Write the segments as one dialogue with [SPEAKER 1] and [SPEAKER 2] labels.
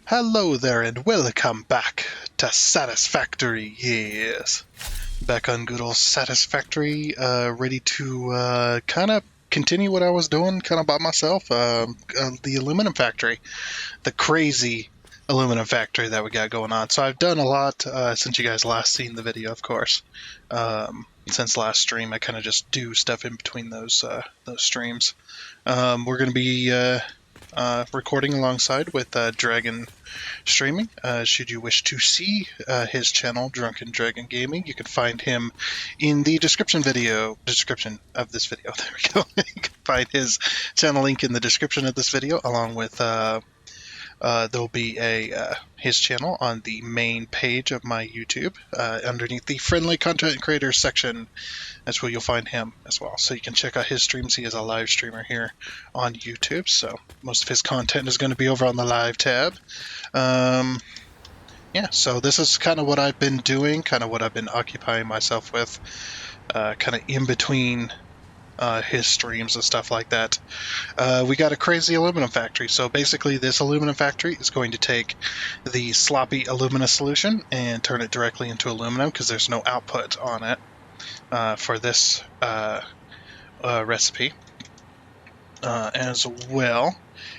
[SPEAKER 1] Hello there and welcome back to Satisfactory, yes. Back on good old Satisfactory, ready to kind of continue what I was doing kind of by myself. The aluminum factory, the crazy aluminum factory that we got going on. So I've done a lot since you guys last seen the video, of course. Since last stream, I kind of just do stuff in between those streams. We're going to be recording alongside with Dragon Streaming. Should you wish to see his channel, Drunken Dragon Gaming, you can find him in the description of this video. There we go. You can find his channel link in the description of this video, along with there'll be his channel on the main page of my YouTube, underneath the friendly content creators section. That's where you'll find him as well. So you can check out his streams. He is a live streamer here on YouTube, so most of his content is going to be over on the live tab. Yeah, so this is kind of what I've been doing, kind of what I've been occupying myself with, kind of in between his streams and stuff like that. We got a crazy aluminum factory. So basically this aluminum factory is going to take the sloppy alumina solution and turn it directly into aluminum, because there's no output on it for this recipe as well.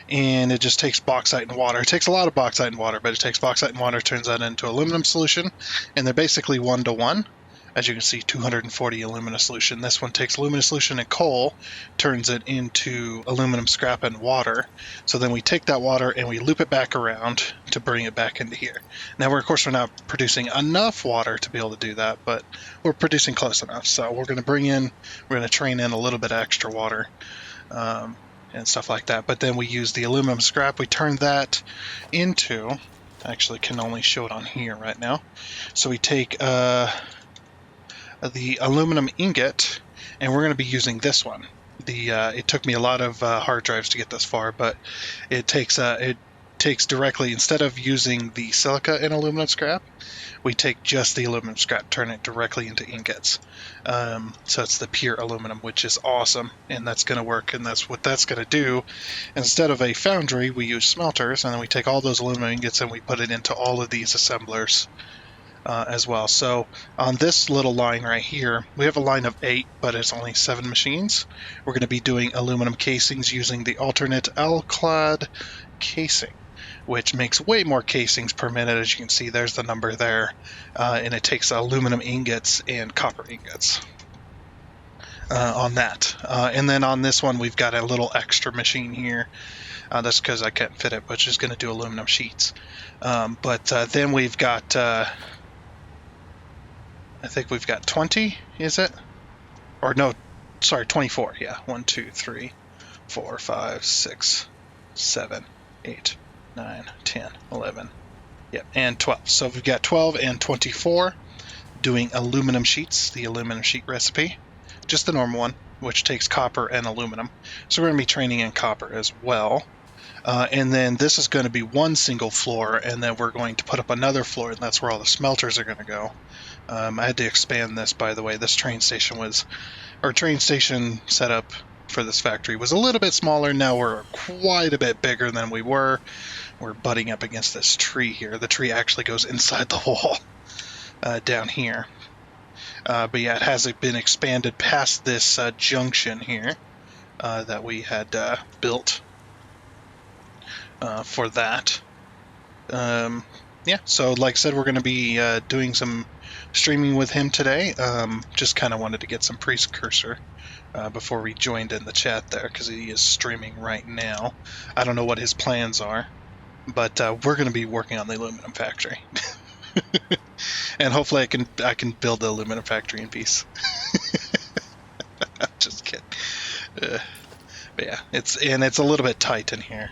[SPEAKER 1] And it just takes bauxite and water. It takes a lot of bauxite and water, but it takes bauxite and water, turns that into aluminum solution, and they're basically 1-to-1. As you can see, 240 alumina solution. This one takes alumina solution and coal, turns it into aluminum scrap and water. So then we take that water and we loop it back around to bring it back into here. Now, of course, we're not producing enough water to be able to do that, but we're producing close enough. So we're going to train in a little bit of extra water and stuff like that. But then we use the aluminum scrap. We turn that into, actually can only show it on here right now. So we take the aluminum ingot, and we're going to be using this one. It took me a lot of hard drives to get this far, but it takes directly, instead of using the silica and aluminum scrap, we take just the aluminum scrap, turn it directly into ingots. So it's the pure aluminum, which is awesome, and that's going to work, and that's what that's going to do. Instead of a foundry, we use smelters, and then we take all those aluminum ingots and we put it into all of these assemblers as well. So on this little line right here, we have a line of 8, but it's only 7 machines. We're going to be doing aluminum casings using the alternate alclad casing, which makes way more casings per minute. As you can see, there's the number there, and it takes aluminum ingots and copper ingots on that. And then on this one, we've got a little extra machine here. That's because I can't fit it, which is going to do aluminum sheets. But then we've got I think we've got 20, is it? Or no, sorry, 24, yeah. 1, 2, 3, 4, 5, 6, 7, 8, 9, 10, 11, yep, and 12. So we've got 12 and 24 doing aluminum sheets, the aluminum sheet recipe. Just the normal one, which takes copper and aluminum. So we're going to be training in copper as well. And then this is going to be one single floor, and then we're going to put up another floor, and that's where all the smelters are going to go. I had to expand this, by the way. This train station setup for this factory was a little bit smaller. Now we're quite a bit bigger than we were. We're butting up against this tree here. The tree actually goes inside the wall down here. But yeah, it hasn't been expanded past this junction here that we had built for that. Yeah, so like I said, we're going to be doing some streaming with him today. Just kind of wanted to get some precursor before we joined in the chat there, because he is streaming right now. I don't know what his plans are, but we're going to be working on the aluminum factory. And hopefully I can build the aluminum factory in peace. Just kidding. But yeah, it's a little bit tight in here.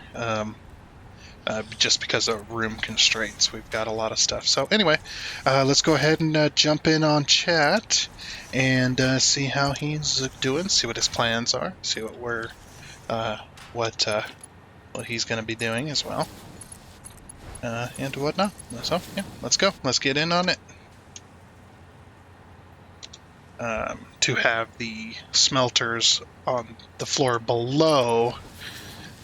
[SPEAKER 1] Just because of room constraints. We've got a lot of stuff. So anyway, let's go ahead and jump in on chat and see how he's doing, see what his plans are, see what he's going to be doing as well, and whatnot. So yeah, let's go. Let's get in on it. To have the smelters on the floor below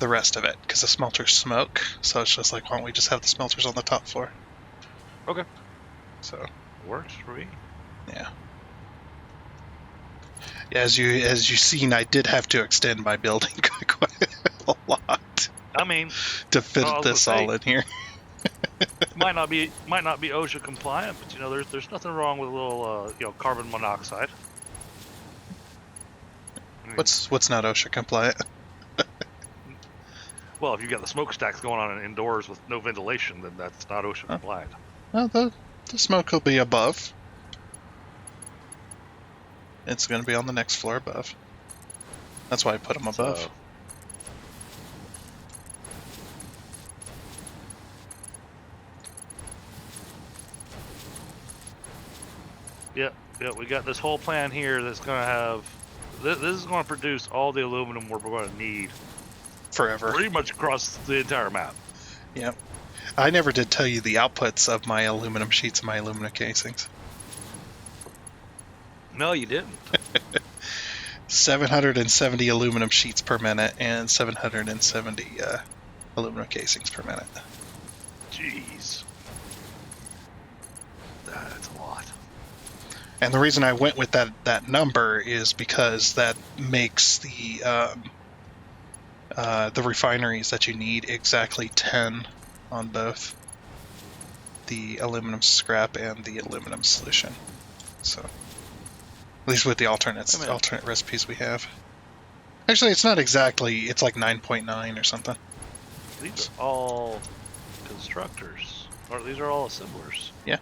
[SPEAKER 1] the rest of it, because the smelters smoke. So it's just like, why don't we just have the smelters on the top floor?
[SPEAKER 2] Okay.
[SPEAKER 1] So
[SPEAKER 2] Works for me.
[SPEAKER 1] yeah. As you seen, I did have to extend my building quite a lot
[SPEAKER 2] I mean,
[SPEAKER 1] to fit
[SPEAKER 2] I was
[SPEAKER 1] this
[SPEAKER 2] gonna say,
[SPEAKER 1] all in here.
[SPEAKER 2] might not be OSHA compliant, but there's nothing wrong with a little carbon monoxide. I mean,
[SPEAKER 1] What's not OSHA compliant?
[SPEAKER 2] well, if you've got the smokestacks going on indoors with no ventilation, then that's not OSHA compliant.
[SPEAKER 1] Well, the smoke will be above. It's going to be on the next floor above. That's why I put them above.
[SPEAKER 2] So, yeah, we got this whole plan here that's going to have. This is going to produce all the aluminum we're going to need
[SPEAKER 1] Forever.
[SPEAKER 2] pretty much across the entire map.
[SPEAKER 1] Yep. I never did tell you the outputs of my aluminum sheets and my aluminum casings.
[SPEAKER 2] No, you didn't.
[SPEAKER 1] 770 aluminum sheets per minute and 770 aluminum casings per minute.
[SPEAKER 2] Jeez. That's a lot.
[SPEAKER 1] And the reason I went with that number is because that makes the refineries that you need exactly 10 on both the aluminum scrap and the aluminum solution. So, at least with the alternate recipes we have. Actually, it's not exactly. It's like 9.9 or something.
[SPEAKER 2] These are all constructors. Or these are all assemblers.
[SPEAKER 1] Yeah.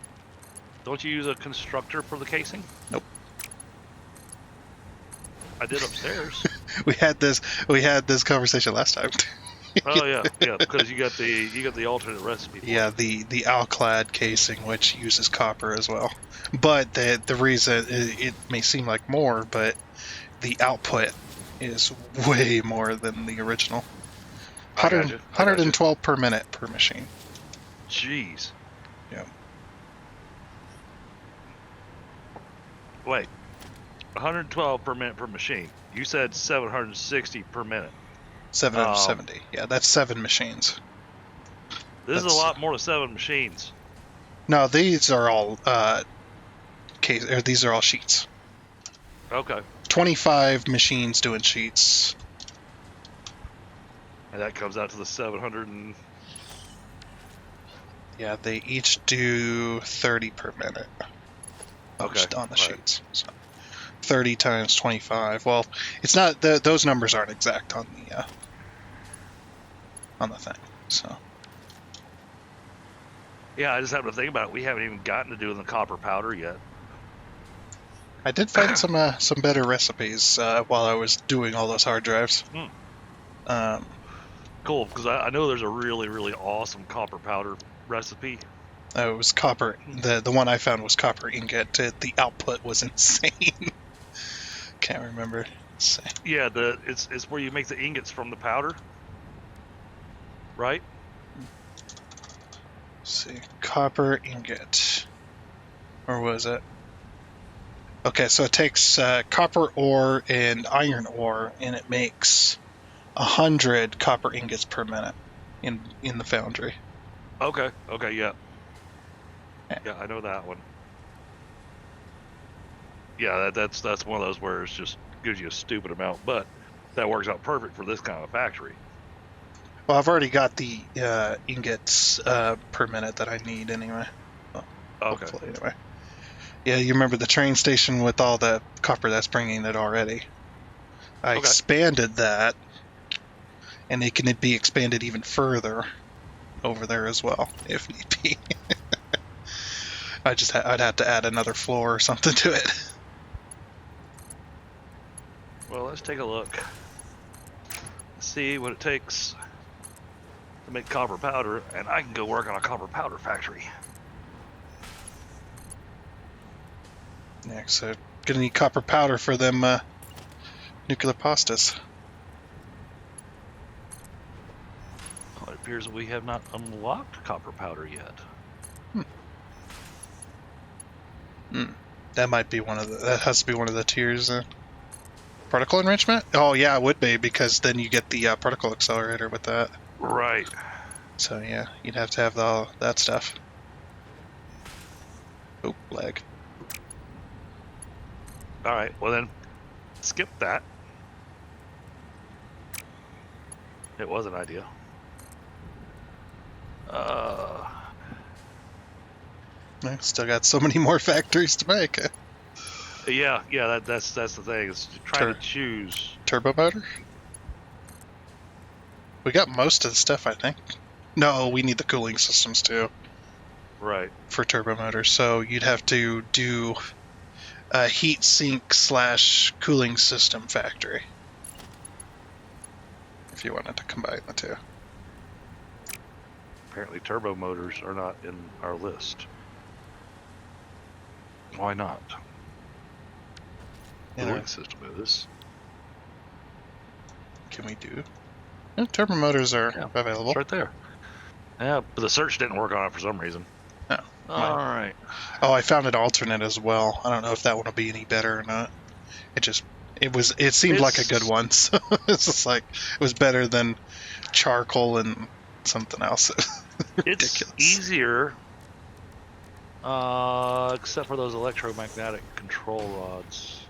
[SPEAKER 2] Don't you use a constructor for the casing?
[SPEAKER 1] Nope.
[SPEAKER 2] I did upstairs.
[SPEAKER 1] we had this conversation last time.
[SPEAKER 2] Oh yeah, because you got the alternate recipe.
[SPEAKER 1] Yeah, the Alclad casing, which uses copper as well. But the reason it may seem like more, but the output is way more than the original. 112 per minute per machine.
[SPEAKER 2] Jeez.
[SPEAKER 1] Yeah.
[SPEAKER 2] Wait. 112 per minute per machine. You said 760 per minute.
[SPEAKER 1] 770. Yeah, that's 7 machines.
[SPEAKER 2] This is a lot more than 7 machines.
[SPEAKER 1] No, these are all these are all sheets.
[SPEAKER 2] Okay.
[SPEAKER 1] 25 machines doing sheets.
[SPEAKER 2] And that comes out to the 700 and...
[SPEAKER 1] Yeah, they each do 30 per minute.
[SPEAKER 2] Okay.
[SPEAKER 1] On the sheets. So 30 times 25. Well, it's not those numbers aren't exact on the thing. So.
[SPEAKER 2] Yeah, I just happened to think about it. We haven't even gotten to doing the copper powder yet.
[SPEAKER 1] I did find some better recipes while I was doing all those hard drives.
[SPEAKER 2] Cool, because I know there's a really, really awesome copper powder recipe.
[SPEAKER 1] It was copper. The one I found was copper ingot. The output was insane. Can't remember.
[SPEAKER 2] Yeah, it's where you make the ingots from the powder, right?
[SPEAKER 1] Let's see, copper ingot, or was it? Okay, so it takes copper ore and iron ore, and it makes 100 copper ingots per minute in the foundry.
[SPEAKER 2] Okay, yeah. Yeah, I know that one. Yeah, that's one of those where it just gives you a stupid amount, but that works out perfect for this kind of factory.
[SPEAKER 1] Well, I've already got the ingots per minute that I need anyway. Well,
[SPEAKER 2] okay.
[SPEAKER 1] Hopefully, anyway. Yeah, you remember the train station with all the copper that's bringing it already. I expanded that, and it can be expanded even further over there as well, if need be. I'd have to add another floor or something to it.
[SPEAKER 2] Well, let's take a look. See what it takes to make copper powder, and I can go work on a copper powder factory.
[SPEAKER 1] Yeah, so gonna need copper powder for them nuclear pastas.
[SPEAKER 2] Well, it appears that we have not unlocked copper powder yet.
[SPEAKER 1] That might be that has to be one of the tiers. Particle enrichment? Oh yeah, it would be, because then you get the particle accelerator with that.
[SPEAKER 2] Right.
[SPEAKER 1] So yeah, you'd have to have all that stuff. Oh, lag.
[SPEAKER 2] All right. Well then, skip that. It was an idea.
[SPEAKER 1] I still got so many more factories to make.
[SPEAKER 2] Yeah. That's the thing. Is trying to choose.
[SPEAKER 1] Turbo motor? We got most of the stuff, I think. No, we need the cooling systems too
[SPEAKER 2] Right.
[SPEAKER 1] for turbo motors. So you'd have to do a heat sink / cooling system factory if you wanted to combine the two.
[SPEAKER 2] Apparently, turbo motors are not in our list. Why not? Cooling system is.
[SPEAKER 1] Can we do? Yeah, turbo motors are available.
[SPEAKER 2] It's right there. Yeah, but the search didn't work on it for some reason.
[SPEAKER 1] No.
[SPEAKER 2] All right.
[SPEAKER 1] Oh, I found an alternate as well. I don't know if that one will be any better or not. It seemed like a good one, so it's just like it was better than charcoal and something else.
[SPEAKER 2] It's easier, except for those electromagnetic control rods.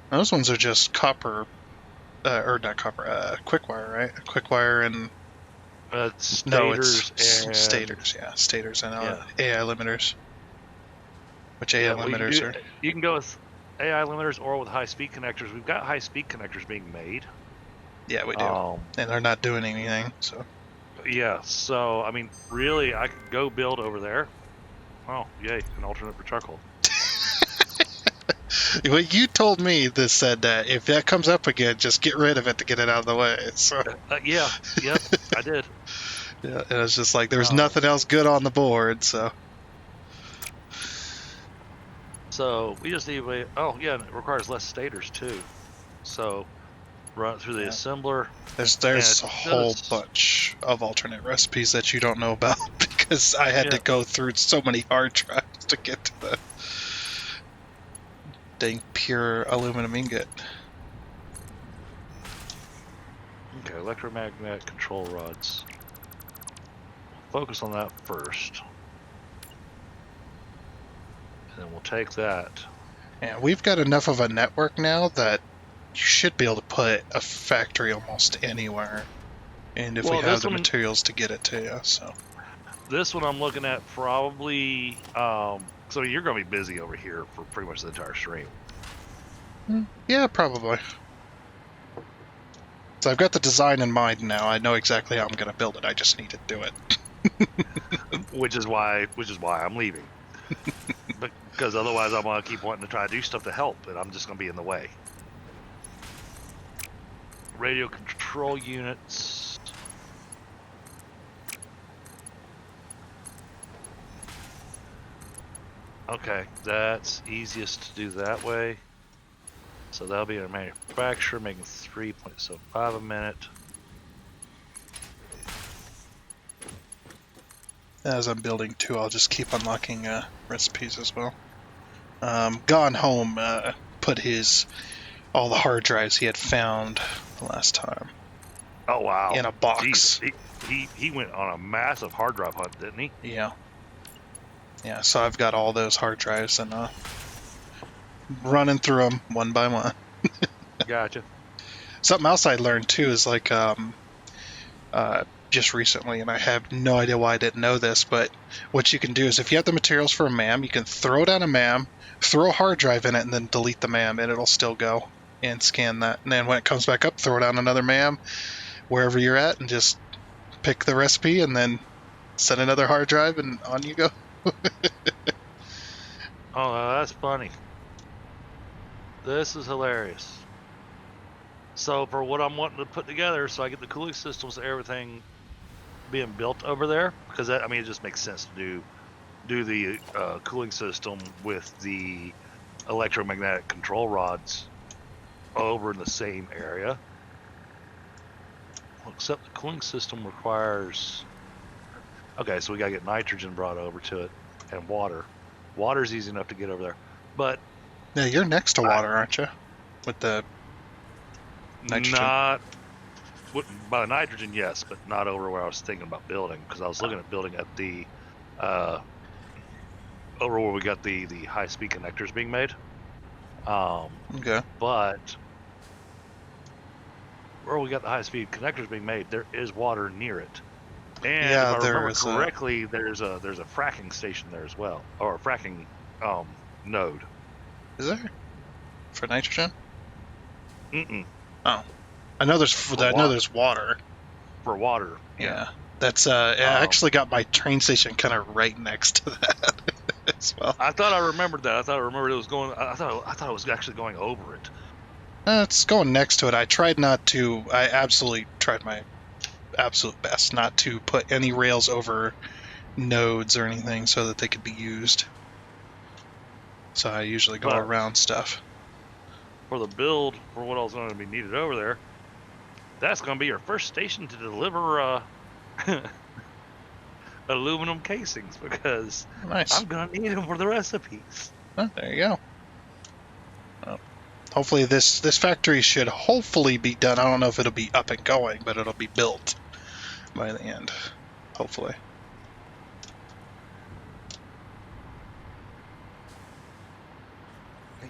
[SPEAKER 1] Those ones are just copper, or not copper, quick wire, right? Quick wire and
[SPEAKER 2] Stators
[SPEAKER 1] and stators, yeah, stators and AI limiters. Which AI limiters are?
[SPEAKER 2] You can go with AI limiters or with high-speed connectors. We've got high-speed connectors being made.
[SPEAKER 1] Yeah, we do, and they're not doing anything. So.
[SPEAKER 2] Yeah, so I mean, really, I could go build over there. Oh, yay, an alternate for charcoal.
[SPEAKER 1] Well, you told me this said that if that comes up again, just get rid of it to get it out of the way. So.
[SPEAKER 2] Yep, I did.
[SPEAKER 1] Yeah, it was just like there's nothing else good on the board, so.
[SPEAKER 2] So we just need to. Oh yeah, and it requires less stators too. So run it through the assembler.
[SPEAKER 1] There's a whole bunch of alternate recipes that you don't know about because I had to go through so many hard drives to get to the dang pure aluminum ingot.
[SPEAKER 2] Okay, electromagnetic control rods. Focus on that first. And then we'll take that.
[SPEAKER 1] And we've got enough of a network now that you should be able to put a factory almost anywhere. And if we have the materials to get it to you, so.
[SPEAKER 2] This one I'm looking at probably, so you're going to be busy over here for pretty much the entire stream.
[SPEAKER 1] Yeah, probably. So I've got the design in mind now. I know exactly how I'm going to build it. I just need to do it.
[SPEAKER 2] which is why I'm leaving. Because otherwise I'm going to keep wanting to try to do stuff to help, and I'm just going to be in the way. Radio control units. Okay, that's easiest to do that way. So that'll be our manufacturer making 3.05 a minute.
[SPEAKER 1] As I'm building too, I'll just keep unlocking recipes as well. Gone Home put all the hard drives he had found the last time.
[SPEAKER 2] Oh wow!
[SPEAKER 1] In a box.
[SPEAKER 2] Jeez. He went on a massive hard drive hunt, didn't he?
[SPEAKER 1] Yeah. Yeah. So I've got all those hard drives and running through them one by one.
[SPEAKER 2] Gotcha.
[SPEAKER 1] Something else I learned too is like just recently, and I have no idea why I didn't know this, but what you can do is if you have the materials for a MAM, you can throw down a MAM, throw a hard drive in it, and then delete the MAM, and it'll still go and scan that. And then when it comes back up, throw down another MAM wherever you're at, and just pick the recipe, and then set another hard drive, and on you go.
[SPEAKER 2] Oh, that's funny. This is hilarious. So for what I'm wanting to put together, so I get the cooling systems and everything being built over there, because that, I mean, it just makes sense to do the cooling system with the electromagnetic control rods over in the same area. Well, except the cooling system requires. Okay, so we gotta get nitrogen brought over to it and water. Water's easy enough to get over there, but
[SPEAKER 1] Yeah, you're next to water, aren't you? With the nitrogen.
[SPEAKER 2] Not by the nitrogen, yes, but not over where I was thinking about building, because I was looking at building at the over where we got the high speed connectors being made.
[SPEAKER 1] Okay.
[SPEAKER 2] But where we got the high speed connectors being made, there is water near it. And
[SPEAKER 1] Yeah,
[SPEAKER 2] if I remember
[SPEAKER 1] there's
[SPEAKER 2] correctly, there's a fracking station there as well, or a fracking node.
[SPEAKER 1] Is there? For nitrogen?
[SPEAKER 2] Mm-mm.
[SPEAKER 1] Oh. I know there's water.
[SPEAKER 2] For water.
[SPEAKER 1] Yeah. That's I actually got my train station kind of right next to that as well.
[SPEAKER 2] I thought I remembered that. I thought I remembered it was going. I thought it was actually going over it.
[SPEAKER 1] It's going next to it. I absolutely tried my absolute best not to put any rails over nodes or anything so that they could be used. So I usually go around stuff.
[SPEAKER 2] For the build, for what else is going to be needed over there, that's going to be your first station to deliver aluminum casings, because
[SPEAKER 1] nice.
[SPEAKER 2] I'm going to need them for the recipes.
[SPEAKER 1] Oh, there you go. Well, hopefully this factory should hopefully be done. I don't know if it'll be up and going, but it'll be built by the end. Hopefully.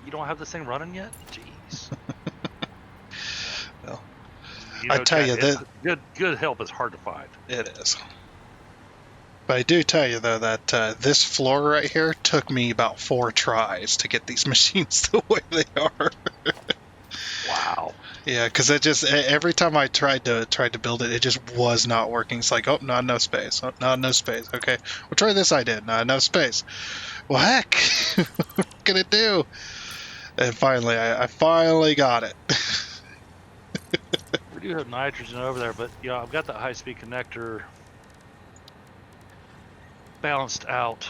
[SPEAKER 2] You don't have this thing running yet? Jeez.
[SPEAKER 1] Well, I tell you that
[SPEAKER 2] good help is hard to find.
[SPEAKER 1] It is. But I do tell you though that this floor right here took me about 4 tries to get these machines the way they are.
[SPEAKER 2] Wow.
[SPEAKER 1] Yeah, because it just every time I tried to build it, it just was not working. It's like, oh, no space. Oh, no space. Okay, well, try this. I did. No space. Well, heck, what can it do? And finally, I finally got it.
[SPEAKER 2] We do have nitrogen over there, but yeah, I've got that high-speed connector balanced out.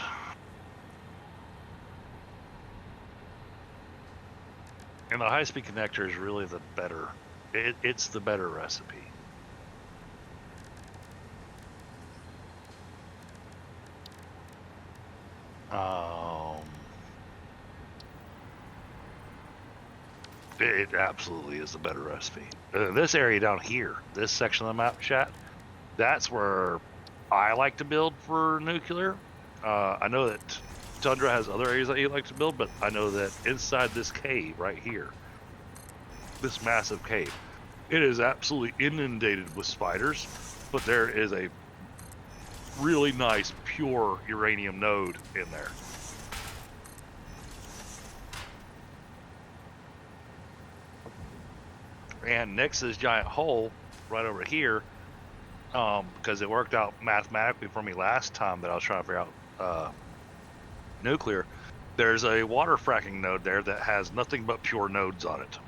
[SPEAKER 2] And the high-speed connector is really the better. It's the better recipe. It absolutely is the better recipe. This area down here, this section of the map, chat, that's where I like to build for nuclear. I know that Tundra has other areas that he likes to build, but I know that inside this cave right here, this massive cave, it is absolutely inundated with spiders, but there is a really nice pure uranium node in there. And next to this giant hole right over here, because it worked out mathematically for me last time that I was trying to figure out nuclear, there's a water fracking node there that has nothing but pure nodes on it.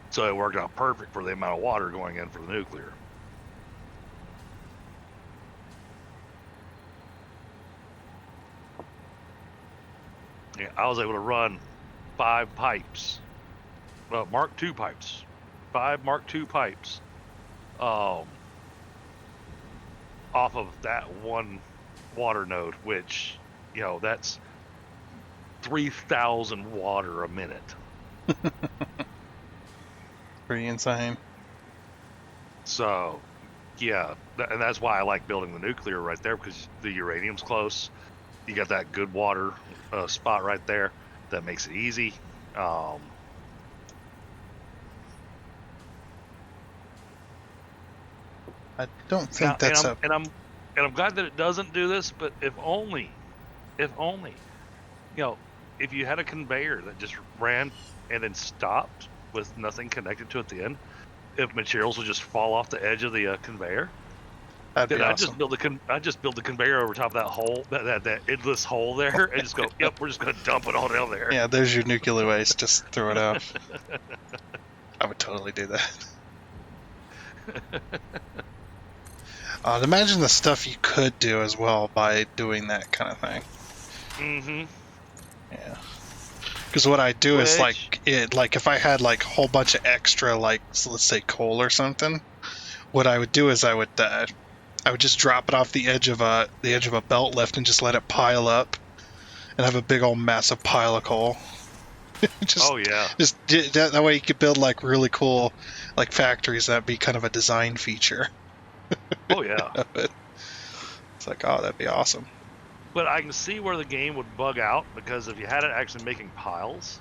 [SPEAKER 2] So it worked out perfect for the amount of water going in for the nuclear. Yeah, I was able to run 5 pipes. Mark II pipes, 5 Mark II pipes, off of that one water node, which, that's 3,000 water a minute.
[SPEAKER 1] Pretty insane.
[SPEAKER 2] So, yeah, and that's why I like building the nuclear right there, because the uranium's close. You got that good water spot right there that makes it easy.
[SPEAKER 1] I don't think that's
[SPEAKER 2] and I'm glad that it doesn't do this, but if only, if you had a conveyor that just ran and then stopped with nothing connected to it at the end, if materials would just fall off the edge of the conveyor,
[SPEAKER 1] that'd be
[SPEAKER 2] then
[SPEAKER 1] awesome.
[SPEAKER 2] I just build the conveyor over top of that hole, that endless hole there, and just go, yep, we're just gonna dump it all down there.
[SPEAKER 1] Yeah, there's your nuclear waste. Just throw it out. I would totally do that. Imagine the stuff you could do as well by doing that kind of thing.
[SPEAKER 2] Mm-hmm.
[SPEAKER 1] Yeah. Because what I do is like if I had like a whole bunch of extra, like, so let's say coal or something, what I would do is I would just drop it off the edge of a belt lift and just let it pile up, and have a big old massive pile of coal.
[SPEAKER 2] Oh yeah.
[SPEAKER 1] just that way you could build like really cool like factories. That'd be kind of a design feature
[SPEAKER 2] Oh yeah.
[SPEAKER 1] of it. It's like, oh, that'd be awesome.
[SPEAKER 2] But I can see where the game would bug out, because if you had it actually making piles,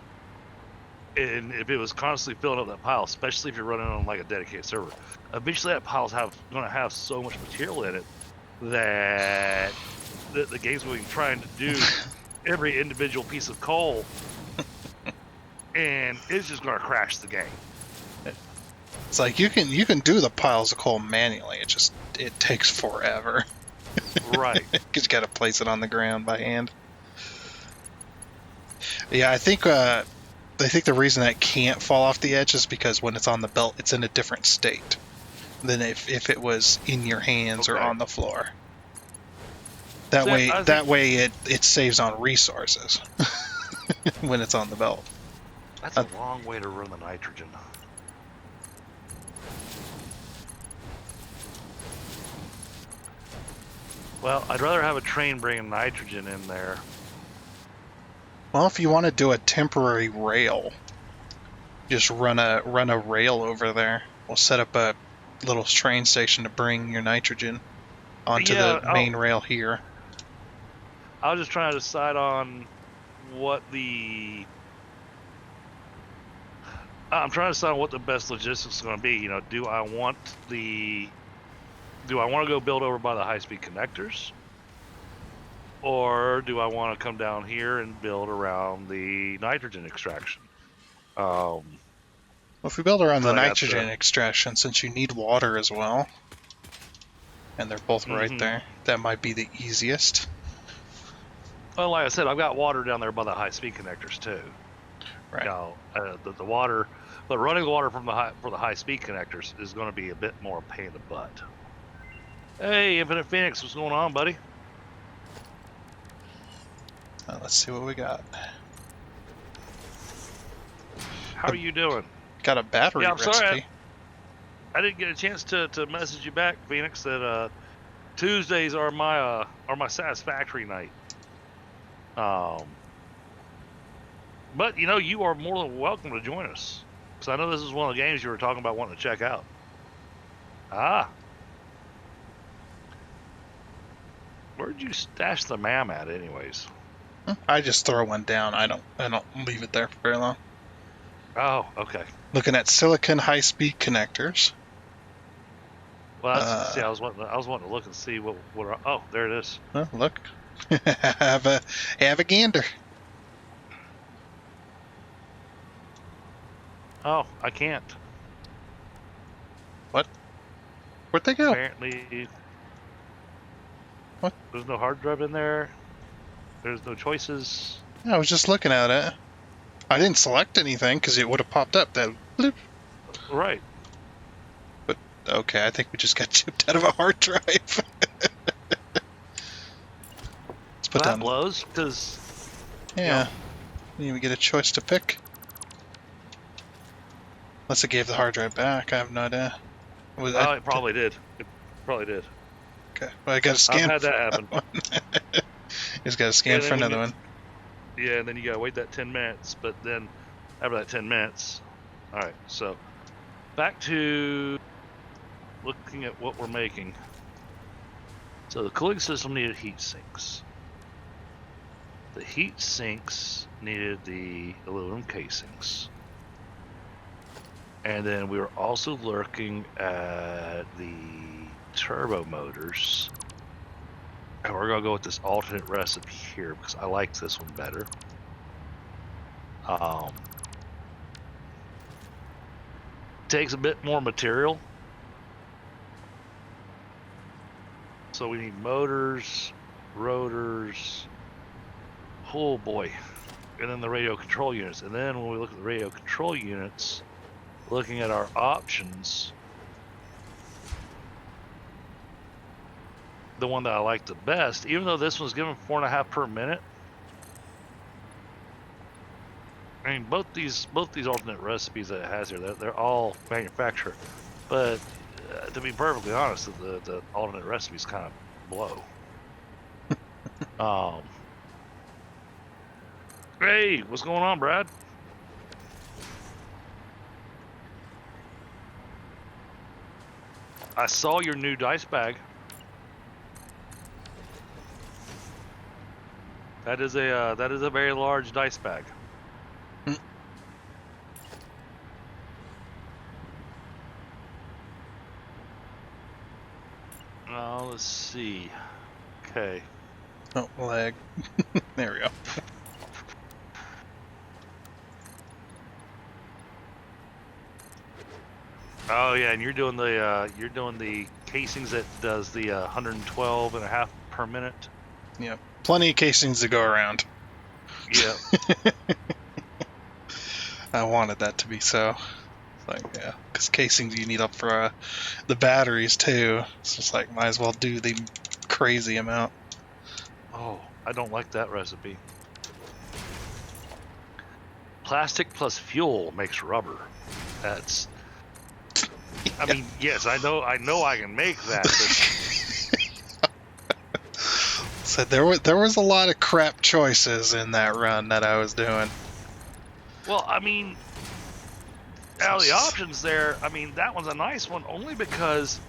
[SPEAKER 2] and if it was constantly filling up that pile, especially if you're running on like a dedicated server, eventually that pile's going to have so much material in it that the game's going to be trying to do every individual piece of coal, and it's just going to crash the game.
[SPEAKER 1] It's like you can do the piles of coal manually. It takes forever.
[SPEAKER 2] Right.
[SPEAKER 1] Because you got to place it on the ground by hand. Yeah, I think the reason that can't fall off the edge is because when it's on the belt, it's in a different state than if it was in your hands or on the floor. That way it saves on resources when it's on the belt.
[SPEAKER 2] That's a long way to run the nitrogen. Well, I'd rather have a train bringing nitrogen in there.
[SPEAKER 1] Well, if you want to do a temporary rail, just run a rail over there. We'll set up a little train station to bring your nitrogen onto the main rail here.
[SPEAKER 2] I was just trying to decide on what the... I'm trying to decide on what the best logistics is going to be. You know, do I want to go build over by the high-speed connectors? Or do I want to come down here and build around the nitrogen extraction?
[SPEAKER 1] Well, if we build around the nitrogen extraction, since you need water as well, and they're both right there, that might be the easiest.
[SPEAKER 2] Well, like I said, I've got water down there by the high-speed connectors too.
[SPEAKER 1] Right.
[SPEAKER 2] You know, the water, but running the water for the high-speed connectors is going to be a bit more a pain in the butt. Hey, Infinite Phoenix, what's going on, buddy?
[SPEAKER 1] Let's see what we got.
[SPEAKER 2] How are you doing?
[SPEAKER 1] Got a battery recipe.
[SPEAKER 2] Sorry, I didn't get a chance to message you back, Phoenix, that Tuesdays are my Satisfactory night. But you know, you are more than welcome to join us, because I know this is one of the games you were talking about wanting to check out. Where'd you stash the MAM at, anyways?
[SPEAKER 1] I just throw one down. I don't leave it there for very long.
[SPEAKER 2] Oh, okay.
[SPEAKER 1] Looking at silicon high-speed connectors.
[SPEAKER 2] Well, that's, I was wanting to look and see what oh, there it is.
[SPEAKER 1] Well, look. have a gander.
[SPEAKER 2] Oh, I can't.
[SPEAKER 1] What? Where'd they go?
[SPEAKER 2] Apparently.
[SPEAKER 1] What?
[SPEAKER 2] There's no hard drive in there. There's no choices.
[SPEAKER 1] I was just looking at it. I didn't select anything because it would have popped up. That bloop.
[SPEAKER 2] Right.
[SPEAKER 1] But okay, I think we just got chipped out of a hard drive. Let's put
[SPEAKER 2] that blows, because
[SPEAKER 1] yeah, you even get a choice to pick. Unless it gave the hard drive back, I have no idea.
[SPEAKER 2] It probably did. It probably did.
[SPEAKER 1] Okay, well, I got to scan.
[SPEAKER 2] I've had that happen.
[SPEAKER 1] He's got to scan for another one.
[SPEAKER 2] Yeah, and then you got to wait that 10 minutes. But then after that 10 minutes, all right. So back to looking at what we're making. So the cooling system needed heat sinks. The heat sinks needed the aluminum casings. And then we were also looking at the turbo motors. And we're going to go with this alternate recipe here because I like this one better. Takes a bit more material. So we need motors, rotors, oh boy, and then the radio control units. And then when we look at the radio control units, looking at our options, the one that I like the best, even though this one's given 4.5 per minute. I mean, both these alternate recipes that it has here, they're all manufacturer, but to be perfectly honest, the alternate recipes kind of blow. Hey, what's going on, Brad? I saw your new dice bag. That is a very large dice bag.
[SPEAKER 1] Hmm.
[SPEAKER 2] Let's see. Okay.
[SPEAKER 1] Oh, lag. There we go.
[SPEAKER 2] Oh yeah, and you're doing the casings that does the 112 and a half per minute.
[SPEAKER 1] Yep. Plenty of casings to go around.
[SPEAKER 2] Yeah.
[SPEAKER 1] I wanted that to be so. It's like, yeah, because casings you need up for the batteries too. It's just like, might as well do the crazy amount.
[SPEAKER 2] Oh, I don't like that recipe. Plastic plus fuel makes rubber. That's. I mean, yes, I know I can make that, but
[SPEAKER 1] So there was a lot of crap choices in that run that I was doing.
[SPEAKER 2] well, I mean, out of the options there, I mean, that one's a nice one only because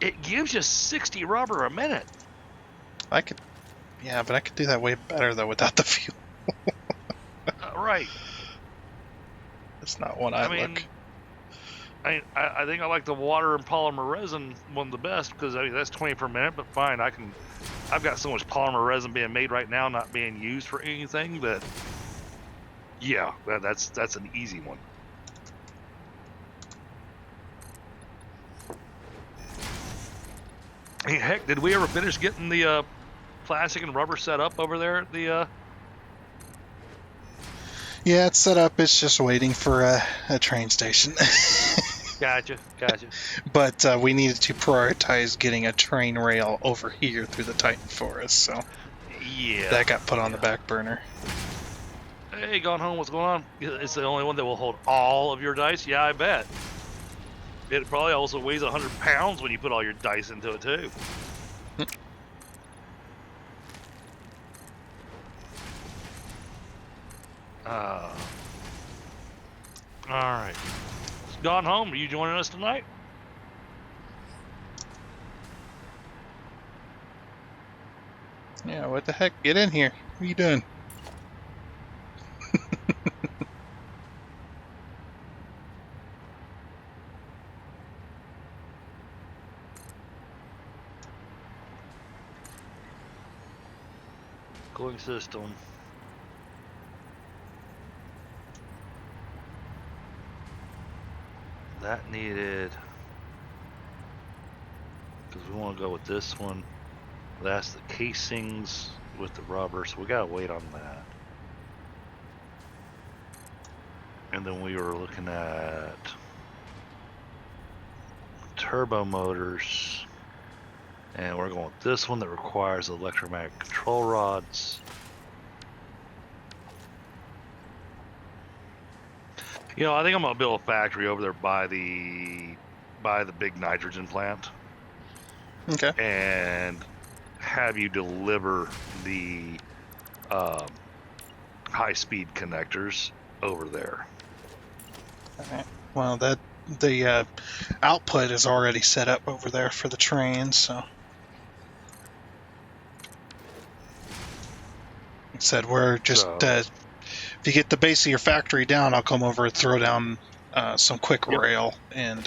[SPEAKER 2] it gives you 60 rubber a minute.
[SPEAKER 1] I could, yeah, but I could do that way better though without the fuel.
[SPEAKER 2] Right.
[SPEAKER 1] That's not what I look.
[SPEAKER 2] I think I like the water and polymer resin one the best because I mean that's 20 per minute, but fine. I've got so much polymer resin being made right now, not being used for anything that, yeah, that's an easy one. Hey, heck, did we ever finish getting the plastic and rubber set up over there at the?
[SPEAKER 1] Yeah, it's set up. It's just waiting for a train station.
[SPEAKER 2] Gotcha.
[SPEAKER 1] But we needed to prioritize getting a train rail over here through the Titan Forest, so
[SPEAKER 2] Yeah.
[SPEAKER 1] that got put on the back burner.
[SPEAKER 2] Hey, gone home. What's going on? It's the only one that will hold all of your dice. Yeah, I bet. It probably also weighs 100 pounds when you put all your dice into it too. All right. Gone home. Are you joining us tonight?
[SPEAKER 1] Yeah, what the heck? Get in here. What are you doing?
[SPEAKER 2] Cooling system. That needed, because we want to go with this one. That's the casings with the rubber, so we gotta wait on that. And then we were looking at turbo motors, and we're going with this one that requires electromagnetic control rods. You know, I think I'm gonna build a factory over there by the big nitrogen plant.
[SPEAKER 1] Okay.
[SPEAKER 2] And have you deliver the high-speed connectors over there.
[SPEAKER 1] Alright. Well, the output is already set up over there for the trains, so. Like I said, we're just if you get the base of your factory down, I'll come over and throw down some quick rail, and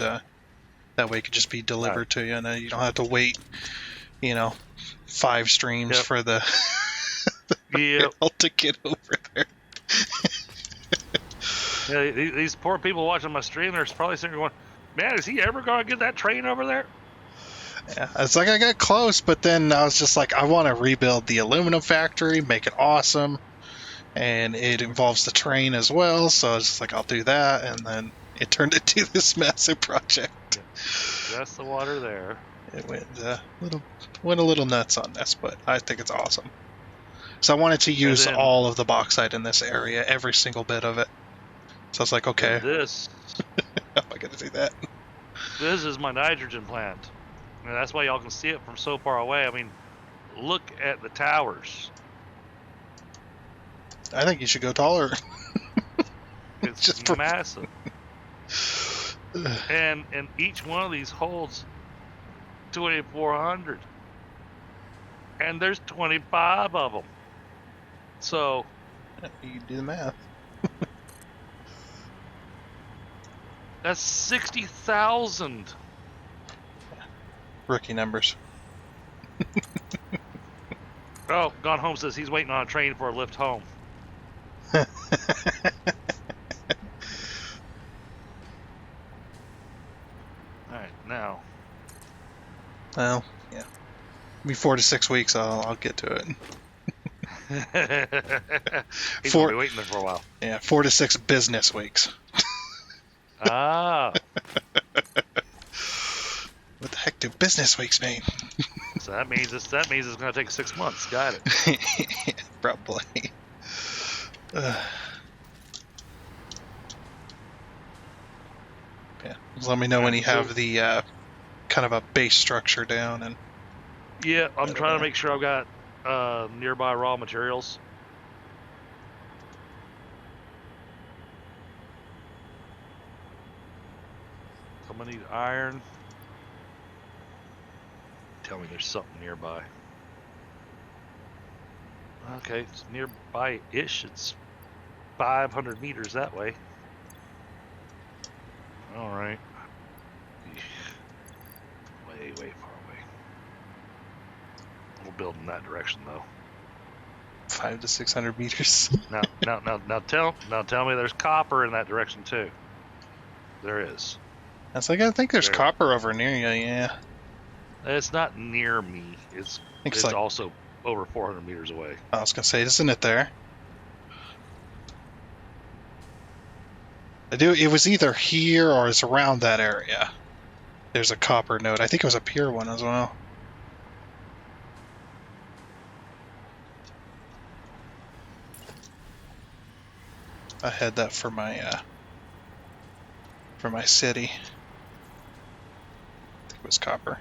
[SPEAKER 1] that way it could just be delivered to you, and you don't have to wait, 5 streams for the rail to get over there.
[SPEAKER 2] Yeah, these poor people watching my stream, they're probably sitting there going, man, is he ever going to get that train over there?
[SPEAKER 1] Yeah, it's like I got close, but then I was just like, I want to rebuild the aluminum factory, make it awesome, and it involves the train as well, so I was just like, I'll do that, and then it turned into this massive project.
[SPEAKER 2] Yeah. That's the water there.
[SPEAKER 1] It went a little nuts on this, but I think it's awesome. So I wanted to use all of the bauxite in this area, every single bit of it. So I was like, okay.
[SPEAKER 2] This.
[SPEAKER 1] How am I going to do that?
[SPEAKER 2] This is my nitrogen plant. And that's why y'all can see it from so far away. I mean, look at the towers.
[SPEAKER 1] I think you should go taller.
[SPEAKER 2] It's
[SPEAKER 1] Just for
[SPEAKER 2] massive. And each one of these holds 2,400. And there's 25 of them. So
[SPEAKER 1] you do the math.
[SPEAKER 2] that's 60,000.
[SPEAKER 1] Rookie numbers.
[SPEAKER 2] Oh, Gone Home says he's waiting on a train for a lift home. All right, now.
[SPEAKER 1] Well, yeah. Be 4 to 6 weeks. I'll get to it.
[SPEAKER 2] He's gonna be waiting there for a while.
[SPEAKER 1] Yeah, 4 to 6 business weeks.
[SPEAKER 2] Ah.
[SPEAKER 1] What the heck do business weeks mean?
[SPEAKER 2] So that means it's gonna take 6 months. Got it.
[SPEAKER 1] Probably. Yeah, just let me know when you have the kind of a base structure down. And
[SPEAKER 2] yeah, I'm trying to make sure I've got nearby raw materials. I'm gonna need iron. Tell me there's something nearby. Okay, it's nearby-ish. It's 500 meters that way. All right. Way far away. We'll build in that direction though.
[SPEAKER 1] 500 to 600 meters.
[SPEAKER 2] Now tell me there's copper in that direction too. There is.
[SPEAKER 1] That's like, I think there's
[SPEAKER 2] There.
[SPEAKER 1] copper over near you. Yeah.
[SPEAKER 2] It's not near me. It's
[SPEAKER 1] like,
[SPEAKER 2] also over 400 meters away.
[SPEAKER 1] I was gonna say, isn't it there? It was either here or it's around that area. There's a copper node. I think it was a pure one as well. I had that for my city. I think it was copper.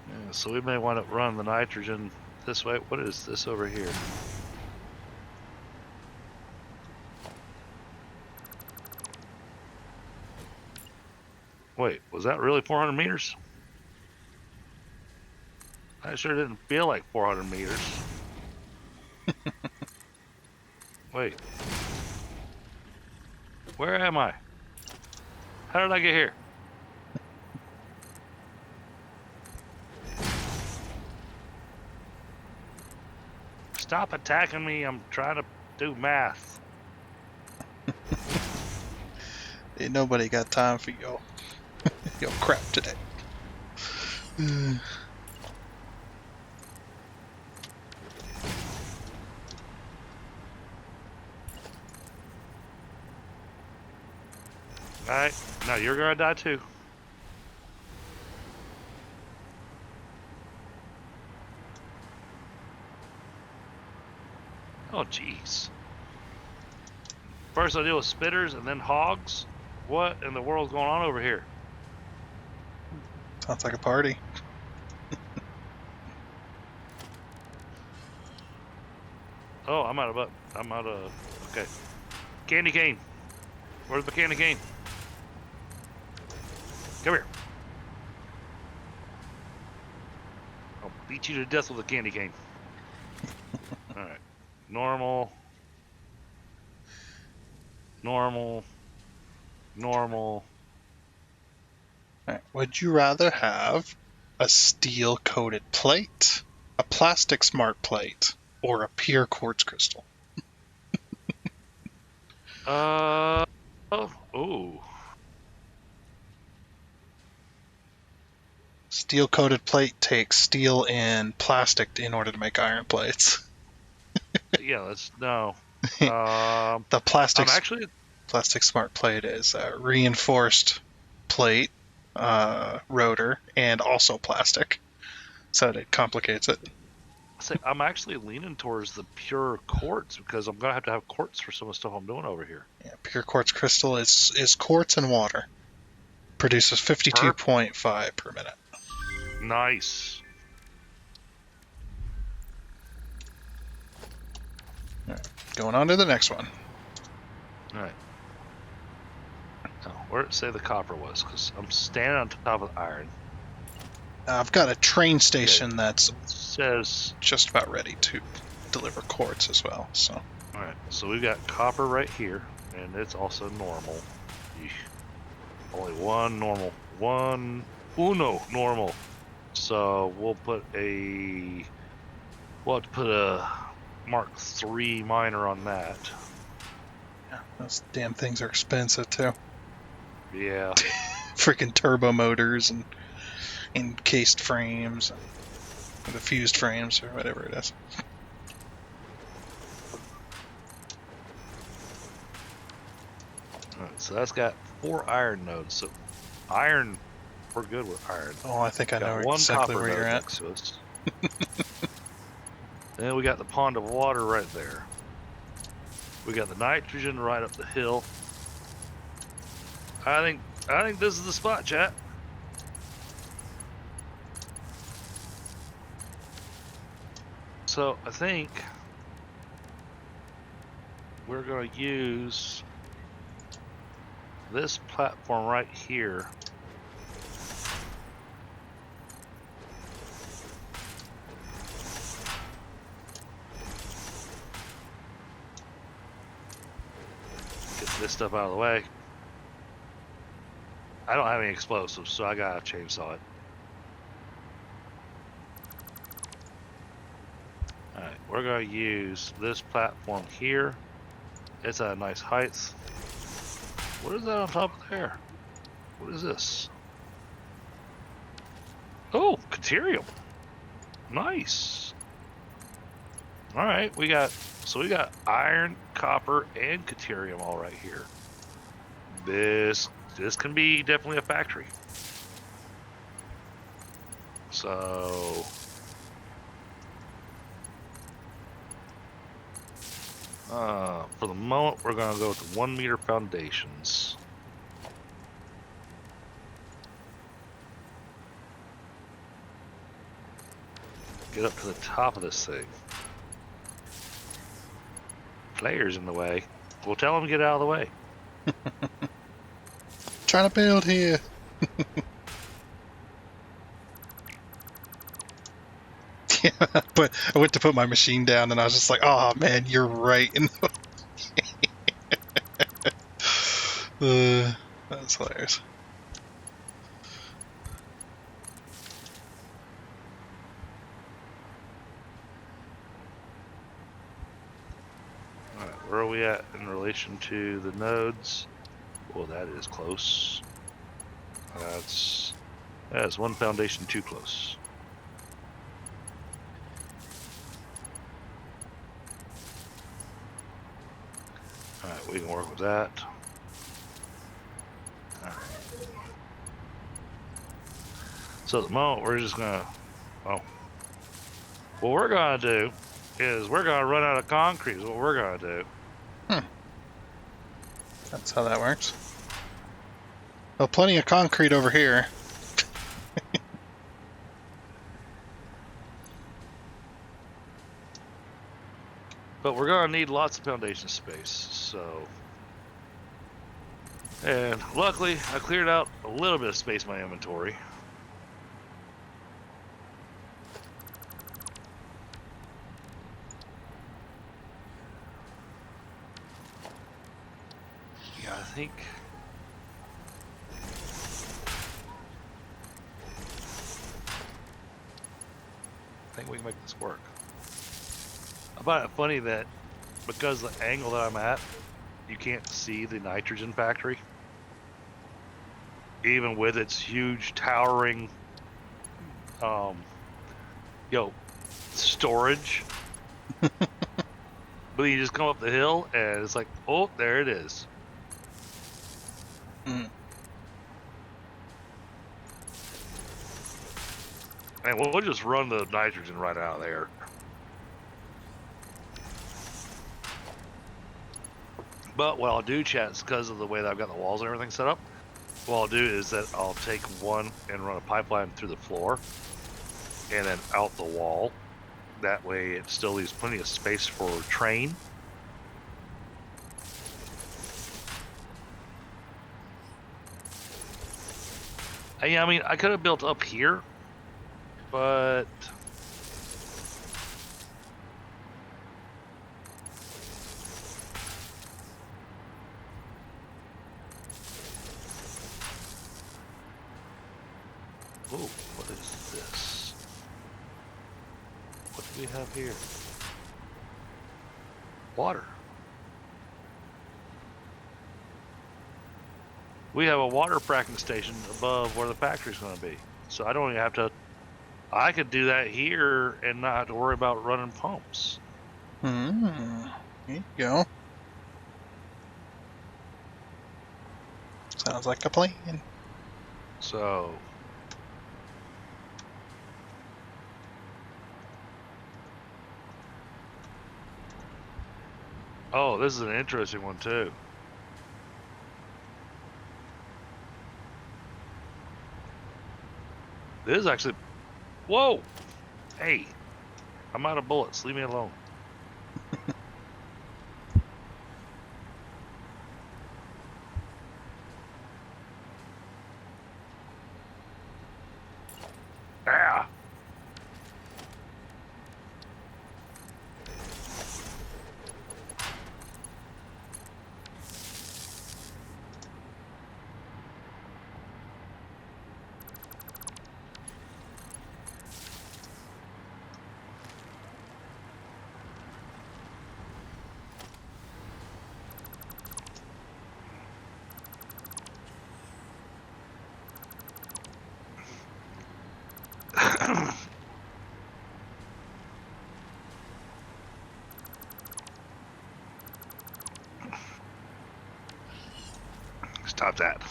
[SPEAKER 2] Yeah, so we may want to run the nitrogen this way. What is this over here? Wait, was that really 400 meters? I sure didn't feel like 400 meters. Wait. Where am I? How did I get here? Stop attacking me. I'm trying to do math.
[SPEAKER 1] Ain't nobody got time for your crap today.
[SPEAKER 2] Alright, now you're gonna die too. Oh, jeez. First I deal with spitters and then hogs? What in the world's going on over here?
[SPEAKER 1] Sounds like a party.
[SPEAKER 2] Oh, I'm out of, okay. Candy cane. Where's the candy cane? Come here. I'll beat you to death with a candy cane. Alright. Normal. Normal. Normal.
[SPEAKER 1] Right. Would you rather have a steel-coated plate, a plastic smart plate, or a pure quartz crystal?
[SPEAKER 2] Ooh.
[SPEAKER 1] Steel-coated plate takes steel and plastic in order to make iron plates.
[SPEAKER 2] Yeah, let's no.
[SPEAKER 1] The plastic
[SPEAKER 2] I'm actually
[SPEAKER 1] plastic smart plate is a reinforced plate, rotor, and also plastic, so it complicates it.
[SPEAKER 2] I'm actually leaning towards the pure quartz because I'm gonna have to have quartz for some of the stuff I'm doing over here.
[SPEAKER 1] Yeah, pure quartz crystal is quartz and water. Produces 52.5 per minute.
[SPEAKER 2] Nice.
[SPEAKER 1] Right. Going on to the next one.
[SPEAKER 2] All right. Now, where did it say the copper was? Because I'm standing on top of the iron.
[SPEAKER 1] I've got a train station that's
[SPEAKER 2] It says
[SPEAKER 1] just about ready to deliver quartz as well. So,
[SPEAKER 2] all right. So we've got copper right here, and it's also normal. Eesh. Only one normal. Uno normal. So we'll have to put a Mark III miner on that.
[SPEAKER 1] yeah, those damn things are expensive too.
[SPEAKER 2] Yeah.
[SPEAKER 1] Freaking turbo motors and encased frames and the fused frames or whatever it is.
[SPEAKER 2] All right, so that's got 4 iron nodes. So iron, we're good with iron.
[SPEAKER 1] Oh, I think I know
[SPEAKER 2] Got one
[SPEAKER 1] exactly
[SPEAKER 2] copper
[SPEAKER 1] where
[SPEAKER 2] node
[SPEAKER 1] you're at.
[SPEAKER 2] next to us. Then we got the pond of water right there. We got the nitrogen right up the hill. I think this is the spot, chat. So I think we're going to use this platform right here. Get this stuff out of the way. I don't have any explosives, so I gotta chainsaw it. Alright, we're gonna use this platform here. It's at a nice height. What is that on top of there? What is this? Oh, Caterium. Nice. Alright, we got iron, copper, and Caterium all right here. This can be definitely a factory. So for the moment, we're going to go with the 1 meter foundations. Get up to the top of this thing. Players in the way. We'll tell them to get out of the way.
[SPEAKER 1] Trying to build here. Yeah, but I went to put my machine down and I was just like, oh man, you're right. That's hilarious.
[SPEAKER 2] Alright, where are we at in relation to the nodes? Well, that is close. That's 1 foundation too close. Alright, we can work with that. Alright. So at the moment, we're just gonna... Oh. What we're gonna do is we're gonna run out of concrete is what we're gonna do.
[SPEAKER 1] That's how that works. Well, plenty of concrete over here.
[SPEAKER 2] But we're gonna need lots of foundation space, so... And luckily, I cleared out a little bit of space in my inventory. Yeah, I think we can make this work. I find it funny that because the angle that I'm at, you can't see the nitrogen factory. Even with its huge towering storage. But you just come up the hill and it's like, oh, there it is.
[SPEAKER 1] Mm.
[SPEAKER 2] And we'll just run the nitrogen right out of there. But what I'll do, chat, is because of the way that I've got the walls and everything set up, what I'll do is that I'll take one and run a pipeline through the floor and then out the wall. That way it still leaves plenty of space for train. Yeah, I mean, I could have built up here, but oh, what is this? What do we have here? Water. We have a water fracking station above where the factory's going to be, so I don't even have to. I could do that here and not have to worry about running pumps.
[SPEAKER 1] There you go. Sounds like a plan.
[SPEAKER 2] So, oh, this is an interesting one too. This is actually, whoa, hey, I'm out of bullets. Leave me alone. Ah. Stop that.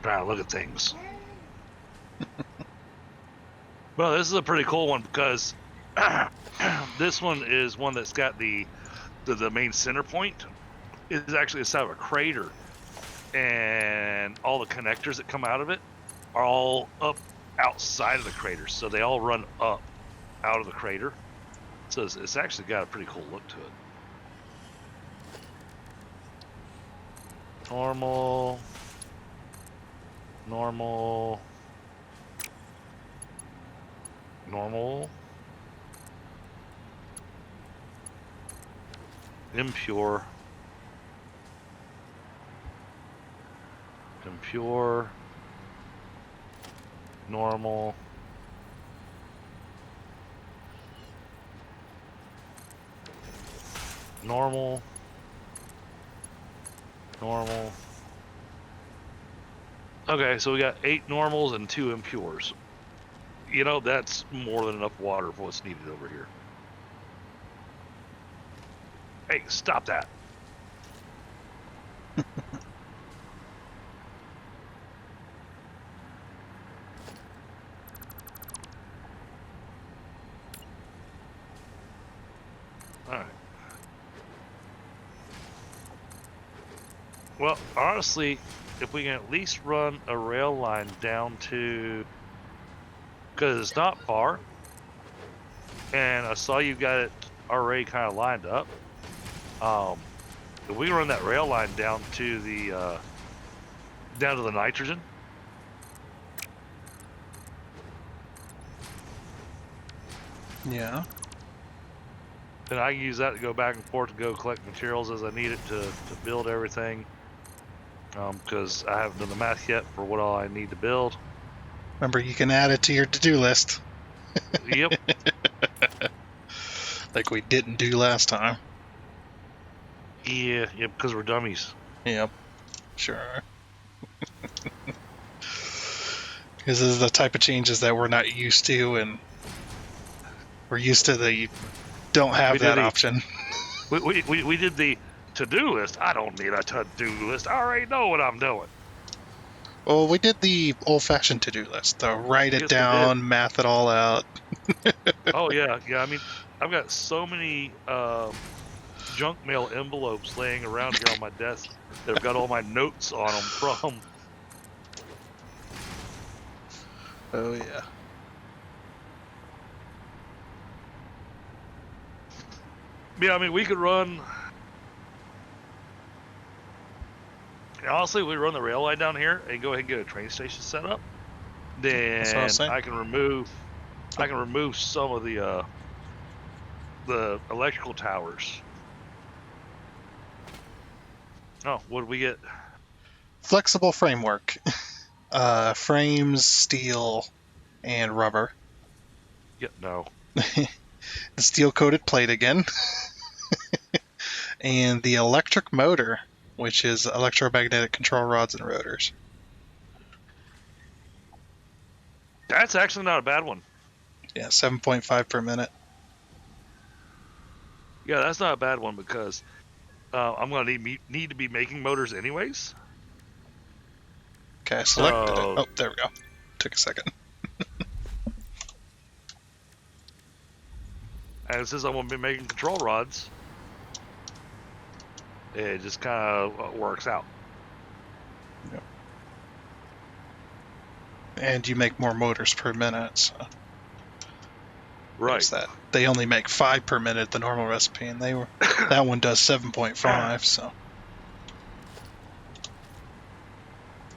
[SPEAKER 2] Trying to look at things. Well, this is a pretty cool one because this one is one that's got the main center point is actually inside of a crater, and all the connectors that come out of it are all up outside of the crater, so they all run up out of the crater. So it's actually got a pretty cool look to it. Normal, normal, normal, impure, impure, normal, normal, normal. Okay, so we got 8 normals and 2 impures. You know, that's more than enough water for what's needed over here. Hey, stop that. All right. Well, honestly, if we can at least run a rail line down to, because it's not far, and I saw you got it already kind of lined up. If we run that rail line down to the nitrogen,
[SPEAKER 1] Yeah.
[SPEAKER 2] then I can use that to go back and forth to go collect materials as I need it to build everything. Because I haven't done the math yet for what all I need to build.
[SPEAKER 1] Remember, you can add it to your to-do list.
[SPEAKER 2] Yep.
[SPEAKER 1] Like we didn't do last time.
[SPEAKER 2] Yeah, because we're dummies.
[SPEAKER 1] Yep. Sure. Because this is the type of changes that we're not used to, and we're used to the don't have that option.
[SPEAKER 2] We did the to-do list. I don't need a to-do list. I already know what I'm doing.
[SPEAKER 1] Well, we did the old-fashioned to-do list. The write it
[SPEAKER 2] Yes, we did.
[SPEAKER 1] down, math it all out.
[SPEAKER 2] Oh yeah. I mean, I've got so many junk mail envelopes laying around here on my desk that have got all my notes on them from.
[SPEAKER 1] Oh yeah.
[SPEAKER 2] Yeah, I mean, we could run. Honestly, we run the rail line down here and go ahead and get a train station set up.
[SPEAKER 1] That's what I was
[SPEAKER 2] Then
[SPEAKER 1] saying.
[SPEAKER 2] I can remove some of the electrical towers. Oh, what did we get?
[SPEAKER 1] Flexible framework. Frames, steel, and rubber.
[SPEAKER 2] Yeah, no.
[SPEAKER 1] The steel-coated plate again. And the electric motor, which is electromagnetic control rods and rotors.
[SPEAKER 2] That's actually not a bad one.
[SPEAKER 1] Yeah, 7.5 per minute.
[SPEAKER 2] Yeah, that's not a bad one because I'm going to need to be making motors anyways.
[SPEAKER 1] Okay, I selected it.
[SPEAKER 2] So,
[SPEAKER 1] Oh, there we go. Took a second.
[SPEAKER 2] and since I'm going to be making control rods, it just kind of works out.
[SPEAKER 1] Yep. And you make more motors per minute, so
[SPEAKER 2] Right.
[SPEAKER 1] there's that. They only make 5 per minute, the normal recipe, and that one does 7.5, so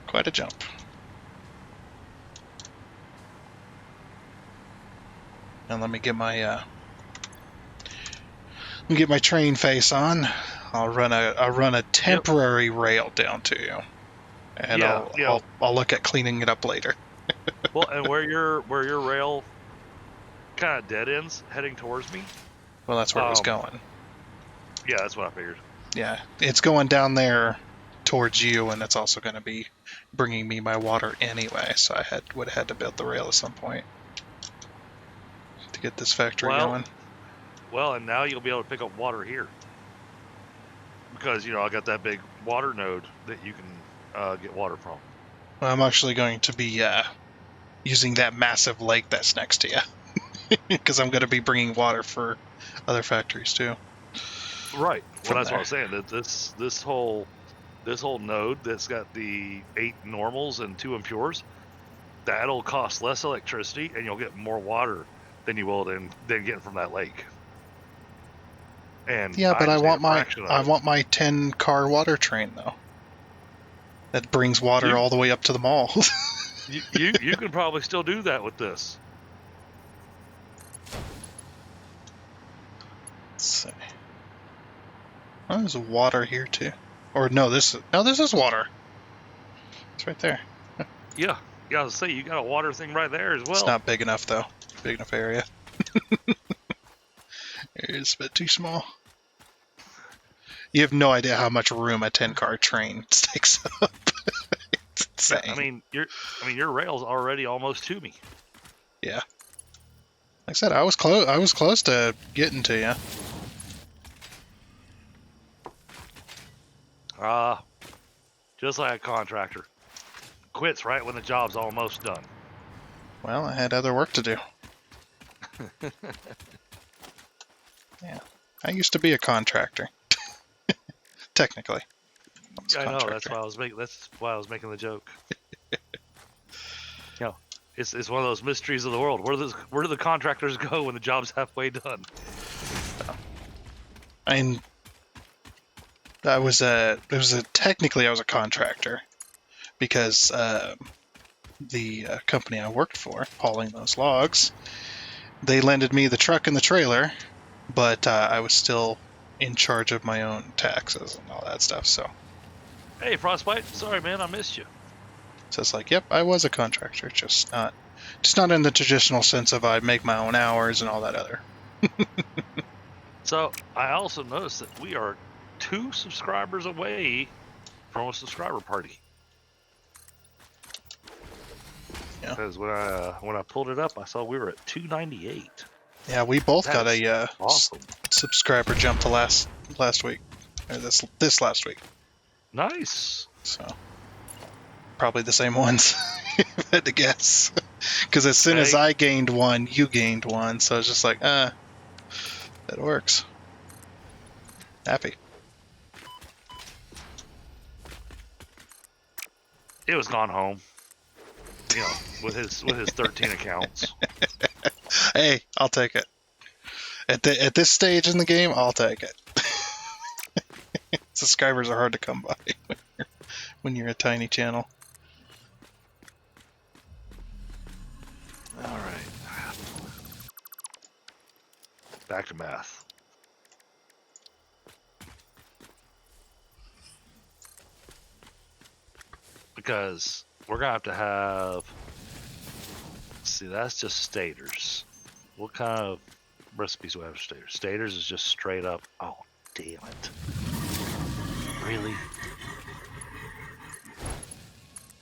[SPEAKER 1] quite a jump. And let me get my train face on. I'll run a temporary rail down to you, and
[SPEAKER 2] Yeah,
[SPEAKER 1] I'll look at cleaning it up later.
[SPEAKER 2] well, and where your rail kind of dead ends heading towards me.
[SPEAKER 1] Well, that's where it was going.
[SPEAKER 2] Yeah, that's what I figured.
[SPEAKER 1] Yeah, it's going down there towards you, and it's also going to be bringing me my water anyway. So I would have had to build the rail at some point to get this factory going.
[SPEAKER 2] Well, and now you'll be able to pick up water here because I got that big water node that you can get water from.
[SPEAKER 1] Well, I'm actually going to be using that massive lake that's next to you because I'm going to be bringing water for other factories too.
[SPEAKER 2] Right. Well, that's what I was saying. That this whole node that's got the 8 normals and 2 impures, that'll cost less electricity, and you'll get more water than you will than getting from that lake. And
[SPEAKER 1] yeah, but I want my 10-car water train though. That brings water all the way up to the mall.
[SPEAKER 2] you can probably still do that with this.
[SPEAKER 1] Let's see. Oh, there's water here too. Or no, this is water. It's right there.
[SPEAKER 2] Yeah, I was say you got a water thing right there as well.
[SPEAKER 1] It's not big enough though. Big enough area. It's a bit too small. You have no idea how much room a 10-car train takes up. It's insane.
[SPEAKER 2] Yeah, your rail's already almost to me.
[SPEAKER 1] Yeah. Like I said, I was close to getting to you.
[SPEAKER 2] Just like a contractor. Quits right when the job's almost done.
[SPEAKER 1] Well, I had other work to do. Yeah. I used to be a contractor. Technically.
[SPEAKER 2] I know, that's why I was making the joke. It's one of those mysteries of the world. Where do the contractors go when the job's halfway done?
[SPEAKER 1] And technically I was a contractor because the company I worked for, hauling those logs, they lended me the truck and the trailer, but I was still in charge of my own taxes and all that stuff. So,
[SPEAKER 2] hey, Frostbite, sorry man, I missed you.
[SPEAKER 1] So it's like, yep, I was a contractor, just not in the traditional sense of I make my own hours and all that other.
[SPEAKER 2] So I also noticed that we are 2 subscribers away from a subscriber party.
[SPEAKER 1] Yeah.
[SPEAKER 2] Because when I pulled it up, I saw we were at 298.
[SPEAKER 1] Yeah, we both got a
[SPEAKER 2] awesome
[SPEAKER 1] subscriber jump to last week, or this last week.
[SPEAKER 2] Nice.
[SPEAKER 1] So probably the same ones. If I had to guess, because as soon as I gained one, you gained one. So it's just like, that works. Happy.
[SPEAKER 2] It was gone home. With his 13 accounts.
[SPEAKER 1] Hey, I'll take it. At this stage in the game, I'll take it. Subscribers are hard to come by when you're a tiny channel.
[SPEAKER 2] All right. Back to math. Because we're gonna have to have. See, that's just stators. What kind of recipes do we have for stators? Stators is just straight up. Oh, damn it! Really?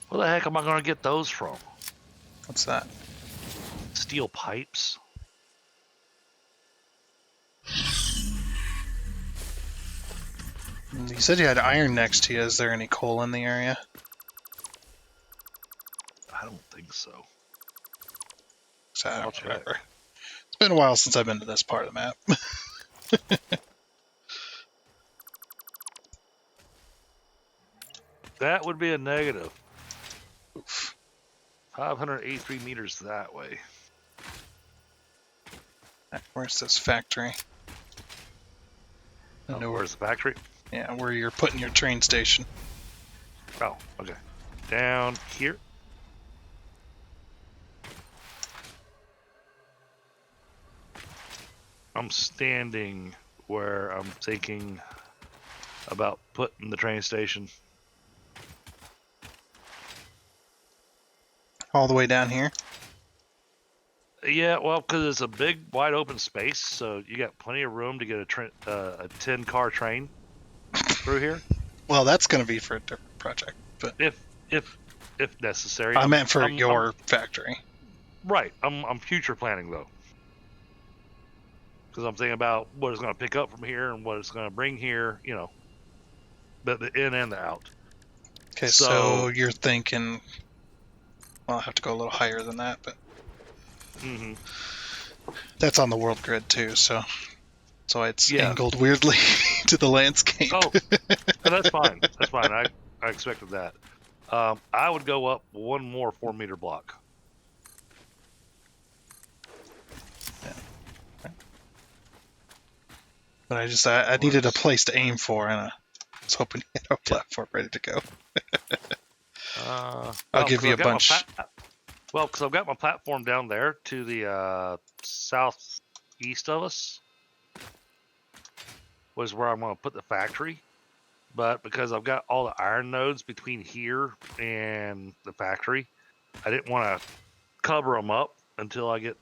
[SPEAKER 2] Where the heck am I gonna get those from?
[SPEAKER 1] What's that?
[SPEAKER 2] Steel pipes?
[SPEAKER 1] You said you had iron next to you. Is there any coal in the area?
[SPEAKER 2] I don't think so.
[SPEAKER 1] So I
[SPEAKER 2] I'll
[SPEAKER 1] don't
[SPEAKER 2] check.
[SPEAKER 1] remember. It's been a while since I've been to this part of the map.
[SPEAKER 2] That would be a negative.
[SPEAKER 1] Oof.
[SPEAKER 2] 583 meters that way.
[SPEAKER 1] Where's this factory?
[SPEAKER 2] Oh,
[SPEAKER 1] No,
[SPEAKER 2] where's the factory?
[SPEAKER 1] yeah, where you're putting your train station.
[SPEAKER 2] Oh, okay. Down here. I'm standing where I'm thinking about putting the train station.
[SPEAKER 1] All the way down here?
[SPEAKER 2] Yeah, well, because it's a big, wide open space, so you got plenty of room to get a 10-car train through here.
[SPEAKER 1] Well, that's going to be for a different project. But
[SPEAKER 2] If necessary.
[SPEAKER 1] I meant for your factory.
[SPEAKER 2] Right. I'm future planning though, because I'm thinking about what it's going to pick up from here and what it's going to bring here. You know, the in and the out.
[SPEAKER 1] Okay, so you're thinking. Well, I'll have to go a little higher than that, but that's on the world grid too, so it's angled weirdly to the landscape.
[SPEAKER 2] Oh, that's fine. That's fine. I expected that. I would go up one more 4-meter block.
[SPEAKER 1] Yeah. But I needed a place to aim for, and I was hoping you had a platform ready to go. I'll give you a bunch.
[SPEAKER 2] Well, because I've got my platform down there to the southeast of us was where I'm going to put the factory. But because I've got all the iron nodes between here and the factory, I didn't want to cover them up until I get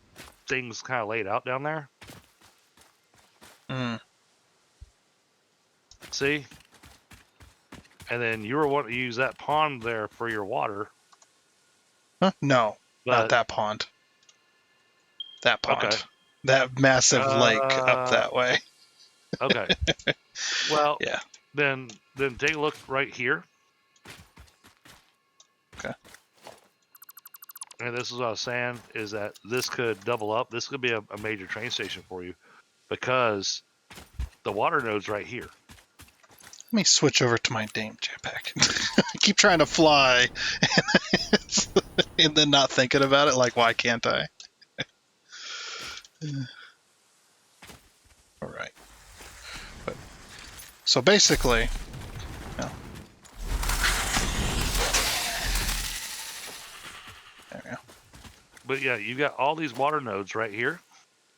[SPEAKER 2] things kind of laid out down there. See? And then you were wanting to use that pond there for your water.
[SPEAKER 1] Huh? No, not that pond. That pond. Okay. That massive lake up that way.
[SPEAKER 2] Okay. Well,
[SPEAKER 1] yeah.
[SPEAKER 2] Then take a look right here.
[SPEAKER 1] Okay.
[SPEAKER 2] And this is what I was saying, is that this could double up. This could be a major train station for you because the water node's right here.
[SPEAKER 1] Let me switch over to my dang jetpack. I keep trying to fly and then not thinking about it, like, why can't I? All right. So basically, no. There we go.
[SPEAKER 2] But yeah, you got all these water nodes right here.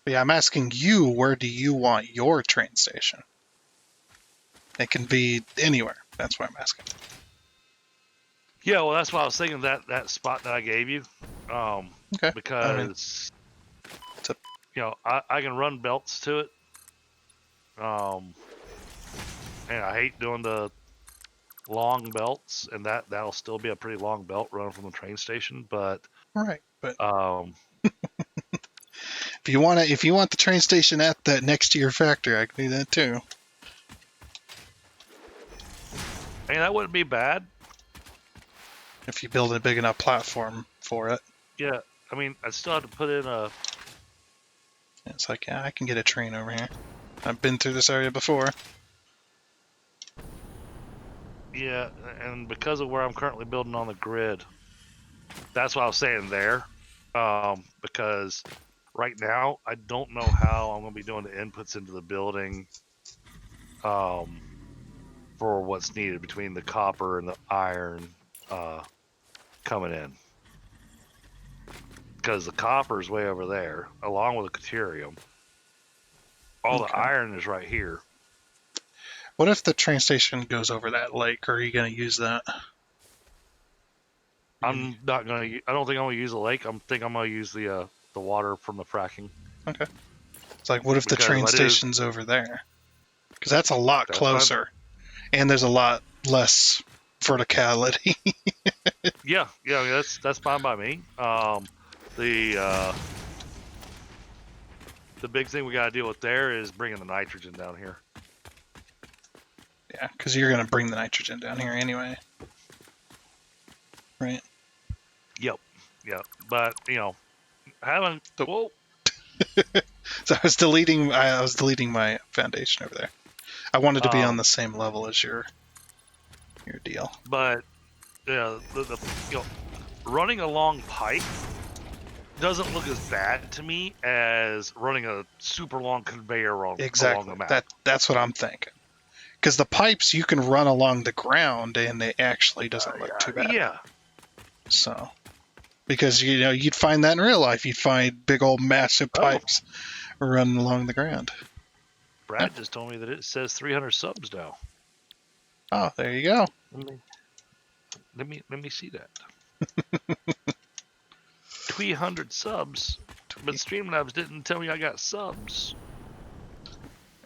[SPEAKER 1] Yeah, I'm asking you, where do you want your train station? It can be anywhere. That's what I'm asking.
[SPEAKER 2] Yeah, well, that's why I was thinking that spot that I gave you.
[SPEAKER 1] Okay.
[SPEAKER 2] Because I can run belts to it. And I hate doing the long belts, and that'll still be a pretty long belt running from the train station. But
[SPEAKER 1] right, but if you want the train station at that next to your factory, I can do that too.
[SPEAKER 2] I mean, that wouldn't be bad
[SPEAKER 1] if you build a big enough platform for it.
[SPEAKER 2] Yeah, I mean, I still have to put in a.
[SPEAKER 1] It's like, yeah, I can get a train over here. I've been through this area before.
[SPEAKER 2] Yeah, and because of where I'm currently building on the grid, that's what I was saying there. Because right now, I don't know how I'm going to be doing the inputs into the building. for what's needed between the copper and the iron coming in. Because the copper is way over there, along with the deuterium. All the iron is right here.
[SPEAKER 1] What if the train station goes over that lake? Are you going to use that?
[SPEAKER 2] I'm not gonna. I don't think I'm gonna use the lake. I'm gonna use the water from the fracking.
[SPEAKER 1] Okay. It's like, what if the
[SPEAKER 2] Because
[SPEAKER 1] train
[SPEAKER 2] if I do,
[SPEAKER 1] station's over there? Because that's a lot
[SPEAKER 2] that's fine.
[SPEAKER 1] closer, and there's a lot less verticality.
[SPEAKER 2] Yeah, that's fine by me. The big thing we got to deal with there is bringing the nitrogen down here.
[SPEAKER 1] Yeah, because you're going to bring the nitrogen down here anyway. Right.
[SPEAKER 2] Yep. But having whoa.
[SPEAKER 1] So I was deleting my foundation over there. I wanted to be on the same level as your deal.
[SPEAKER 2] But the running a long pipe doesn't look as bad to me as running a super long conveyor along the map.
[SPEAKER 1] That's what I'm thinking. Because the pipes you can run along the ground and it actually doesn't look too bad.
[SPEAKER 2] Yeah.
[SPEAKER 1] So, because you'd find that in real life, you'd find big old massive pipes running along the ground.
[SPEAKER 2] Brad just told me that it says 300 subs now.
[SPEAKER 1] Oh, there you go.
[SPEAKER 2] Let me see that. 300 subs, but Streamlabs didn't tell me I got subs.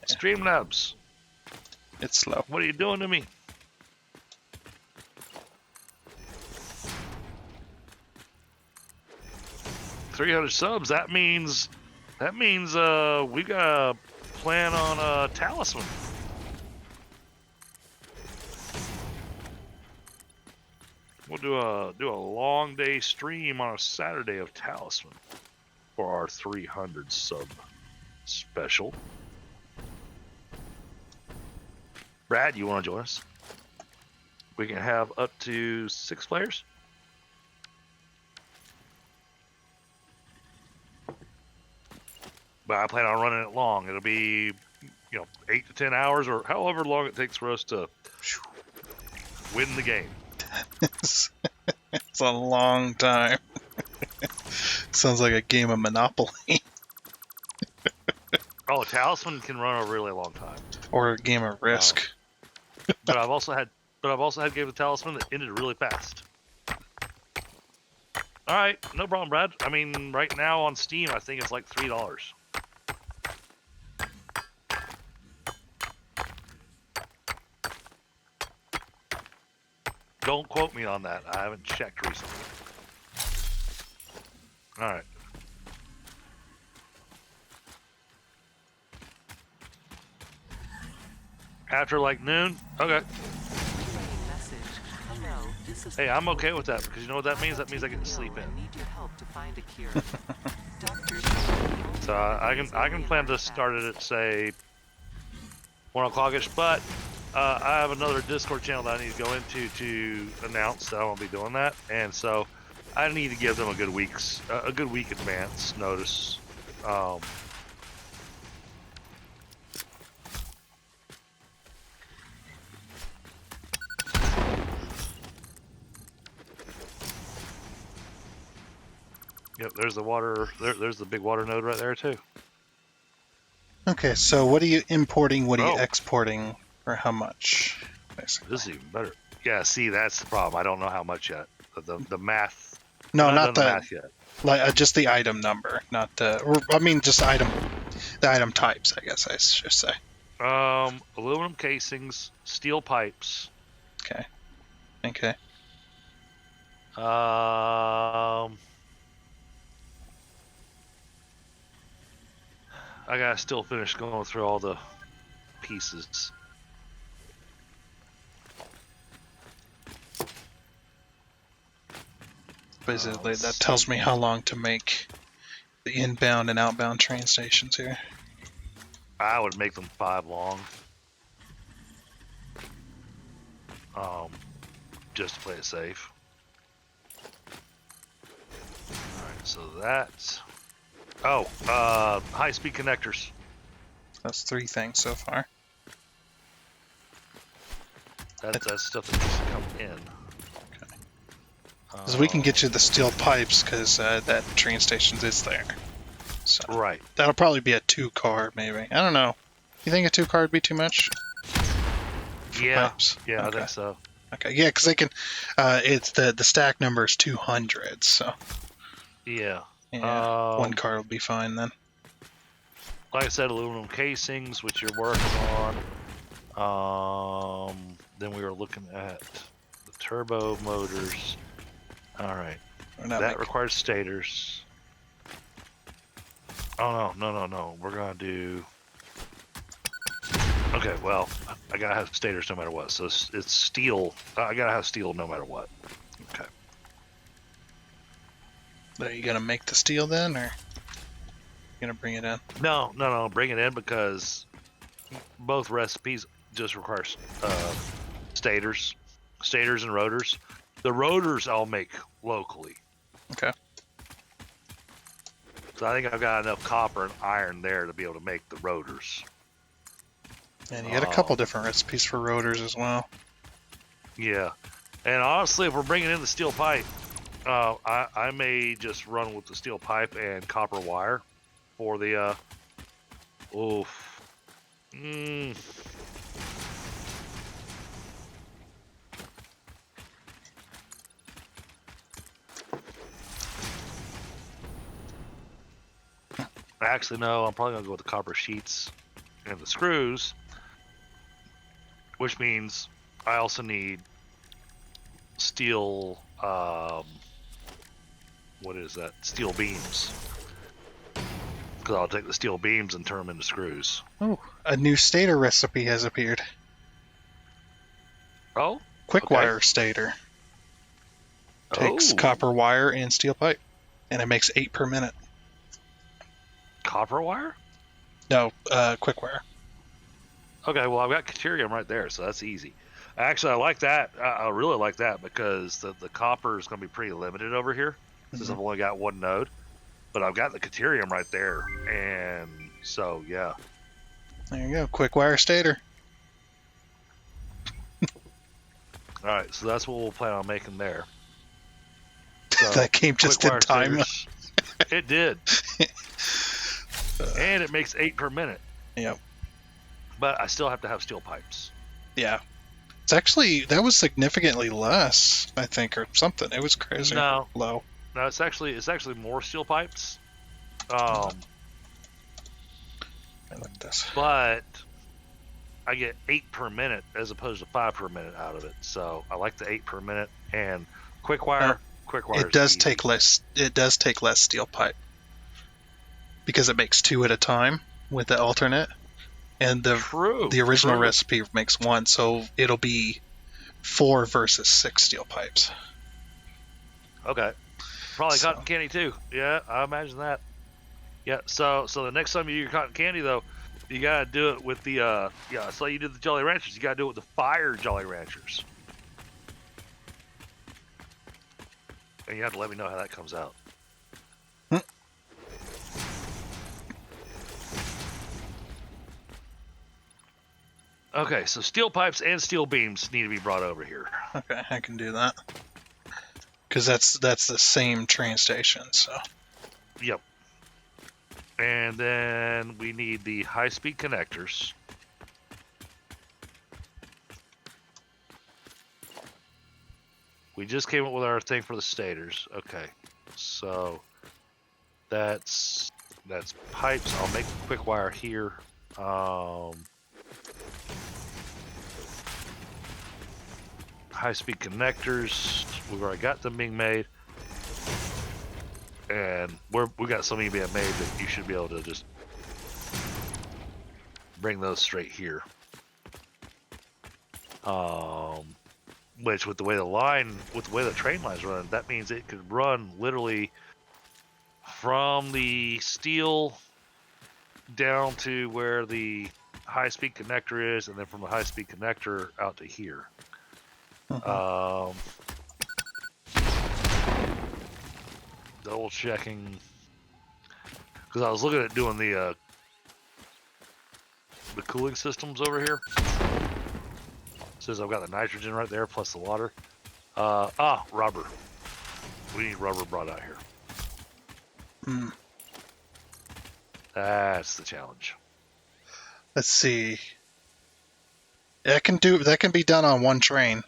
[SPEAKER 2] Streamlabs,
[SPEAKER 1] it's slow.
[SPEAKER 2] What are you doing to me? $300 subs. That means we got a plan on a talisman. We'll do a long day stream on a Saturday of talisman for our 300 sub special. Brad, you want to join us? We can have up to 6 players. But I plan on running it long. It'll be, 8 to 10 hours or however long it takes for us to win the game.
[SPEAKER 1] It's a long time. Sounds like a game of Monopoly.
[SPEAKER 2] Oh, Talisman can run a really long time.
[SPEAKER 1] Or a game of Risk.
[SPEAKER 2] But I've also had games of Talisman that ended really fast. All right, no problem, Brad. I mean, right now on Steam, I think it's like $3. Don't quote me on that. I haven't checked recently. All right. After like noon? Okay. Hey, I'm okay with that because you know what that means? That means I get to sleep in. So I can plan to start it at say 1 o'clockish, but I have another Discord channel that I need to go into to announce that I won't be doing that, and so I need to give them a good week advance notice. Yep, there's the water. There's the big water node right there too.
[SPEAKER 1] Okay, so what are you importing? What are you exporting? Or how much? Basically.
[SPEAKER 2] This is even better. Yeah, see, that's the problem. I don't know how much yet. The math.
[SPEAKER 1] No, not the
[SPEAKER 2] math yet.
[SPEAKER 1] Like just the item number, not the. Or, I mean, just the item types. I guess I should say.
[SPEAKER 2] Aluminum casings, steel pipes.
[SPEAKER 1] Okay.
[SPEAKER 2] I gotta still finish going through all the pieces.
[SPEAKER 1] Basically, that tells me how long to make the inbound and outbound train stations here.
[SPEAKER 2] I would make them 5 long. Just to play it safe. Alright, so that's... Oh, high-speed connectors.
[SPEAKER 1] That's 3 things so far.
[SPEAKER 2] That's stuff that needs to come in.
[SPEAKER 1] Okay. Because we can get you
[SPEAKER 2] Um,
[SPEAKER 1] the steel pipes, because that train station is there. So
[SPEAKER 2] right.
[SPEAKER 1] that'll probably be a 2-car, maybe. I don't know. You think a 2-car would be too much for
[SPEAKER 2] Yeah.
[SPEAKER 1] pipes?
[SPEAKER 2] Yeah, I
[SPEAKER 1] Okay.
[SPEAKER 2] think so.
[SPEAKER 1] Okay. Yeah, because they can. It's the stack number is 200, so
[SPEAKER 2] Yeah.
[SPEAKER 1] yeah, 1 car will be fine then.
[SPEAKER 2] Like I said, aluminum casings, which you're working on. Then we were looking at the turbo motors. All right. That requires stators. Oh, no. We're going to do... Okay, well, I got to have stators no matter what. So it's steel. I got to have steel no matter what. Okay.
[SPEAKER 1] Are you gonna make the steel then, or you gonna bring it in?
[SPEAKER 2] No. Bring it in because both recipes just require stators and rotors. The rotors I'll make locally.
[SPEAKER 1] Okay.
[SPEAKER 2] So I think I've got enough copper and iron there to be able to make the rotors.
[SPEAKER 1] And you got a couple different recipes for rotors as well.
[SPEAKER 2] Yeah. And honestly, if we're bringing in the steel pipe, I may just run with the steel pipe and copper wire for the oof. Actually, no, I'm probably gonna go with the copper sheets and the screws, which means I also need steel. What is that? Steel beams. Because I'll take the steel beams and turn them into screws.
[SPEAKER 1] Oh, a new stator recipe has appeared.
[SPEAKER 2] Oh,
[SPEAKER 1] Quick
[SPEAKER 2] okay.
[SPEAKER 1] wire stator. Takes copper wire and steel pipe, and it makes 8 per minute.
[SPEAKER 2] Copper wire?
[SPEAKER 1] No, quick wire.
[SPEAKER 2] Okay, well I've got Caterium right there, so that's easy. Actually, I like that. I really like that because the copper is going to be pretty limited over here since I've only got one node. But I've got the Caterium right there, and so yeah.
[SPEAKER 1] There you go, quick wire stator.
[SPEAKER 2] All right, so that's what we'll plan on making there. So,
[SPEAKER 1] that came just in time.
[SPEAKER 2] It did. And it makes 8 per minute.
[SPEAKER 1] Yep.
[SPEAKER 2] But I still have to have steel pipes.
[SPEAKER 1] Yeah. It's actually, that was significantly less, I think, or something. It was crazy low.
[SPEAKER 2] No, it's actually more steel pipes.
[SPEAKER 1] I like this.
[SPEAKER 2] But I get 8 per minute as opposed to 5 per minute out of it. So I like the 8 per minute, and quick wire.
[SPEAKER 1] It does take less. It does take less steel pipe because it makes 2 at a time with the alternate, and the original recipe makes 1, so it'll be 4 versus 6 steel pipes.
[SPEAKER 2] Okay, probably cotton candy too. Yeah, I imagine that. Yeah, so the next time you do your cotton candy though, you gotta do it with the so you did the Jolly Ranchers. You gotta do it with the fire Jolly Ranchers. And you have to let me know how that comes out. Okay, so steel pipes and steel beams need to be brought over here.
[SPEAKER 1] Okay, I can do that. Because that's the same train station, so.
[SPEAKER 2] Yep. And then we need the high-speed connectors. We just came up with our thing for the stators. Okay, so that's pipes. I'll make a quick wire here. High-speed connectors. We've already got them being made, and we got so many being made that you should be able to just bring those straight here. Which with the way the train line's running, that means it could run literally from the steel down to where the high-speed connector is, and then from the high-speed connector out to here. Double checking, because I was looking at doing the cooling systems over here. Since I've got the nitrogen right there plus the water. Rubber. We need rubber brought out here.
[SPEAKER 1] Hmm.
[SPEAKER 2] That's the challenge.
[SPEAKER 1] Let's see. That can be done on one train.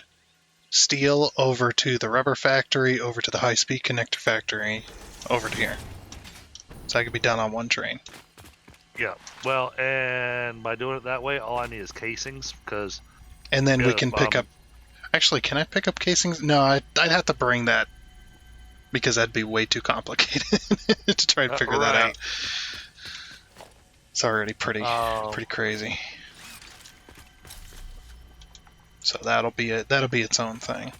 [SPEAKER 1] Steel over to the rubber factory, over to the high-speed connector factory, over to here. So that can be done on one train.
[SPEAKER 2] Yeah. Well, and by doing it that way, all I need is casings because.
[SPEAKER 1] And then we can pick up. Actually, can I pick up casings? No, I'd have to bring that because that'd be way too complicated to try and figure that out. It's already pretty crazy. So that'll be its own thing.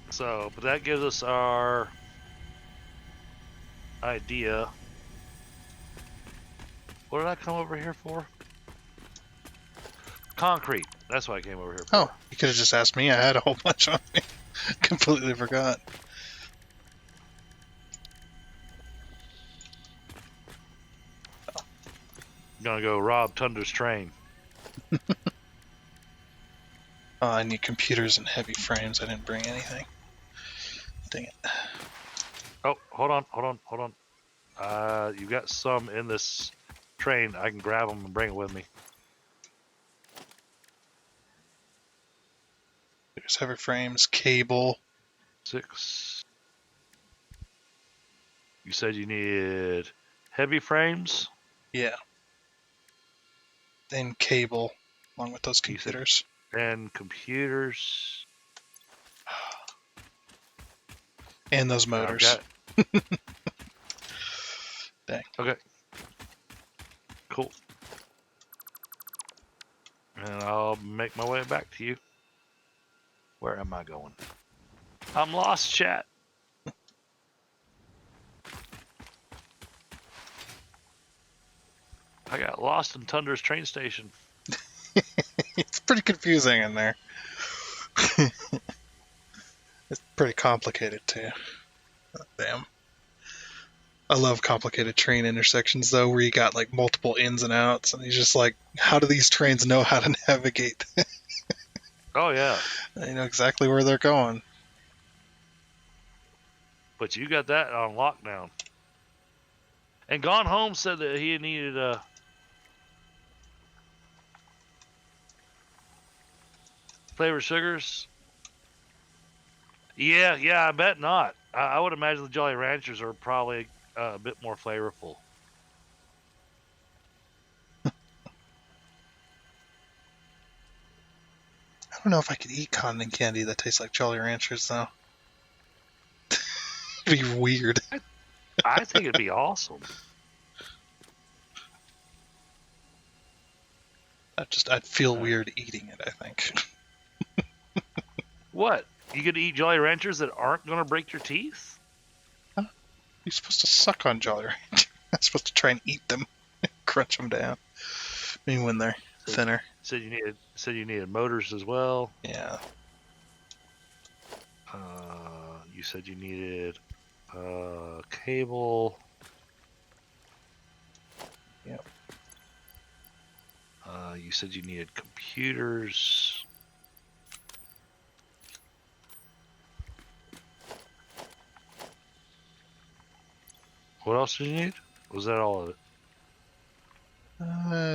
[SPEAKER 2] So, but that gives us our idea. What did I come over here for? Concrete. That's what I came over here for.
[SPEAKER 1] Oh, you could have just asked me. I had a whole bunch on me. Completely forgot.
[SPEAKER 2] Gonna go rob Tunder's train.
[SPEAKER 1] Oh, I need computers and heavy frames. I didn't bring anything. Dang it.
[SPEAKER 2] Oh, hold on. You got some in this train. I can grab them and bring it with me.
[SPEAKER 1] There's heavy frames, cable.
[SPEAKER 2] 6. You said you needed heavy frames?
[SPEAKER 1] Yeah. And cable, along with those computers.
[SPEAKER 2] And computers.
[SPEAKER 1] And those motors. Dang.
[SPEAKER 2] Okay. Cool. And I'll make my way back to you. Where am I going? I'm lost, chat. I got lost in Tunder's train station.
[SPEAKER 1] It's pretty confusing in there. It's pretty complicated too. Oh, damn. I love complicated train intersections though, where you got like multiple ins and outs, and you're just like, how do these trains know how to navigate?
[SPEAKER 2] Oh yeah.
[SPEAKER 1] They know exactly where they're going.
[SPEAKER 2] But you got that on lockdown. And Gone Home said that he needed flavored sugars. Yeah, I bet not. I would imagine the Jolly Ranchers are probably a bit more flavorful.
[SPEAKER 1] I don't know if I could eat cotton candy that tastes like Jolly Ranchers though. It'd be weird.
[SPEAKER 2] I think it'd be awesome.
[SPEAKER 1] I'd feel weird eating it, I think.
[SPEAKER 2] What? You could eat Jolly Ranchers that aren't going to break your teeth?
[SPEAKER 1] Huh? You're supposed to suck on Jolly Ranchers. I'm supposed to try and eat them, crunch them down. Maybe when they're thinner.
[SPEAKER 2] Said you needed motors as well.
[SPEAKER 1] Yeah.
[SPEAKER 2] You said you needed cable.
[SPEAKER 1] Yep.
[SPEAKER 2] You said you needed computers. What else did you need? Was that all of it?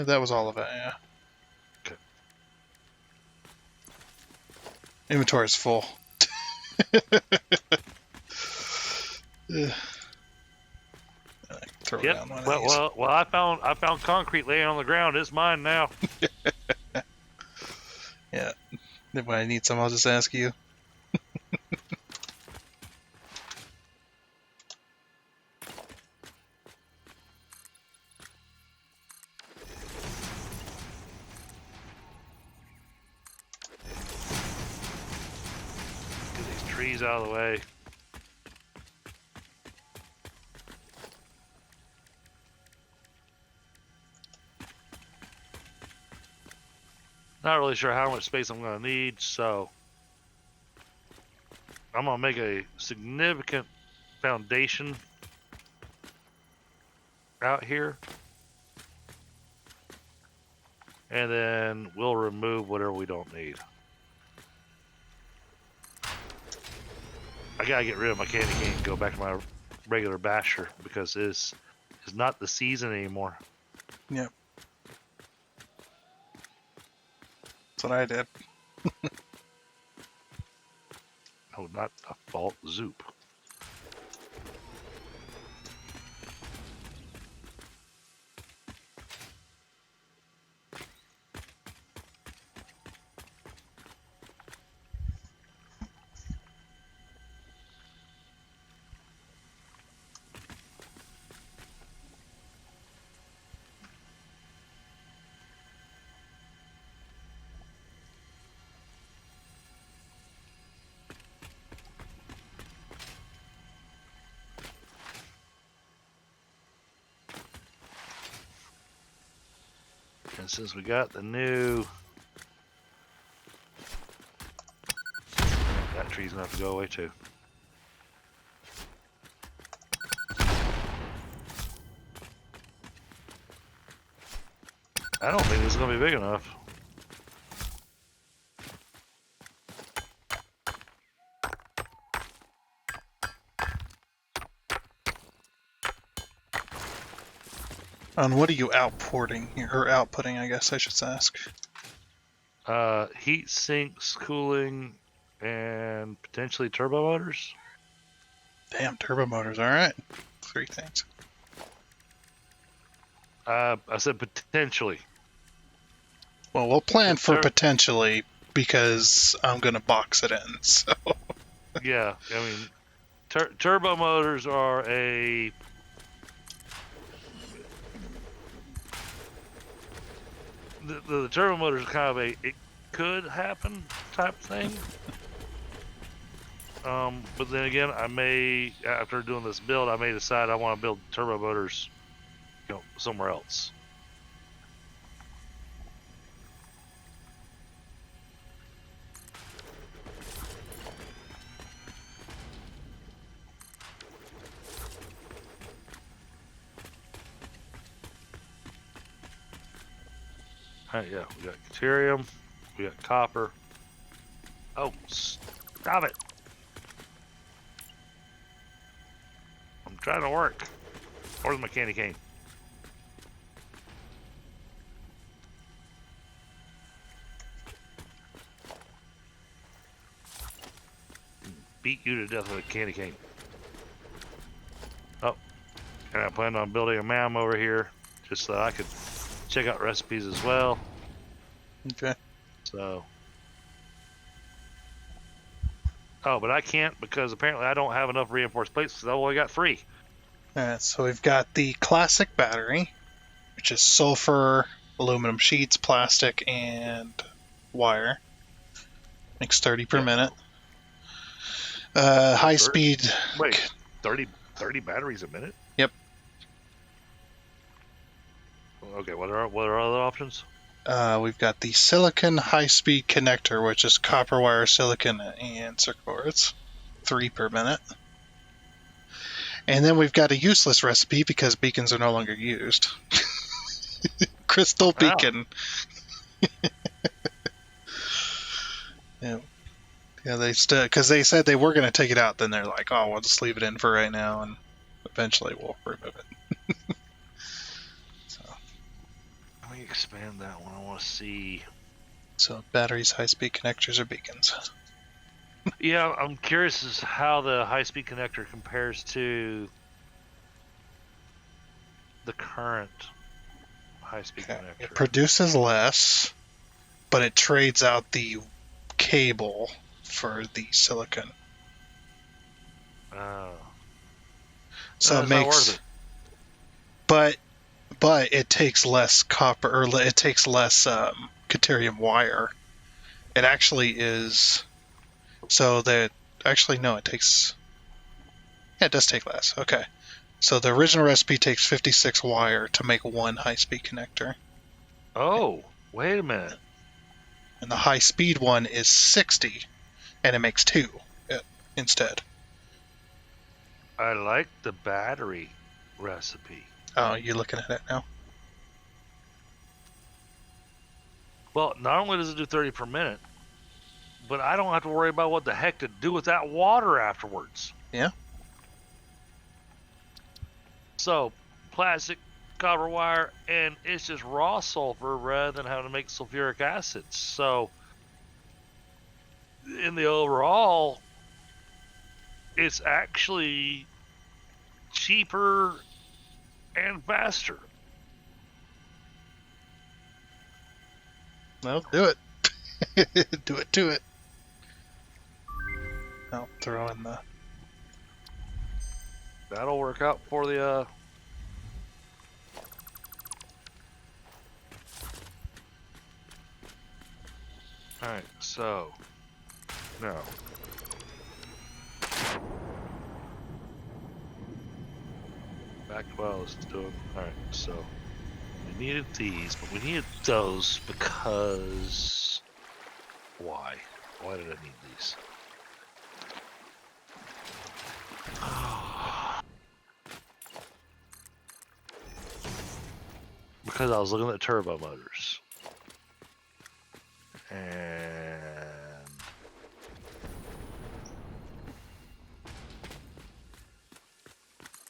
[SPEAKER 1] That was all of it, yeah.
[SPEAKER 2] Okay.
[SPEAKER 1] Inventory's full. Throw
[SPEAKER 2] Yep.
[SPEAKER 1] down one of
[SPEAKER 2] Well, I found concrete laying on the ground. It's mine now.
[SPEAKER 1] Yeah. When I need some, I'll just ask you.
[SPEAKER 2] Get these trees out of the way. Not really sure how much space I'm going to need, so I'm going to make a significant foundation out here. and then we'll remove whatever we don't need. I gotta get rid of my candy cane and go back to my regular basher because this is not the season anymore.
[SPEAKER 1] Yep. That's what I did.
[SPEAKER 2] No, not a fault zoop. And since we got the new... That tree's gonna have to go away too. I don't think this is gonna be big enough.
[SPEAKER 1] And what are you outporting here, or outputting, I guess I should ask.
[SPEAKER 2] Heat sinks, cooling, and potentially turbo motors.
[SPEAKER 1] Damn, turbo motors, alright. 3 things.
[SPEAKER 2] I said potentially.
[SPEAKER 1] Well, we'll plan for potentially, because I'm gonna box it in, so...
[SPEAKER 2] Yeah, I mean, turbo motors are a... The turbo motors are kind of a it could happen type thing. But then again, I may, after doing this build, I may decide I want to build turbo motors, somewhere else. Yeah, we got deuterium, we got copper. Oh, stop it! I'm trying to work. Where's my candy cane? Beat you to death with a candy cane. Oh, and I planned on building a MAM over here just so I could check out recipes as well.
[SPEAKER 1] Okay.
[SPEAKER 2] So. Oh, but I can't because apparently I don't have enough reinforced plates because I only got 3.
[SPEAKER 1] Alright, so we've got the classic battery, which is sulfur, aluminum sheets, plastic, and wire. Makes 30 per minute. High speed.
[SPEAKER 2] Wait, 30 batteries a minute?
[SPEAKER 1] Yep.
[SPEAKER 2] Okay, what are other options?
[SPEAKER 1] We've got the silicon high-speed connector, which is copper wire, silicon, and circuit boards. 3 per minute. And then we've got a useless recipe because beacons are no longer used. Crystal beacon. Yeah. Yeah, because they said they were going to take it out, then they're like, oh, we'll just leave it in for right now, and eventually we'll remove it. So.
[SPEAKER 2] Let me expand that one. I want to see.
[SPEAKER 1] So batteries, high-speed connectors, or beacons.
[SPEAKER 2] Yeah, I'm curious as how the high-speed connector compares to the current high-speed connector.
[SPEAKER 1] It produces less, but it trades out the cable for the silicon.
[SPEAKER 2] Oh.
[SPEAKER 1] So it makes,
[SPEAKER 2] not worth it.
[SPEAKER 1] but it takes less copper, or it takes less deuterium wire. It actually is, so that, actually no, it takes, yeah, it does take less. Okay. So the original recipe takes 56 wire to make 1 high-speed connector.
[SPEAKER 2] Oh, wait a minute.
[SPEAKER 1] And the high-speed one is 60, and it makes 2 instead.
[SPEAKER 2] I like the battery recipe.
[SPEAKER 1] Oh, you're looking at it now?
[SPEAKER 2] Well, not only does it do 30 per minute, but I don't have to worry about what the heck to do with that water afterwards.
[SPEAKER 1] Yeah.
[SPEAKER 2] So, plastic, copper wire, and it's just raw sulfur rather than having to make sulfuric acid. So, in the overall, it's actually cheaper and faster.
[SPEAKER 1] Well, do it. Do it to it. I'll throw in the.
[SPEAKER 2] That'll work out for the. Alright, so. No. Back to what I was doing. Alright, so. We needed these, but we needed those because. Why? Why did I need these? Because I was looking at turbo motors. And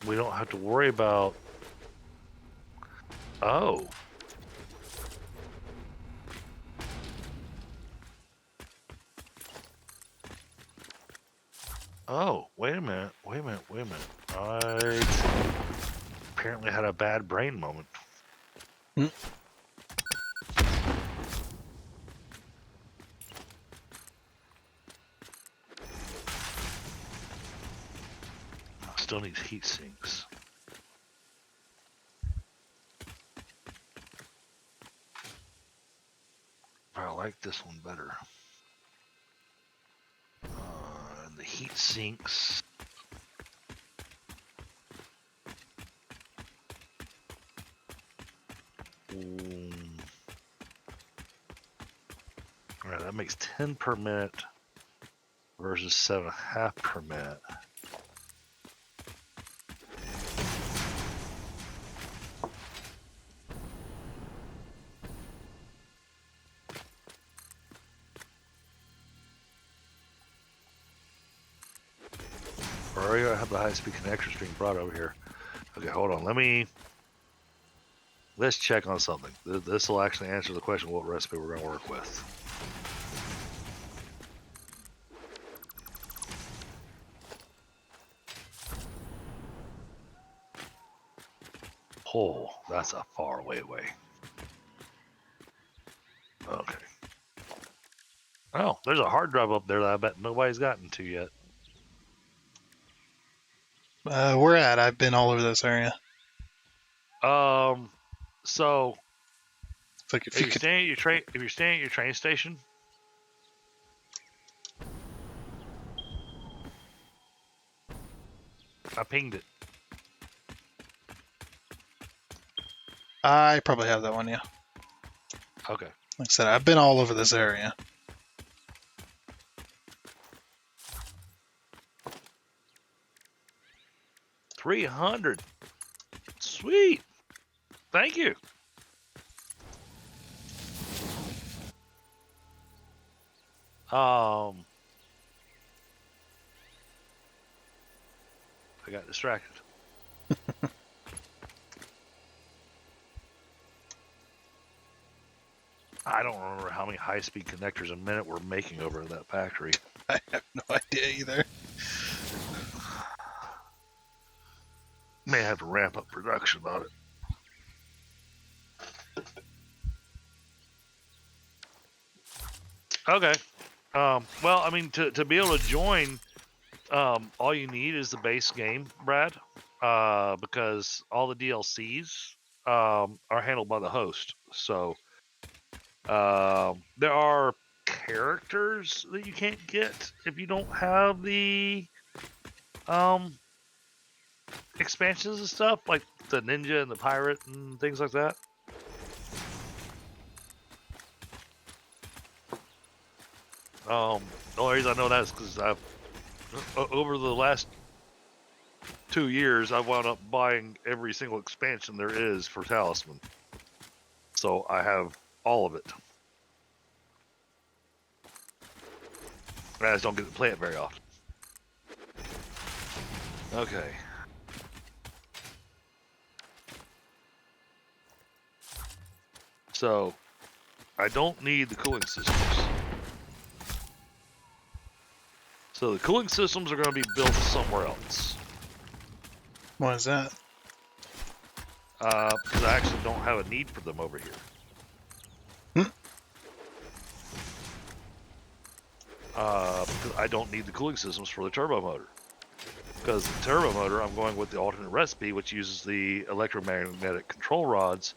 [SPEAKER 2] we don't have to worry about. Oh. Oh, wait a minute. I apparently had a bad brain moment.
[SPEAKER 1] Hmm.
[SPEAKER 2] Still needs heat sinks. I like this one better. And the heat sinks. Alright, that makes 10 per minute versus 7.5 per minute. Or are you gonna have the high-speed connectors being brought over here? Okay, hold on. Let's check on something. This will actually answer the question what recipe we're gonna work with. Oh, that's a far away. Okay. Oh, there's a hard drive up there that I bet nobody's gotten to yet.
[SPEAKER 1] Where at? I've been all over this area.
[SPEAKER 2] So
[SPEAKER 1] It's like
[SPEAKER 2] if you're staying at your train station, I pinged it.
[SPEAKER 1] I probably have that one. Yeah.
[SPEAKER 2] Okay.
[SPEAKER 1] Like I said, I've been all over this area.
[SPEAKER 2] $300. Sweet. Thank you. I got distracted. I don't remember how many high-speed connectors a minute we're making over in that factory.
[SPEAKER 1] I have no idea either.
[SPEAKER 2] May have to ramp up production on it. Okay. Well, I mean, to be able to join, all you need is the base game, Brad, because all the DLCs are handled by the host. So there are characters that you can't get if you don't have the expansions and stuff, like the ninja and the pirate and things like that. The only reason I know that is because I've over the last 2 years I've wound up buying every single expansion there is for Talisman, so I have all of it. I just don't get to play it very often. Okay. So, I don't need the cooling systems. So the cooling systems are going to be built somewhere else.
[SPEAKER 1] Why is that?
[SPEAKER 2] Because I actually don't have a need for them over here. Because I don't need the cooling systems for the turbo motor. Because the turbo motor, I'm going with the alternate recipe, which uses the electromagnetic control rods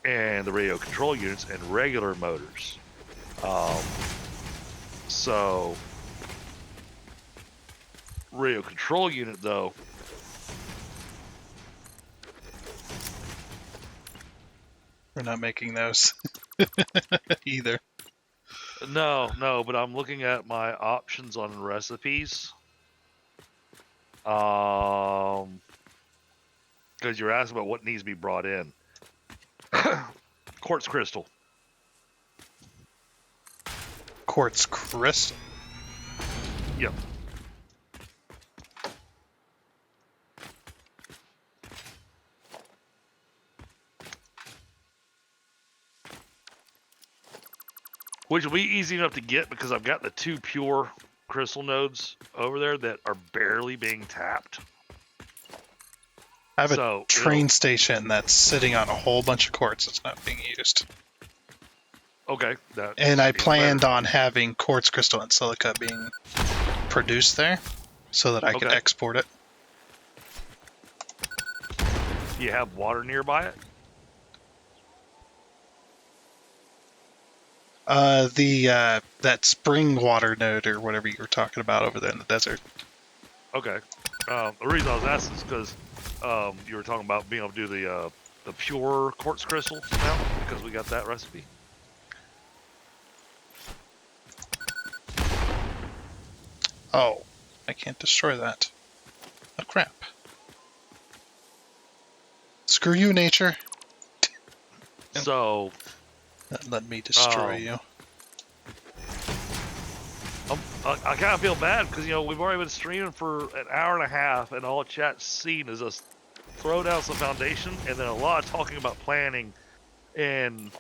[SPEAKER 2] and the radio control units and regular motors. So, radio control unit though,
[SPEAKER 1] We're not making those either.
[SPEAKER 2] no, but I'm looking at my options on recipes. Because you're asking about what needs to be brought in. Quartz crystal.
[SPEAKER 1] Quartz crystal.
[SPEAKER 2] Yep. Which will be easy enough to get because I've got the 2 pure crystal nodes over there that are barely being tapped.
[SPEAKER 1] I have a train station that's sitting on a whole bunch of quartz that's not being used.
[SPEAKER 2] Okay.
[SPEAKER 1] And I planned on having quartz crystal and silica being produced there so that I could export it.
[SPEAKER 2] Do you have water nearby it?
[SPEAKER 1] That spring water node or whatever you were talking about over there in the desert.
[SPEAKER 2] Okay. The reason I was asking is because you were talking about being able to do the pure quartz crystal now because we got that recipe.
[SPEAKER 1] Oh, I can't destroy that. Oh crap! Screw you, nature.
[SPEAKER 2] So.
[SPEAKER 1] Let me destroy you.
[SPEAKER 2] I kind of feel bad because, we've already been streaming for an hour and a half, and all chat's seen is us throw down some foundation, and then a lot of talking about planning, and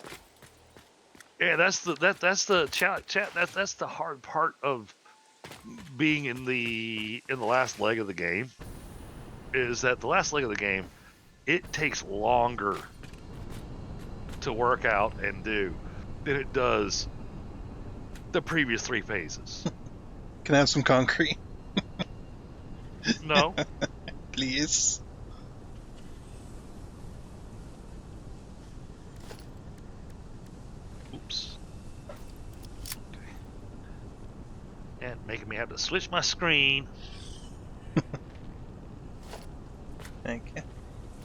[SPEAKER 2] that's the chat. That's the hard part of being in the last leg of the game. Is that the last leg of the game? It takes longer to work out and do than it does the previous 3 phases.
[SPEAKER 1] Can I have some concrete?
[SPEAKER 2] No.
[SPEAKER 1] Please.
[SPEAKER 2] Oops. Okay. And making me have to switch my screen.
[SPEAKER 1] Thank you.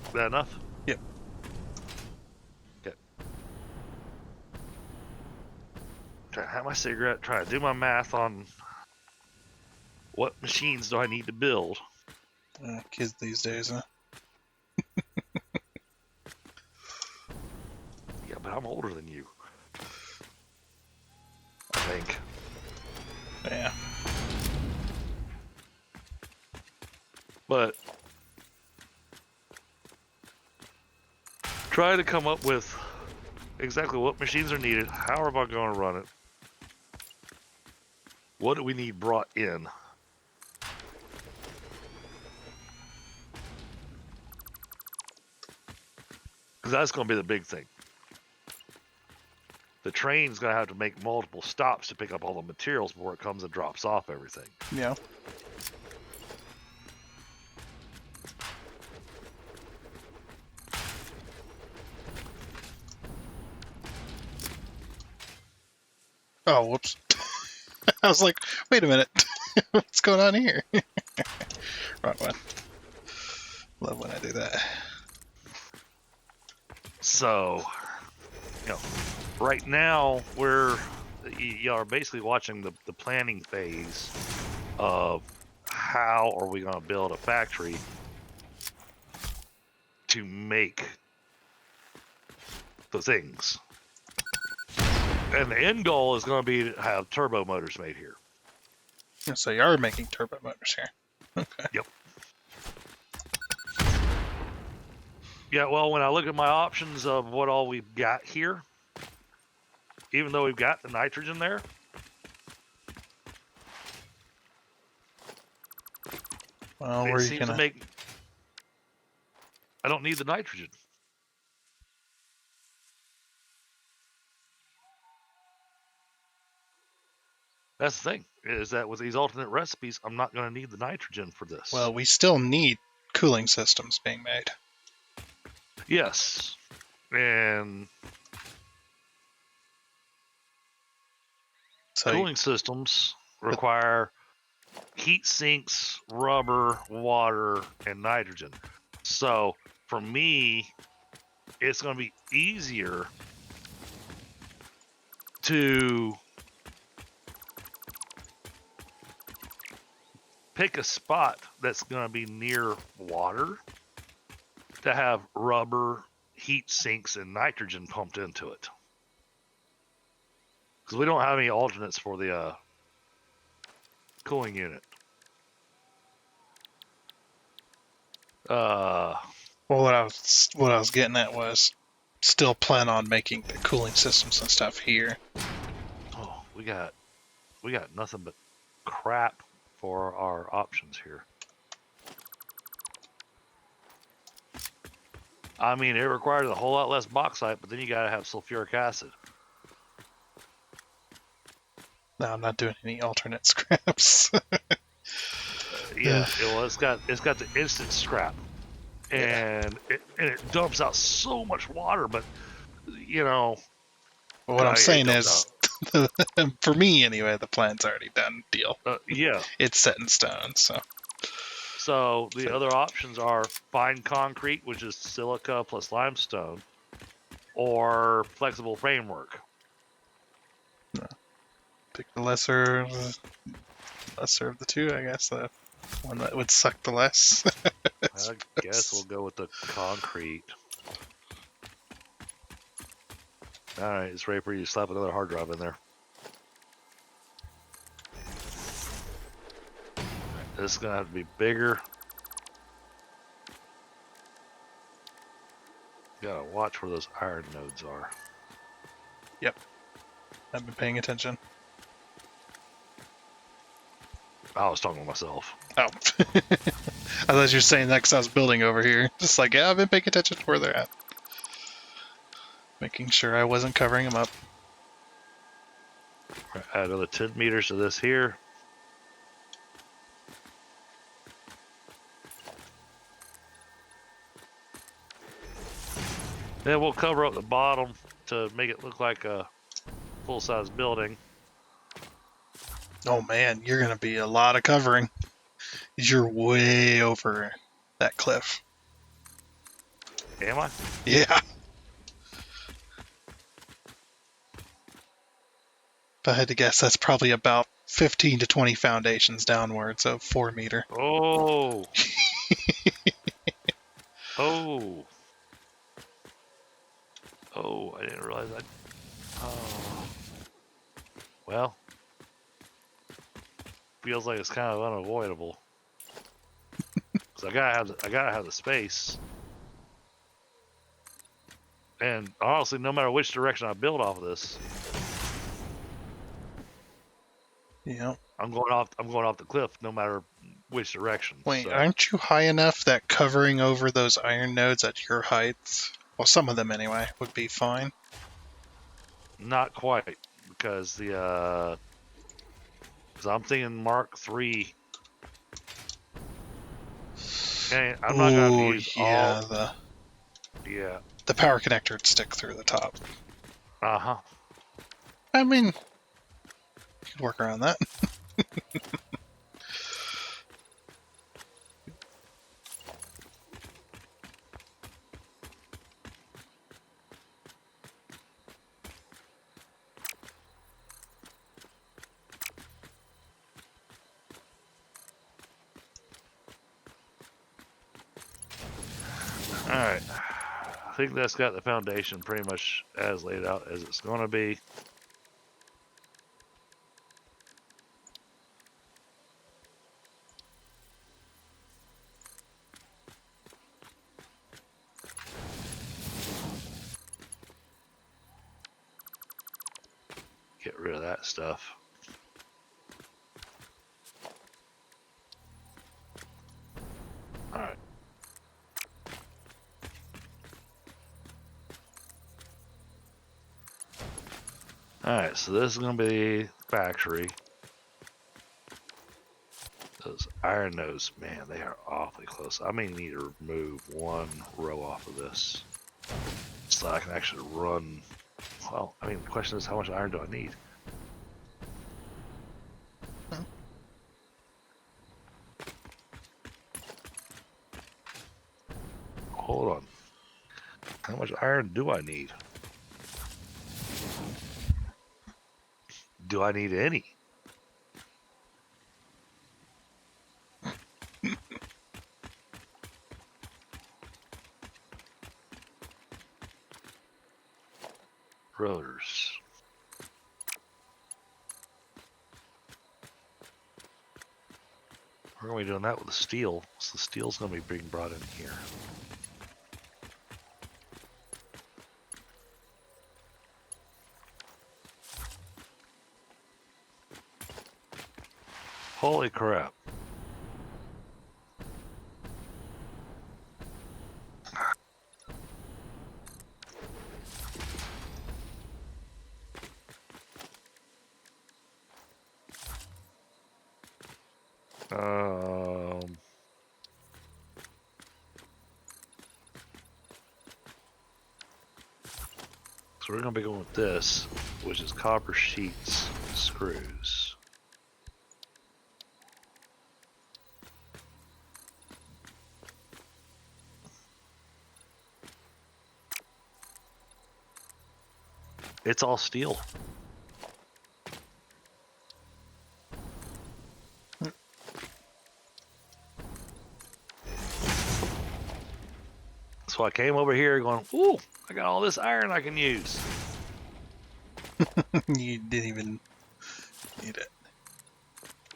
[SPEAKER 2] Is that enough?
[SPEAKER 1] Yep.
[SPEAKER 2] Okay. Trying to have my cigarette, trying to do my math on what machines do I need to build.
[SPEAKER 1] Kids these days, huh?
[SPEAKER 2] Yeah, but I'm older than you. I think.
[SPEAKER 1] Yeah.
[SPEAKER 2] But try to come up with exactly what machines are needed, how am I going to run it, what do we need brought in. Because that's going to be the big thing. The train's going to have to make multiple stops to pick up all the materials before it comes and drops off everything.
[SPEAKER 1] Yeah. Oh, whoops. I was like, wait a minute. What's going on here? Wrong one. Love when I do that.
[SPEAKER 2] So, right now you are basically watching the planning phase of how are we going to build a factory to make the things. And the end goal is going to be to have turbo motors made here.
[SPEAKER 1] So you are making turbo motors here. Okay.
[SPEAKER 2] Yep. Yeah, well, when I look at my options of what all we've got here, even though we've got the nitrogen there,
[SPEAKER 1] Well, where
[SPEAKER 2] it
[SPEAKER 1] are you
[SPEAKER 2] seems to
[SPEAKER 1] gonna?
[SPEAKER 2] make... I don't need the nitrogen. That's the thing, is that with these alternate recipes, I'm not going to need the nitrogen for this.
[SPEAKER 1] Well, we still need cooling systems being made.
[SPEAKER 2] Yes. And
[SPEAKER 1] So
[SPEAKER 2] cooling systems require heat sinks, rubber, water, and nitrogen. So for me, it's going to be easier to pick a spot that's going to be near water to have rubber, heat sinks, and nitrogen pumped into it. Because we don't have any alternates for the cooling unit.
[SPEAKER 1] well, what I was getting at was still plan on making the cooling systems and stuff here.
[SPEAKER 2] Oh, we got nothing but crap for our options here. I mean, it requires a whole lot less bauxite, but then you got to have sulfuric acid.
[SPEAKER 1] No, I'm not doing any alternate scraps.
[SPEAKER 2] Yeah, it's got the instant scrap, and it dumps out so much water. But you know,
[SPEAKER 1] What I'm
[SPEAKER 2] it
[SPEAKER 1] saying
[SPEAKER 2] dumps
[SPEAKER 1] is, for me anyway, the plan's already done. Deal.
[SPEAKER 2] yeah.
[SPEAKER 1] It's set in stone.
[SPEAKER 2] So the other options are fine concrete, which is silica plus limestone, or flexible framework.
[SPEAKER 1] Pick the lesser of the two, I guess. The one that would suck the less.
[SPEAKER 2] I guess we'll go with the concrete. All right, it's ready for you to slap another hard drive in there. This is gonna have to be bigger. Gotta watch where those iron nodes are.
[SPEAKER 1] Yep. I've been paying attention.
[SPEAKER 2] I was talking to myself.
[SPEAKER 1] Oh. I thought you were saying that because I was building over here. Just like, yeah, I've been paying attention to where they're at. Making sure I wasn't covering them up.
[SPEAKER 2] Add another 10 meters to this here. Then we'll cover up the bottom to make it look like a full-size building.
[SPEAKER 1] Oh man, you're gonna be a lot of covering. You're way over that cliff.
[SPEAKER 2] Am I?
[SPEAKER 1] Yeah. If I had to guess, that's probably about 15 to 20 foundations downwards of 4 meter.
[SPEAKER 2] Oh. Oh. Oh, I didn't realize that. Oh. Well, feels like it's kind of unavoidable. Cause I gotta have the space. And honestly, no matter which direction I build off of this,
[SPEAKER 1] Yeah.
[SPEAKER 2] I'm going off the cliff no matter which direction.
[SPEAKER 1] Wait,
[SPEAKER 2] so.
[SPEAKER 1] aren't you high enough that covering over those iron nodes at your height, well, some of them anyway, would be fine?
[SPEAKER 2] Not quite, because because I'm thinking Mark III. And I'm not going to use
[SPEAKER 1] yeah,
[SPEAKER 2] all. Yeah.
[SPEAKER 1] the power connector would stick through the top.
[SPEAKER 2] Uh-huh.
[SPEAKER 1] I mean, you could work around that.
[SPEAKER 2] Alright. I think that's got the foundation pretty much as laid out as it's going to be. rid of that stuff. Alright. Alright, so this is going to be the factory. Those iron nodes, man, they are awfully close. I may need to remove one row off of this so I can actually run. Well, I mean, the question is, how much iron do I need? Hold on. How much iron do I need? Do I need any? Rotors. We're going to be doing that with the steel. So the steel's going to be being brought in here. Holy crap. So we're going to be going with this, which is copper sheets and screws. It's all steel. So I came over here going, ooh, I got all this iron I can use.
[SPEAKER 1] You didn't even need it.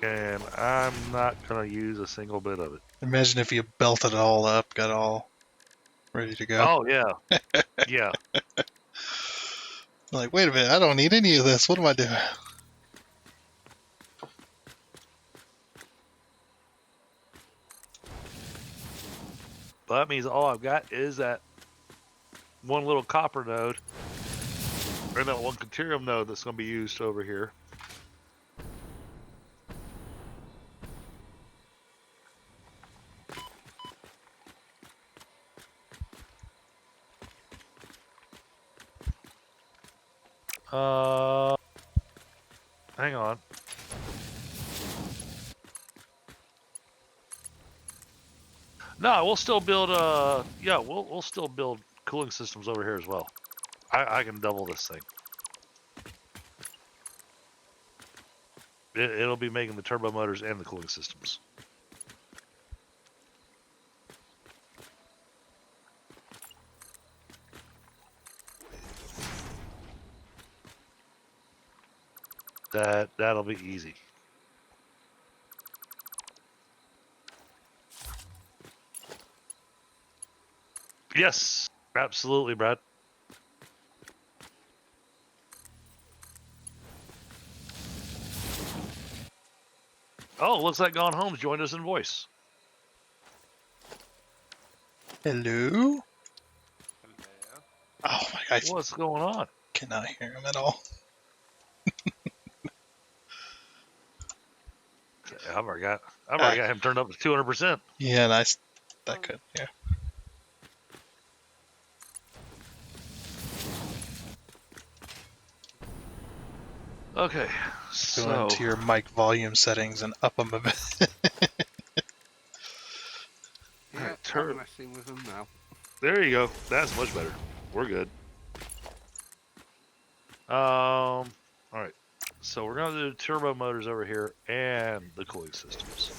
[SPEAKER 2] And I'm not going to use a single bit of it.
[SPEAKER 1] Imagine if you belted it all up, got all ready to go.
[SPEAKER 2] Oh, yeah. Yeah.
[SPEAKER 1] Like, wait a minute, I don't need any of this. What am I doing?
[SPEAKER 2] But that means all I've got is that one little copper node, or that one deuterium node that's going to be used over here. Hang on. No, we'll still build. Yeah, we'll still build cooling systems over here as well. I can double this thing. It'll be making the turbo motors and the cooling systems. That'll be easy. Yes, absolutely, Brad. Oh, looks like Gone Home's joined us in voice.
[SPEAKER 1] Hello? Oh my god,
[SPEAKER 2] What's going on?
[SPEAKER 1] cannot hear him at all.
[SPEAKER 2] I've already got him turned up to 200%.
[SPEAKER 1] Yeah, nice. That could, yeah.
[SPEAKER 2] Okay,
[SPEAKER 1] Go
[SPEAKER 2] so
[SPEAKER 1] into your mic volume settings and up them a bit.
[SPEAKER 3] Yeah, I'm messing with them now.
[SPEAKER 2] There you go. That's much better. We're good. All right. So we're gonna do turbo motors over here and the cooling systems.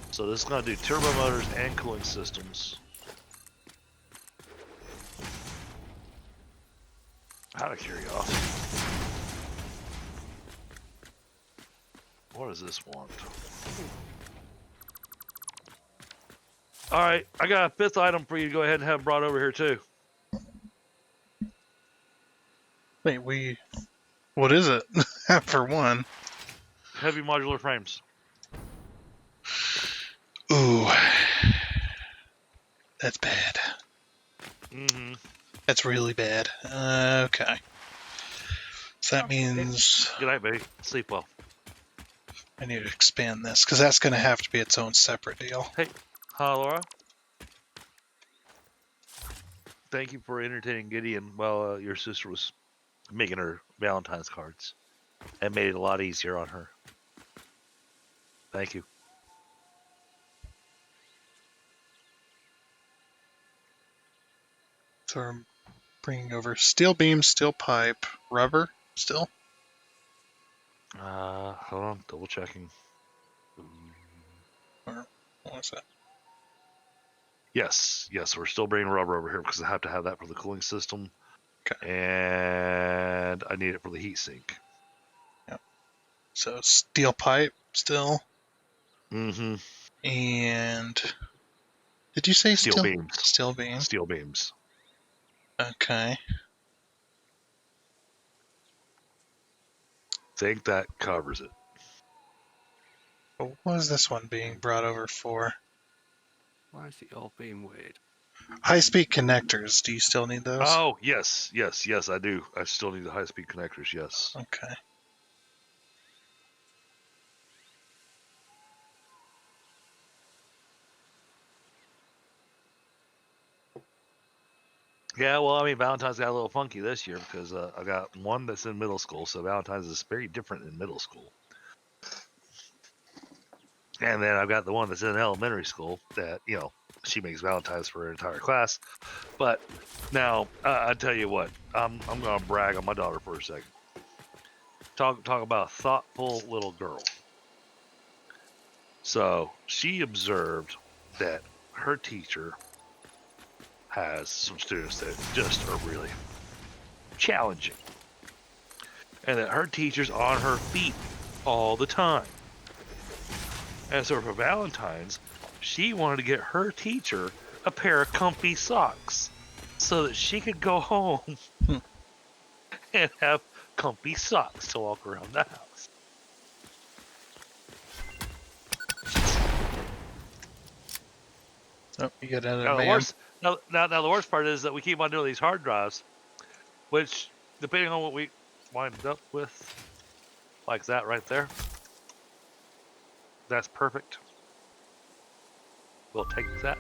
[SPEAKER 2] So this is gonna do turbo motors and cooling systems. Out of curiosity, what does this want? All right, I got a fifth item for you to go ahead and have brought over here too.
[SPEAKER 1] Wait, we What is it? For one.
[SPEAKER 2] Heavy modular frames.
[SPEAKER 1] Ooh. That's bad.
[SPEAKER 2] Mm-hmm.
[SPEAKER 1] That's really bad. Okay. So that means
[SPEAKER 2] Good night, baby. Sleep well.
[SPEAKER 1] I need to expand this, because that's going to have to be its own separate deal.
[SPEAKER 2] Hey, hi, Laura. Thank you for entertaining Gideon while your sister was making her Valentine's cards. It made it a lot easier on her. Thank you.
[SPEAKER 1] So I'm bringing over steel beam, steel pipe, rubber, still.
[SPEAKER 2] Hold on, double checking.
[SPEAKER 1] Or what was that?
[SPEAKER 2] Yes, we're still bringing rubber over here because I have to have that for the cooling system.
[SPEAKER 1] Okay.
[SPEAKER 2] And I need it for the heat sink.
[SPEAKER 1] Yep. So steel pipe, still.
[SPEAKER 2] Mm-hmm.
[SPEAKER 1] And did you say
[SPEAKER 2] Steel beams.
[SPEAKER 1] Steel beam.
[SPEAKER 2] Steel beams.
[SPEAKER 1] Okay.
[SPEAKER 2] Think that covers it.
[SPEAKER 1] But what is this one being brought over for?
[SPEAKER 3] Why is it all being weird?
[SPEAKER 1] High-speed connectors. Do you still need those?
[SPEAKER 2] Oh, yes, I do. I still need the high-speed connectors, yes.
[SPEAKER 1] Okay.
[SPEAKER 2] Yeah, well, I mean, Valentine's got a little funky this year because I got one that's in middle school, so Valentine's is very different in middle school. And then I've got the one that's in elementary school that, she makes Valentine's for her entire class. But now, I tell you what, I'm going to brag on my daughter for a second. Talk about a thoughtful little girl. So she observed that her teacher has some students that just are really challenging. And that her teacher's on her feet all the time. And so for Valentine's, she wanted to get her teacher a pair of comfy socks so that she could go home and have comfy socks to walk around the house.
[SPEAKER 1] Oh, you got another
[SPEAKER 2] Now the
[SPEAKER 1] man.
[SPEAKER 2] worst, now the worst part is that we keep on doing these hard drives, which, depending on what we wind up with, like that right there, that's perfect. We'll take that.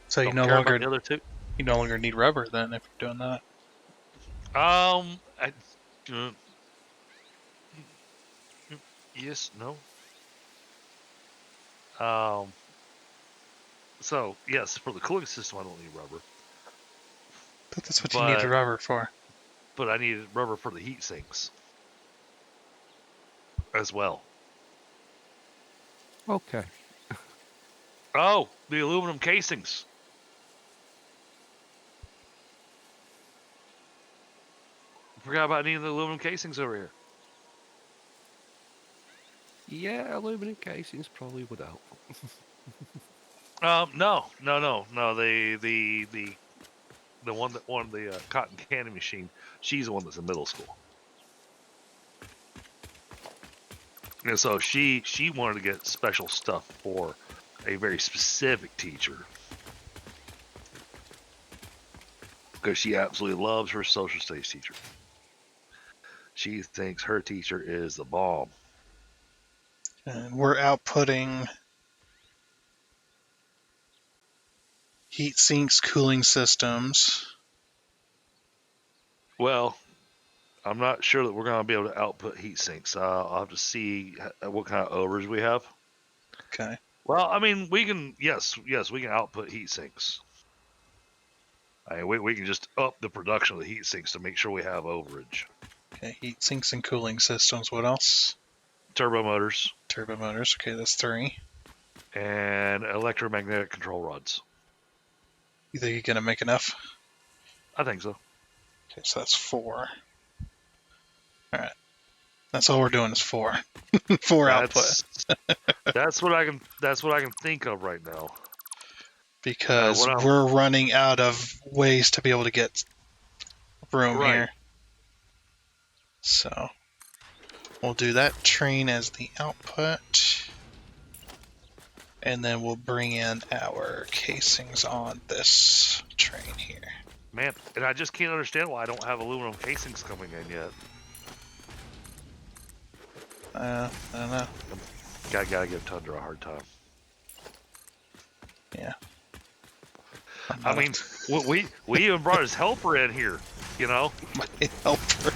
[SPEAKER 1] So
[SPEAKER 2] Don't care about the other two.
[SPEAKER 1] you no longer need rubber then if you're doing that.
[SPEAKER 2] Yes, no. So yes, for the cooling system, I don't need rubber,
[SPEAKER 1] But that's what you need the rubber for.
[SPEAKER 2] but I need rubber for the heat sinks as well.
[SPEAKER 3] Okay.
[SPEAKER 2] Oh, the aluminum casings. Forgot about needing the aluminum casings over here.
[SPEAKER 3] Yeah, aluminum casings probably would help.
[SPEAKER 2] No. The one that won the cotton candy machine. She's the one that's in middle school, and so she wanted to get special stuff for a very specific teacher because she absolutely loves her social studies teacher. She thinks her teacher is the bomb.
[SPEAKER 1] And we're outputting heat sinks, cooling systems.
[SPEAKER 2] Well, I'm not sure that we're going to be able to output heat sinks. I'll have to see what kind of overs we have.
[SPEAKER 1] Okay.
[SPEAKER 2] Well, I mean, we can, yes, we can output heat sinks. I mean, we can just up the production of the heat sinks to make sure we have overage.
[SPEAKER 1] Okay, heat sinks and cooling systems. What else?
[SPEAKER 2] Turbo motors.
[SPEAKER 1] Turbo motors. Okay, that's 3.
[SPEAKER 2] And electromagnetic control rods.
[SPEAKER 1] You think you're going to make enough?
[SPEAKER 2] I think so.
[SPEAKER 1] Okay, so that's 4. Alright. That's all we're doing is 4. 4 output.
[SPEAKER 2] That's what I can think of right now.
[SPEAKER 1] Because we're running out of ways to be able to get room here. So we'll do that train as the output. And then we'll bring in our casings on this train here.
[SPEAKER 2] Man, and I just can't understand why I don't have aluminum casings coming in yet.
[SPEAKER 1] I don't know.
[SPEAKER 2] Gotta give Tundra a hard time.
[SPEAKER 1] Yeah.
[SPEAKER 2] I mean, we even brought his helper in here, you know?
[SPEAKER 1] My helper.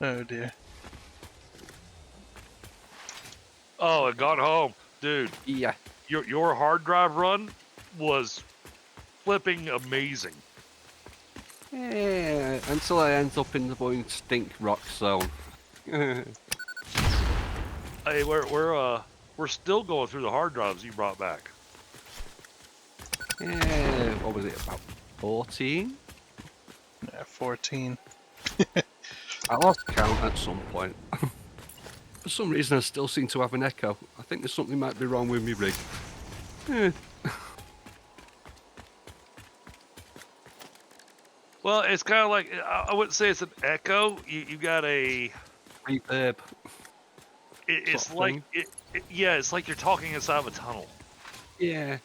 [SPEAKER 1] Oh dear.
[SPEAKER 2] Oh, it got home. Dude,
[SPEAKER 3] Yeah.
[SPEAKER 2] your hard drive run was flipping amazing.
[SPEAKER 3] Yeah, until I end up in the boing stink rock zone.
[SPEAKER 2] Hey, we're still going through the hard drives you brought back.
[SPEAKER 3] Yeah, what was it, about 14?
[SPEAKER 1] Yeah, 14.
[SPEAKER 3] I lost count at some point. For some reason I still seem to have an echo. I think there's something might be wrong with me rig. Eh,
[SPEAKER 2] Well, it's kind of like, I wouldn't say it's an echo. You got a...
[SPEAKER 3] reverb.
[SPEAKER 2] It's
[SPEAKER 3] Sort of
[SPEAKER 2] like... yeah, it's like you're talking inside of a tunnel.
[SPEAKER 3] Yeah.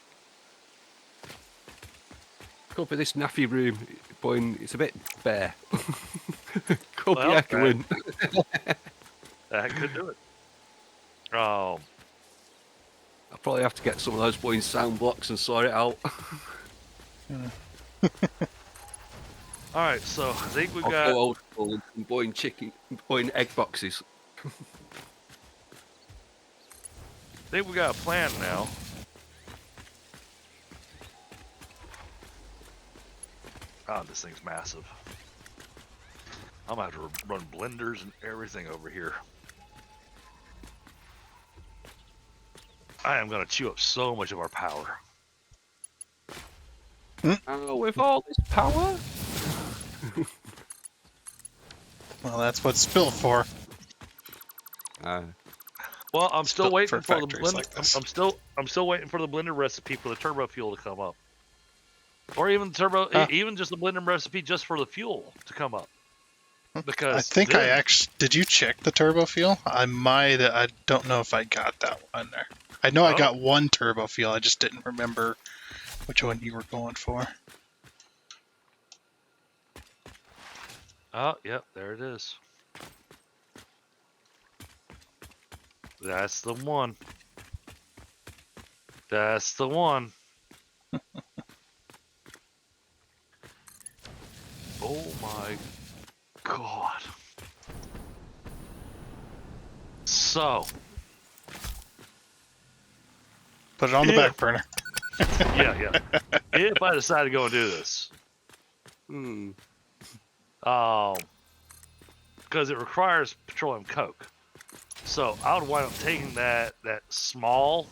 [SPEAKER 3] Could be this naffy room, boing, it's a bit bare. Could
[SPEAKER 2] Well,
[SPEAKER 3] be echoing.
[SPEAKER 2] That could do it.
[SPEAKER 3] I'll probably have to get some of those boing sound blocks and sort it out.
[SPEAKER 2] All right, so I think we
[SPEAKER 3] I'll
[SPEAKER 2] got...
[SPEAKER 3] go old school and boing chicken, boing egg boxes.
[SPEAKER 2] I think we got a plan now. God, this thing's massive. I'm gonna have to run blenders and everything over here. I am gonna chew up so much of our power.
[SPEAKER 3] Oh, with all this power?
[SPEAKER 1] Well, that's what it's built for.
[SPEAKER 2] Well, I'm still
[SPEAKER 1] built
[SPEAKER 2] waiting
[SPEAKER 1] for
[SPEAKER 2] for the
[SPEAKER 1] factories
[SPEAKER 2] blender.
[SPEAKER 1] like this.
[SPEAKER 2] I'm still waiting for the blender recipe for the turbo fuel to come up, or even even just the blender recipe just for the fuel to come up. Because
[SPEAKER 1] I think
[SPEAKER 2] then,
[SPEAKER 1] I actually... Did you check the turbo fuel? I don't know if I got that one there. I know I got one turbo fuel, I just didn't remember which one you were going for.
[SPEAKER 2] Oh, yep, there it is. That's the one. That's the one. Oh my God. So,
[SPEAKER 1] Put it on the back burner.
[SPEAKER 2] yeah. If I decide to go and do this, because it requires petroleum coke. So I would wind up taking that small,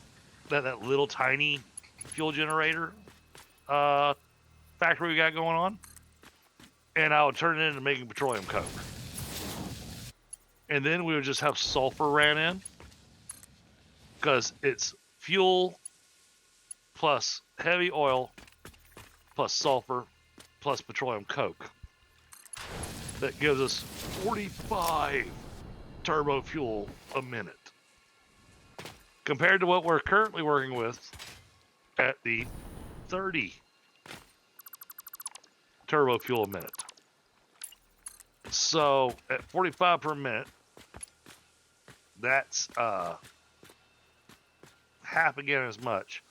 [SPEAKER 2] that little tiny fuel generator factory we got going on, and I would turn it into making petroleum coke. And then we would just have sulfur ran in, because it's fuel plus heavy oil plus sulfur plus petroleum coke. That gives us 45 turbo fuel a minute. Compared to what we're currently working with at the 30 turbo fuel a minute. So at 45 per minute, that's half again as much.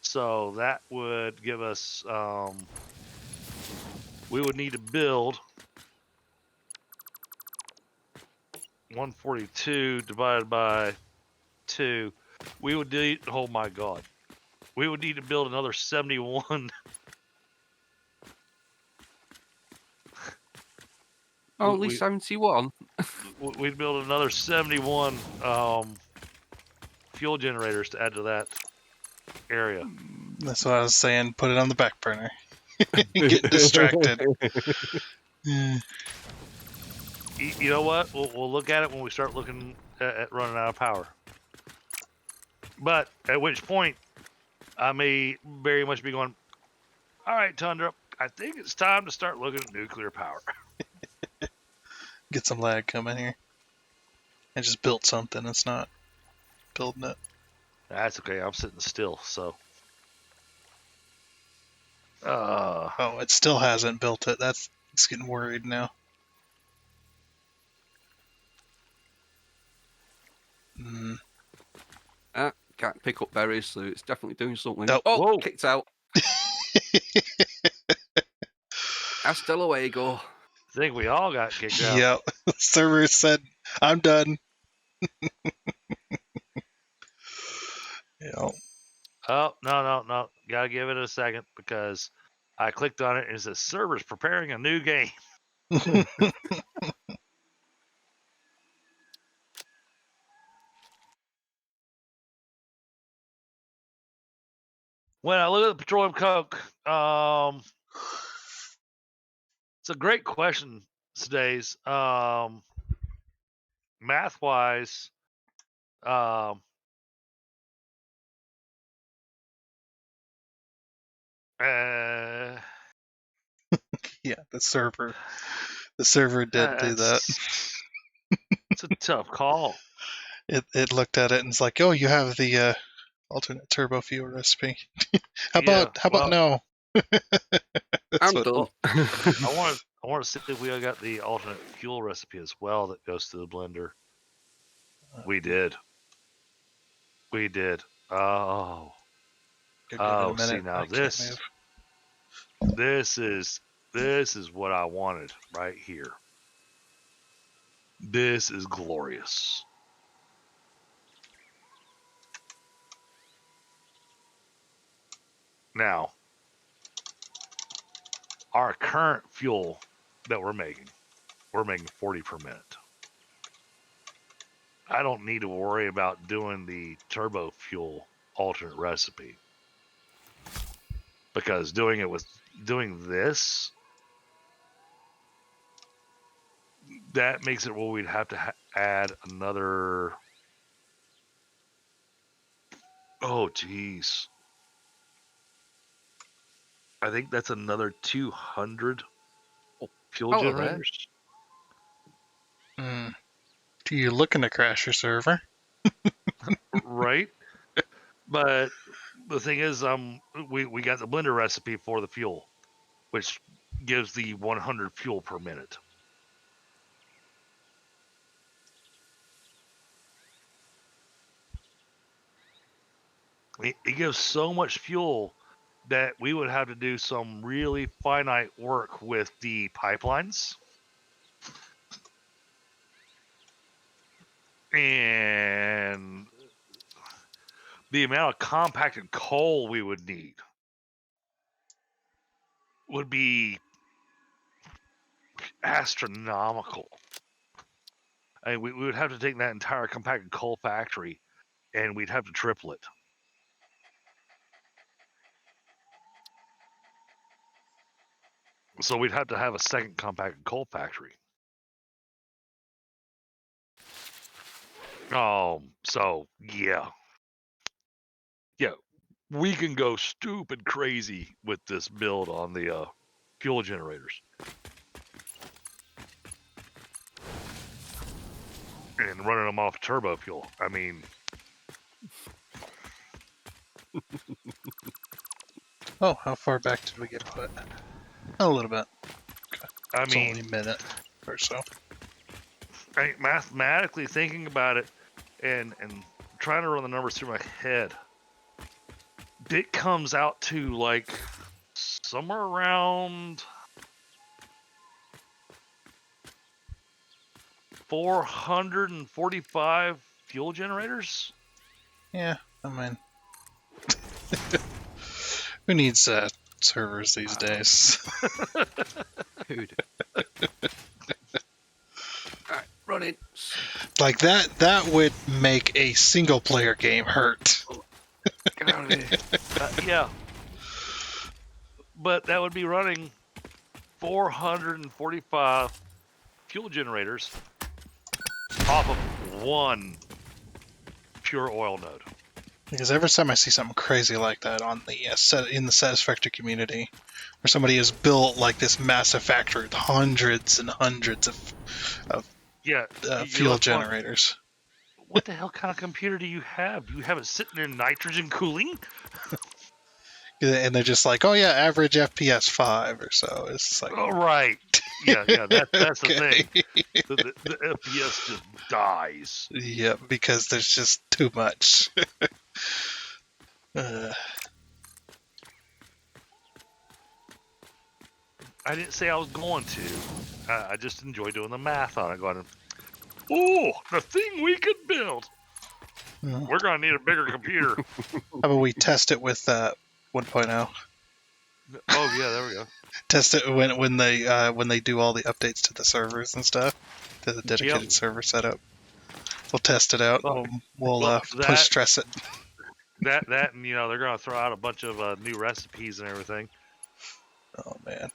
[SPEAKER 2] So that would give us, we would need to build 142 divided by 2. We would need, oh my God, we would need to build another 71.
[SPEAKER 3] Only 71?
[SPEAKER 2] We'd build another 71 fuel generators to add to that area.
[SPEAKER 1] That's what I was saying. Put it on the back burner. Get distracted.
[SPEAKER 2] You know what? We'll look at it when we start looking at running out of power. But at which point, I may very much be going, all right, Tundra, I think it's time to start looking at nuclear power.
[SPEAKER 1] Get some lag coming here. I just built something. It's not building it.
[SPEAKER 2] That's okay. I'm sitting still, so.
[SPEAKER 1] Oh, it still hasn't built it. It's getting worried now.
[SPEAKER 3] Can't pick up berries, so it's definitely doing something.
[SPEAKER 1] Oh.
[SPEAKER 3] Oh,
[SPEAKER 2] Whoa.
[SPEAKER 3] kicked out. Hasta luego.
[SPEAKER 2] I think we all got kicked out.
[SPEAKER 1] Yep. Server said, I'm done. Yep.
[SPEAKER 2] Oh, no. Gotta give it a second because I clicked on it and it says server's preparing a new game. When I look at the petroleum coke, it's a great question today's. Math wise,
[SPEAKER 1] Yeah, the server did do that.
[SPEAKER 2] It's a tough call.
[SPEAKER 1] It looked at it and it's like, oh, you have the alternate turbo fuel recipe. How
[SPEAKER 2] Yeah,
[SPEAKER 1] about no?
[SPEAKER 3] I'm done.
[SPEAKER 2] I want to see if we got the alternate fuel recipe as well that goes to the blender. We did. Oh.
[SPEAKER 1] Give it a minute.
[SPEAKER 2] See now
[SPEAKER 1] I can't move.
[SPEAKER 2] this is what I wanted right here. This is glorious. Now, our current fuel that we're making 40 per minute. I don't need to worry about doing the turbo fuel alternate recipe because doing this, that makes it where we'd have to add another. Oh, geez. I think that's another 200 fuel generators.
[SPEAKER 1] You're looking to crash your server.
[SPEAKER 2] Right? But the thing is, we got the blender recipe for the fuel, which gives the 100 fuel per minute. It gives so much fuel that we would have to do some really finite work with the pipelines. And the amount of compacted coal we would need would be astronomical. I mean, we would have to take that entire compacted coal factory and we'd have to triple it. So we'd have to have a second compacted coal factory. So yeah, we can go stupid crazy with this build on the fuel generators, and running them off turbo fuel. I mean,
[SPEAKER 1] Oh, how far back did we get put? A little bit. Okay. It's only a minute or so.
[SPEAKER 2] Mathematically thinking about it and trying to run the numbers through my head, it comes out to like somewhere around 445 fuel generators.
[SPEAKER 1] Yeah, I mean, who needs servers these days?
[SPEAKER 3] Who do? Alright, running.
[SPEAKER 1] Like that would make a single player game hurt.
[SPEAKER 3] Get out of here.
[SPEAKER 2] Yeah. But that would be running 445 fuel generators off of one pure oil node.
[SPEAKER 1] Because every time I see something crazy like that on the in the Satisfactory community, where somebody has built like this massive factory with hundreds and hundreds of
[SPEAKER 2] Yeah, you're
[SPEAKER 1] fuel
[SPEAKER 2] left going,
[SPEAKER 1] generators,
[SPEAKER 2] what the hell kind of computer do you have? You have it sitting in nitrogen cooling?
[SPEAKER 1] and they're just like, oh yeah, average FPS 5 or so. It's like,
[SPEAKER 2] Oh, right. Yeah, that's the
[SPEAKER 1] okay.
[SPEAKER 2] thing. The FPS just dies.
[SPEAKER 1] Yeah, because there's just too much. uh,
[SPEAKER 2] I didn't say I was going to. I just enjoy doing the math on it, going, oh, the thing we could build.
[SPEAKER 1] How
[SPEAKER 2] We're going to need a bigger computer.
[SPEAKER 1] about we test it with 1.0?
[SPEAKER 2] Oh, yeah, there we go.
[SPEAKER 1] Test it when they do all the updates to the servers and stuff, to the dedicated server setup. We'll test it out. We'll push stress it.
[SPEAKER 2] That and they're going to throw out a bunch of new recipes and everything.
[SPEAKER 1] Oh man.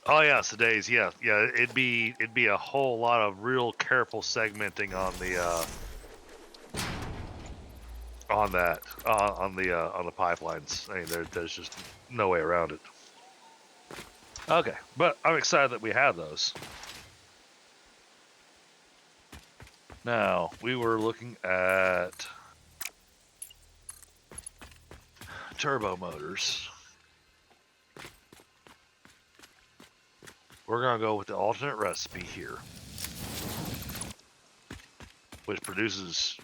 [SPEAKER 2] Oh yeah, today's it'd be a whole lot of real careful segmenting on the on the pipelines. I mean, there's just no way around it. Okay, but I'm excited that we have those. Now we were looking at turbo motors. We're going to go with the alternate recipe here, which produces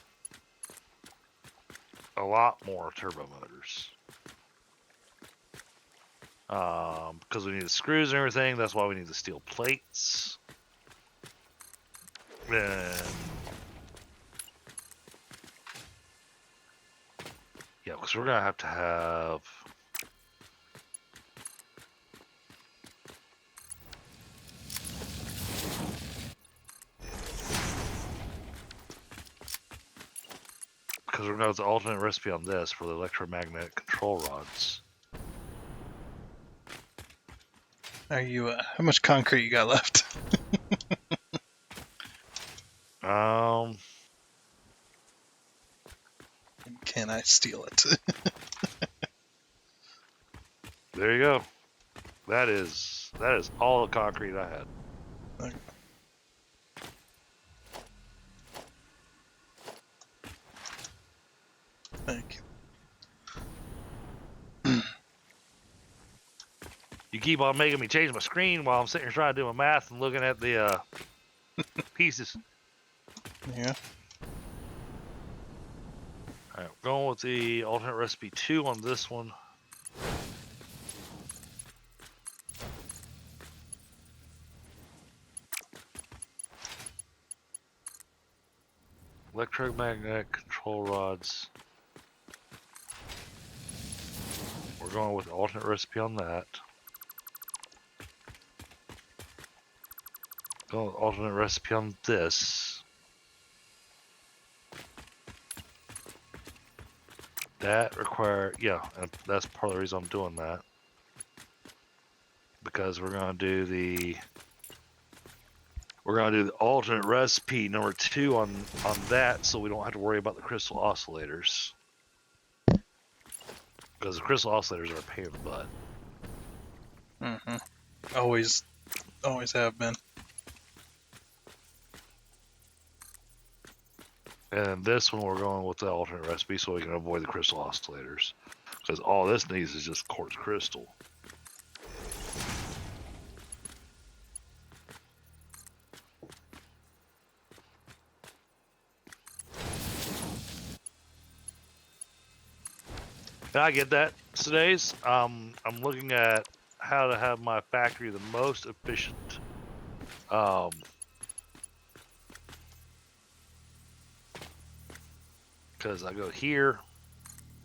[SPEAKER 2] a lot more turbo motors. Because we need the screws and everything, that's why we need the steel plates. And yeah, because we're going to have because we're going to have the alternate recipe on this for the electromagnetic control rods.
[SPEAKER 1] Are you? How much concrete you got left? Can I steal it?
[SPEAKER 2] There you go. That is all the concrete I had.
[SPEAKER 1] Okay. Thank you.
[SPEAKER 2] You keep on making me change my screen while I'm sitting here trying to do my math and looking at the pieces.
[SPEAKER 1] Yeah.
[SPEAKER 2] All right, going with the alternate recipe 2 on this one. Electromagnetic control rods. We're going with the alternate recipe on that. Going with alternate recipe on this. That and that's part of the reason I'm doing that. Because we're gonna do the alternate recipe number 2 on that, so we don't have to worry about the crystal oscillators. Because the crystal oscillators are a pain in the butt.
[SPEAKER 1] Mm-hmm. Always have been.
[SPEAKER 2] And this one we're going with the alternate recipe so we can avoid the crystal oscillators. Because all this needs is just quartz crystal. And I get that today's. I'm looking at how to have my factory the most efficient. Because I go here,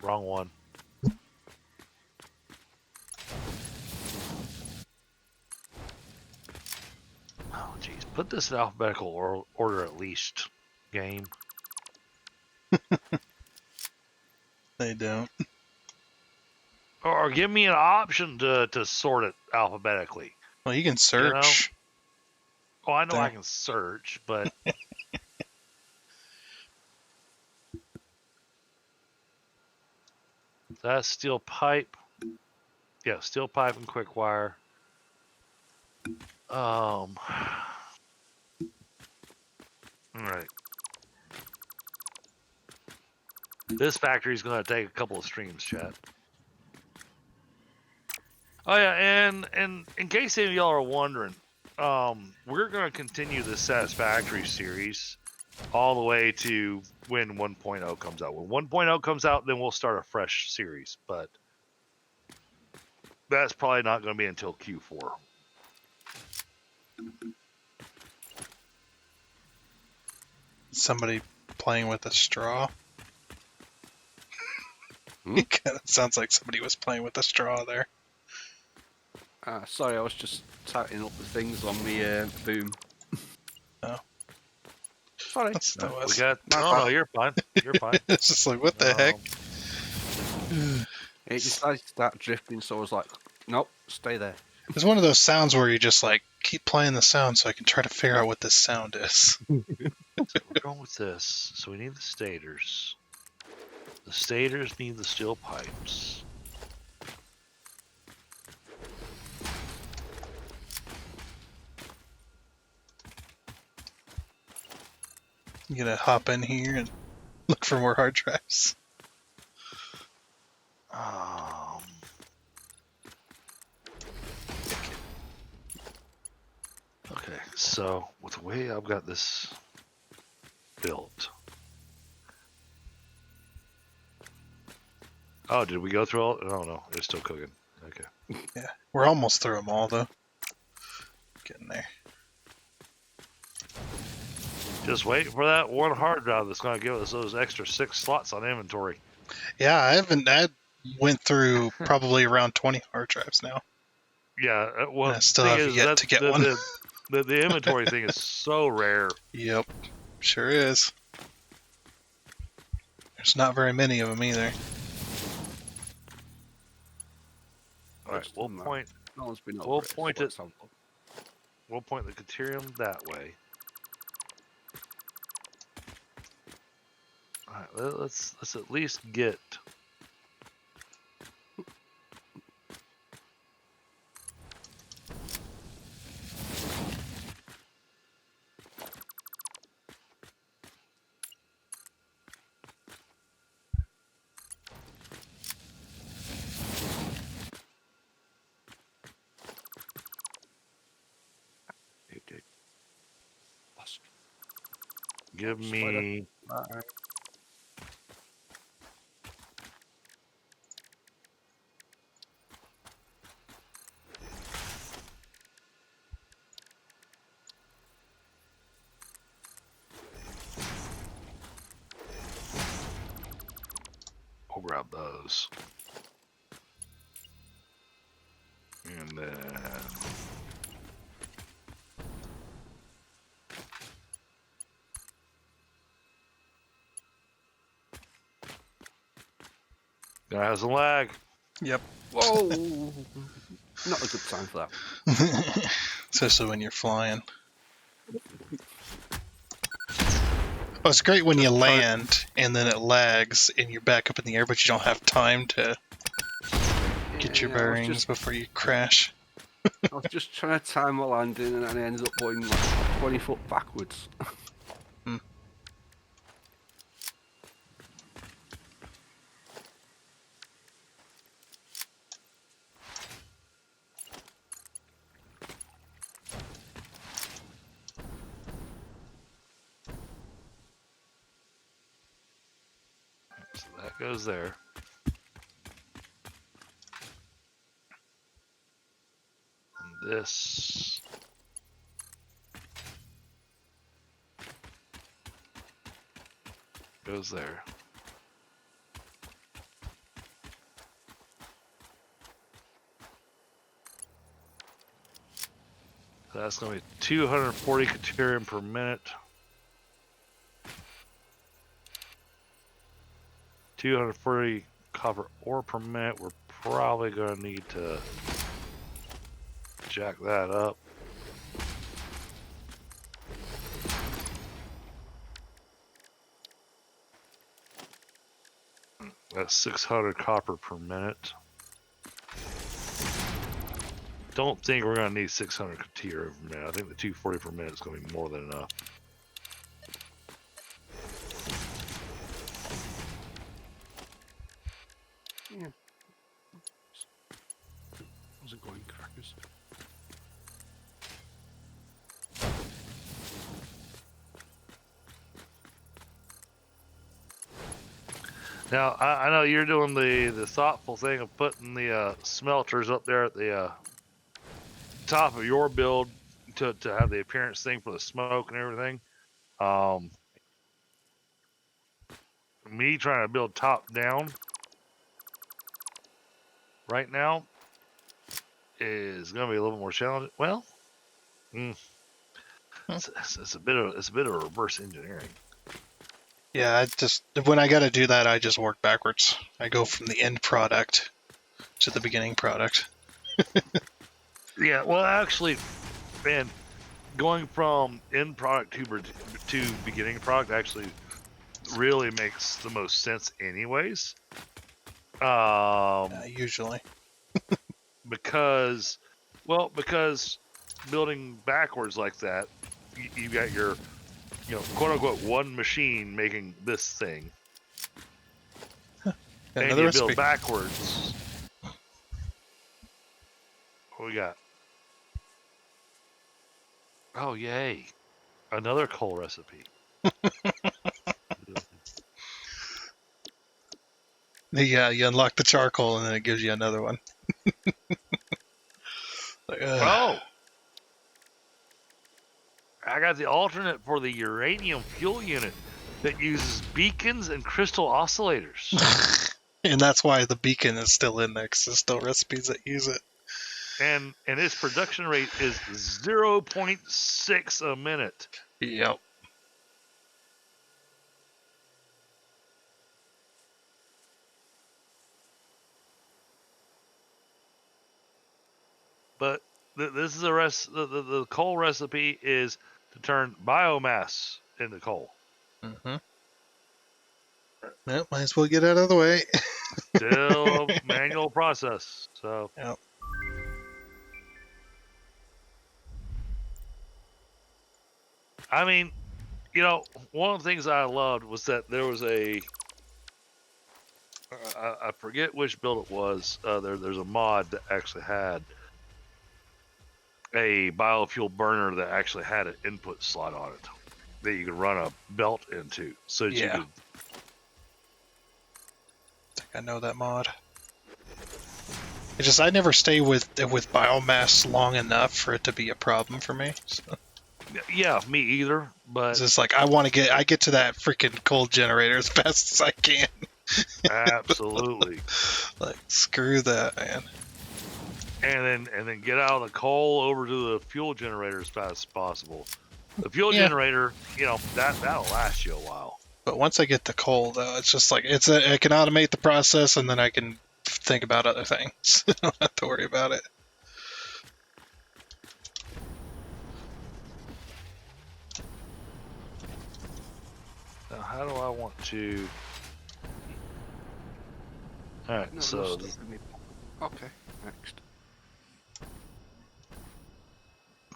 [SPEAKER 2] wrong one. Oh, jeez. Put this in alphabetical order at least, game.
[SPEAKER 1] They don't.
[SPEAKER 2] Or give me an option to sort it alphabetically.
[SPEAKER 1] Well, you can search.
[SPEAKER 2] Oh, I know I can search, but That's steel pipe. Yeah, steel pipe and quick wire. All right. This factory is going to take a couple of streams, chat. Oh yeah, and in case any of y'all are wondering, we're going to continue the Satisfactory series all the way to when 1.0 comes out. When 1.0 comes out, then we'll start a fresh series, but that's probably not going to be until Q4.
[SPEAKER 1] Somebody playing with a straw. It kind of sounds like somebody was playing with a straw there.
[SPEAKER 3] Sorry, I was just tightening up the things on the boom.
[SPEAKER 1] Oh.
[SPEAKER 3] Sorry.
[SPEAKER 1] That's
[SPEAKER 2] No,
[SPEAKER 1] no,
[SPEAKER 2] we got. No, you're fine. You're fine.
[SPEAKER 1] It's just like, what the heck?
[SPEAKER 3] It decided to start drifting, so I was like, nope, stay there.
[SPEAKER 1] It's one of those sounds where you just like keep playing the sound so I can try to figure out what this sound is.
[SPEAKER 2] So we're going with this. So we need the stators. The stators need the steel pipes.
[SPEAKER 1] You gonna hop in here and look for more hard drives.
[SPEAKER 2] Okay, so with the way I've got this built. Oh, did we go through all? Oh no, it's still cooking. Okay.
[SPEAKER 1] Yeah, we're almost through them all though. Getting there.
[SPEAKER 2] Just wait for that one hard drive that's going to give us those extra 6 slots on inventory.
[SPEAKER 1] Yeah, I went through probably around 20 hard drives now.
[SPEAKER 2] Yeah, well,
[SPEAKER 1] I still
[SPEAKER 2] the thing
[SPEAKER 1] have
[SPEAKER 2] is
[SPEAKER 1] yet
[SPEAKER 2] that
[SPEAKER 1] to get one.
[SPEAKER 2] The inventory thing is so rare.
[SPEAKER 1] Yep, sure is. There's not very many of them either.
[SPEAKER 2] All right, we'll point.
[SPEAKER 3] No one's been over
[SPEAKER 2] We'll
[SPEAKER 3] it, so
[SPEAKER 2] point
[SPEAKER 3] let's
[SPEAKER 2] it.
[SPEAKER 3] have a look.
[SPEAKER 2] We'll point the Caterium that way. All right, let's at least get. Give me. We'll grab those. And then. Gonna have some lag.
[SPEAKER 1] Yep.
[SPEAKER 3] Whoa! Not a good time for that.
[SPEAKER 1] Especially when you're flying. Oh, it's great when you land and then it lags and you're back up in the air, but you don't have time to get your bearings before you crash.
[SPEAKER 3] I was just trying to time my landing and I ended up going like 20 foot backwards.
[SPEAKER 2] So that goes there. And this. Goes there. So that's going to be 240 Caterium per minute. 240 copper ore per minute. We're probably going to need to jack that up. That's 600 copper per minute. Don't think we're going to need 600 tier per minute. I think the 240 per minute is going to be more than enough.
[SPEAKER 3] Yeah. How's it going, crackers?
[SPEAKER 2] Now, I know you're doing the thoughtful thing of putting the smelters up there at the top of your build to have the appearance thing for the smoke and everything. Me trying to build top down right now is going to be a little bit more challenging. Well, it's a bit of reverse engineering.
[SPEAKER 1] Yeah, when I got to do that, I just work backwards. I go from the end product to the beginning product.
[SPEAKER 2] Yeah, well, actually, man, going from end product to beginning product actually really makes the most sense, anyways.
[SPEAKER 1] Usually,
[SPEAKER 2] because building backwards like that, you got your, quote unquote, one machine making this thing, and
[SPEAKER 1] another
[SPEAKER 2] you
[SPEAKER 1] recipe.
[SPEAKER 2] build backwards. What we got? Oh, yay! Another coal recipe.
[SPEAKER 1] Yeah, you unlock the charcoal and then it gives you another one.
[SPEAKER 2] Oh, I got the alternate for the uranium fuel unit that uses beacons and crystal oscillators.
[SPEAKER 1] And that's why the beacon is still in there, because there's still recipes that use it.
[SPEAKER 2] And its production rate is 0.6 a minute.
[SPEAKER 1] Yep.
[SPEAKER 2] But this is the coal recipe is to turn biomass into coal.
[SPEAKER 1] Mm-hmm. Well, might as well get out of the way.
[SPEAKER 2] Still a manual process. So.
[SPEAKER 1] Yep.
[SPEAKER 2] I mean, one of the things I loved was that there was I forget which build it was. There's a mod that actually had a biofuel burner that actually had an input slot on it that you could run a belt into, so that you could.
[SPEAKER 1] I think I know that mod. It's just I never stay with biomass long enough for it to be a problem for me. So.
[SPEAKER 2] Yeah, me either. But
[SPEAKER 1] it's just like I get to that freaking coal generator as fast as I can.
[SPEAKER 2] Absolutely.
[SPEAKER 1] Like, screw that, man.
[SPEAKER 2] And then get out of the coal over to the fuel generator as fast as possible. The fuel generator, that'll last you a while.
[SPEAKER 1] But once I get the coal, though, it's just like I can automate the process, and then I can think about other things. I don't have to worry about it.
[SPEAKER 2] Now, how do I want to? All right, so
[SPEAKER 3] okay, next.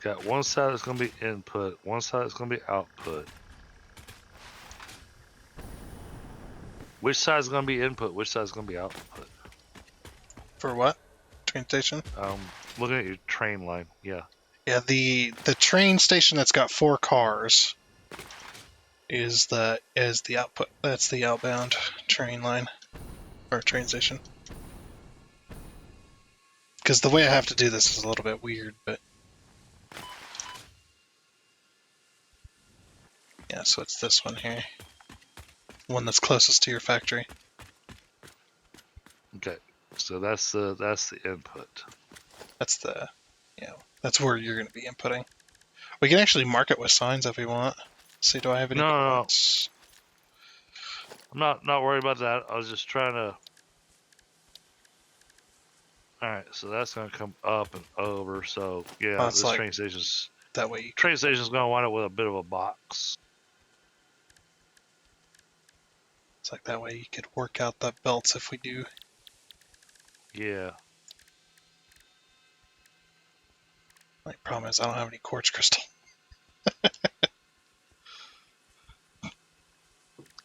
[SPEAKER 2] Got one side that's going to be input, one side that's going to be output. Which side is going to be input? Which side is going to be output?
[SPEAKER 1] For what? Train station?
[SPEAKER 2] Looking at your train line, yeah.
[SPEAKER 1] Yeah, the train station that's got 4 cars is the output. That's the outbound train line or train station. Because the way I have to do this is a little bit weird, but yeah. So it's this one here, one that's closest to your factory.
[SPEAKER 2] Okay, so that's the input.
[SPEAKER 1] That's where you're going to be inputting. We can actually mark it with signs if we want. See, do I have any?
[SPEAKER 2] No. I'm not worried about that. I was just trying to. All right, so that's going to come up and over. So yeah, this
[SPEAKER 1] like,
[SPEAKER 2] train station's
[SPEAKER 1] that way.
[SPEAKER 2] Train station's going to wind up with a bit of a box.
[SPEAKER 1] It's like that way you could work out the belts if we do.
[SPEAKER 2] Yeah.
[SPEAKER 1] My problem is I don't have any quartz crystal.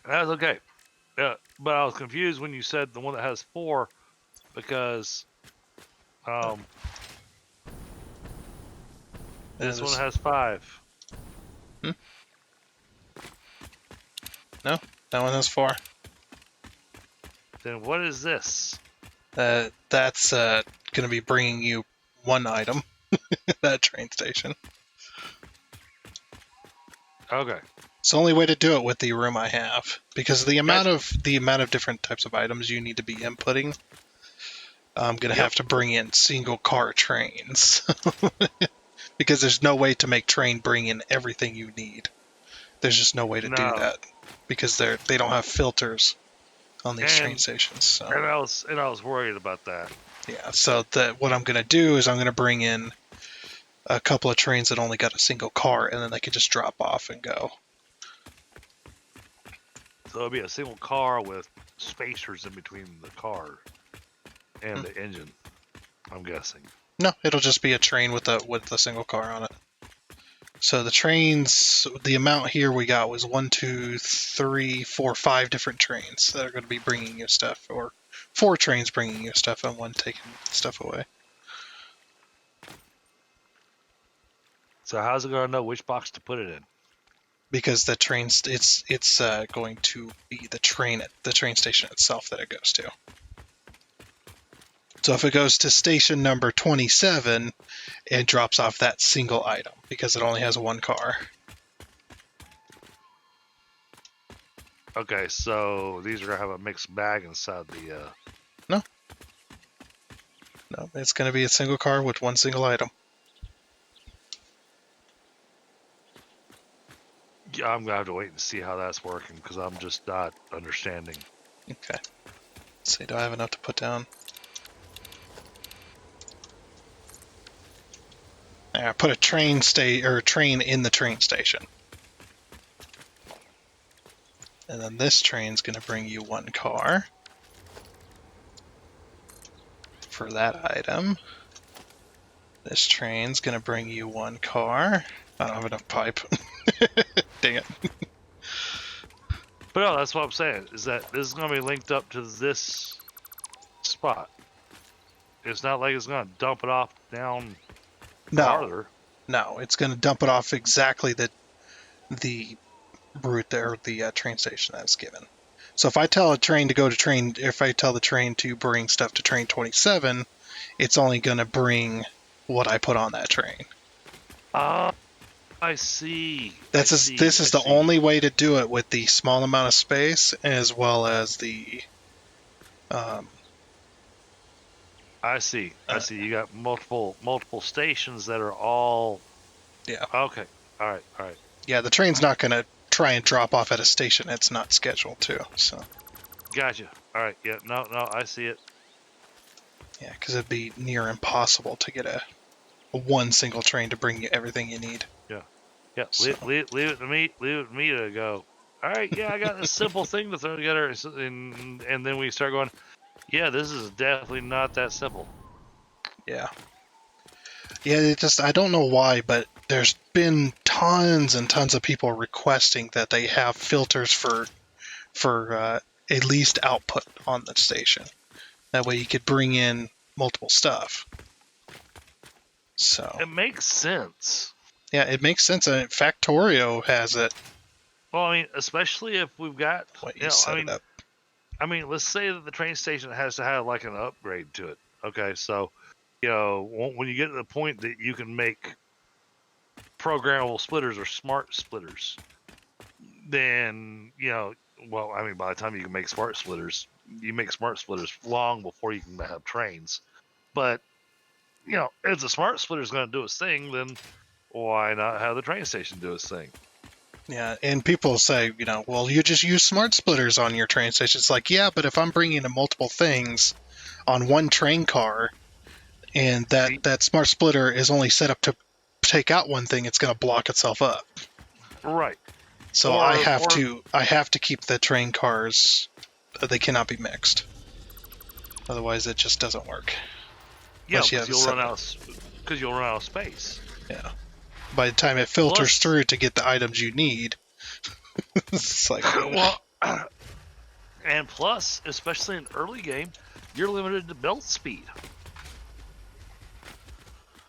[SPEAKER 2] That's okay. Yeah, but I was confused when you said the one that has 4 because this one has 5.
[SPEAKER 1] No, that one has 4.
[SPEAKER 2] Then what is this?
[SPEAKER 1] That's going to be bringing you 1 item. That train station.
[SPEAKER 2] Okay.
[SPEAKER 1] It's the only way to do it with the room I have, because the amount
[SPEAKER 2] Gotcha.
[SPEAKER 1] of different types of items you need to be inputting, I'm gonna
[SPEAKER 2] Yep.
[SPEAKER 1] have to bring in single car trains, because there's no way to make train bring in everything you need. There's just no way to do
[SPEAKER 2] No.
[SPEAKER 1] that because they don't have filters on these train stations. So
[SPEAKER 2] And I was worried about that.
[SPEAKER 1] yeah, so what I'm gonna do is I'm gonna bring in a couple of trains that only got a single car, and then they can just drop off and go.
[SPEAKER 2] So it'll be a single car with spacers in between the car and the engine, I'm guessing.
[SPEAKER 1] No, it'll just be a train with a single car on it. So the trains, the amount here we got was 1, 2, 3, 4, 5 different trains that are going to be bringing you stuff, or 4 trains bringing you stuff and 1 taking stuff away.
[SPEAKER 2] So how's it going to know which box to put it in?
[SPEAKER 1] Because the trains, it's going to be the train station itself that it goes to. So if it goes to station number 27, it drops off that single item because it only has 1 car.
[SPEAKER 2] Okay, so these are going to have a mixed bag inside the...
[SPEAKER 1] No, it's going to be a single car with 1 single item.
[SPEAKER 2] Yeah, I'm going to have to wait and see how that's working because I'm just not understanding.
[SPEAKER 1] Okay. Let's see, do I have enough to put down? I put a train in the train station. And then this train's going to bring you 1 car for that item. This train's going to bring you 1 car. I don't have enough pipe. Dang it.
[SPEAKER 2] But no, that's what I'm saying, is that this is going to be linked up to this spot. It's not like it's going to dump it off down farther.
[SPEAKER 1] No, it's going to dump it off exactly the route there, the train station that's given. So if I tell the train to bring stuff to train 27, it's only going to bring what I put on that train.
[SPEAKER 2] I see.
[SPEAKER 1] This is the only way to do it with the small amount of space, as well as the.
[SPEAKER 2] I see. You got multiple stations that are all.
[SPEAKER 1] Yeah.
[SPEAKER 2] Okay. All right.
[SPEAKER 1] Yeah, the train's not going to try and drop off at a station it's not scheduled to. So.
[SPEAKER 2] Gotcha. All right. Yeah. No. I see it.
[SPEAKER 1] Yeah, because it'd be near impossible to get a 1 single train to bring you everything you need.
[SPEAKER 2] Yeah.
[SPEAKER 1] So.
[SPEAKER 2] Leave it to me. Leave it to me to go. All right. Yeah, I got a simple thing to throw together, and then we start going. Yeah, this is definitely not that simple.
[SPEAKER 1] Yeah. Yeah, I don't know why, but there's been tons and tons of people requesting that they have filters for at least output on the station. That way you could bring in multiple stuff. So
[SPEAKER 2] it makes sense.
[SPEAKER 1] Yeah, it makes sense. And Factorio has it.
[SPEAKER 2] Well, I mean, especially if we've got.
[SPEAKER 1] It up.
[SPEAKER 2] I mean, let's say that the train station has to have like an upgrade to it. Okay, so when you get to the point that you can make programmable splitters or smart splitters, then well, I mean, by the time you can make smart splitters, you make smart splitters long before you can have trains. But if the smart splitter is going to do its thing, then why not have the train station do its thing?
[SPEAKER 1] Yeah, and people say, well, you just use smart splitters on your train station. It's like, yeah, but if I'm bringing in multiple things on 1 train car, and that smart splitter is only set up to take out 1 thing, it's going to block itself up.
[SPEAKER 2] Right.
[SPEAKER 1] So I have to keep the train cars They cannot be mixed. Otherwise, it just doesn't work.
[SPEAKER 2] Yeah,
[SPEAKER 1] Unless you
[SPEAKER 2] because
[SPEAKER 1] have it
[SPEAKER 2] you'll
[SPEAKER 1] set
[SPEAKER 2] run
[SPEAKER 1] up.
[SPEAKER 2] out. Because you'll run out of space.
[SPEAKER 1] Yeah. By the time it filters
[SPEAKER 2] Plus-
[SPEAKER 1] through to get the items you need, it's like,
[SPEAKER 2] Well, and plus, especially in early game, you're limited to belt speed.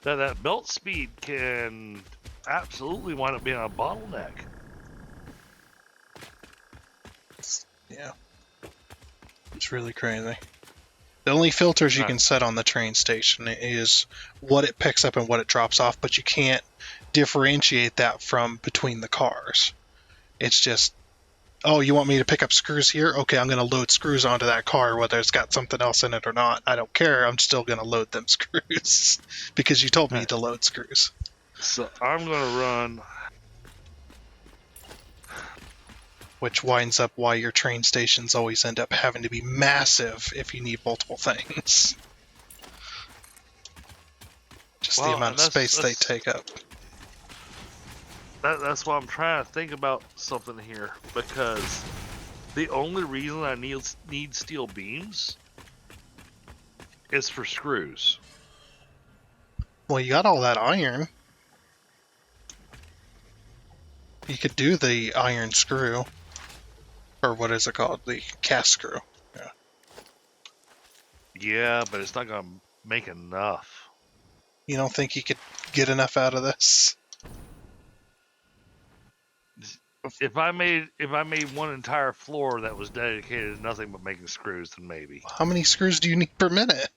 [SPEAKER 2] That belt speed can absolutely wind up being a bottleneck.
[SPEAKER 1] yeah, it's really crazy. The only filters you
[SPEAKER 2] Right.
[SPEAKER 1] can set on the train station is what it picks up and what it drops off, but you can't differentiate that from between the cars. It's just, oh, you want me to pick up screws here? Okay, I'm going to load screws onto that car, whether it's got something else in it or not. I don't care. I'm still going to load them screws because you told me
[SPEAKER 2] Right.
[SPEAKER 1] to load screws.
[SPEAKER 2] So I'm going to run.
[SPEAKER 1] Which winds up why your train stations always end up having to be massive if you need multiple things. Just the
[SPEAKER 2] Well,
[SPEAKER 1] amount
[SPEAKER 2] and
[SPEAKER 1] of space they take up.
[SPEAKER 2] that's why I'm trying to think about something here, because the only reason I need steel beams is for screws.
[SPEAKER 1] Well, you got all that iron. You could do the iron screw. Or what is it called? The cast screw. Yeah.
[SPEAKER 2] Yeah, but it's not going to make enough.
[SPEAKER 1] You don't think you could get enough out of this?
[SPEAKER 2] If I made one entire floor that was dedicated to nothing but making screws, then maybe.
[SPEAKER 1] How many screws do you need per minute?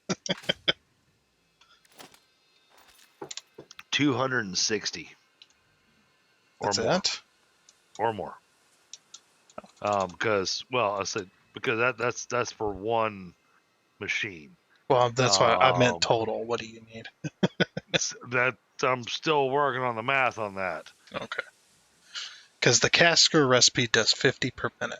[SPEAKER 2] 260 or
[SPEAKER 1] That's
[SPEAKER 2] more.
[SPEAKER 1] it?
[SPEAKER 2] Or more. Because I said because that's for one machine.
[SPEAKER 1] Well, that's why I meant
[SPEAKER 2] Um,
[SPEAKER 1] total. What do you need?
[SPEAKER 2] that I'm still working on the math on that.
[SPEAKER 1] Okay. Because the cast screw recipe does 50 per minute.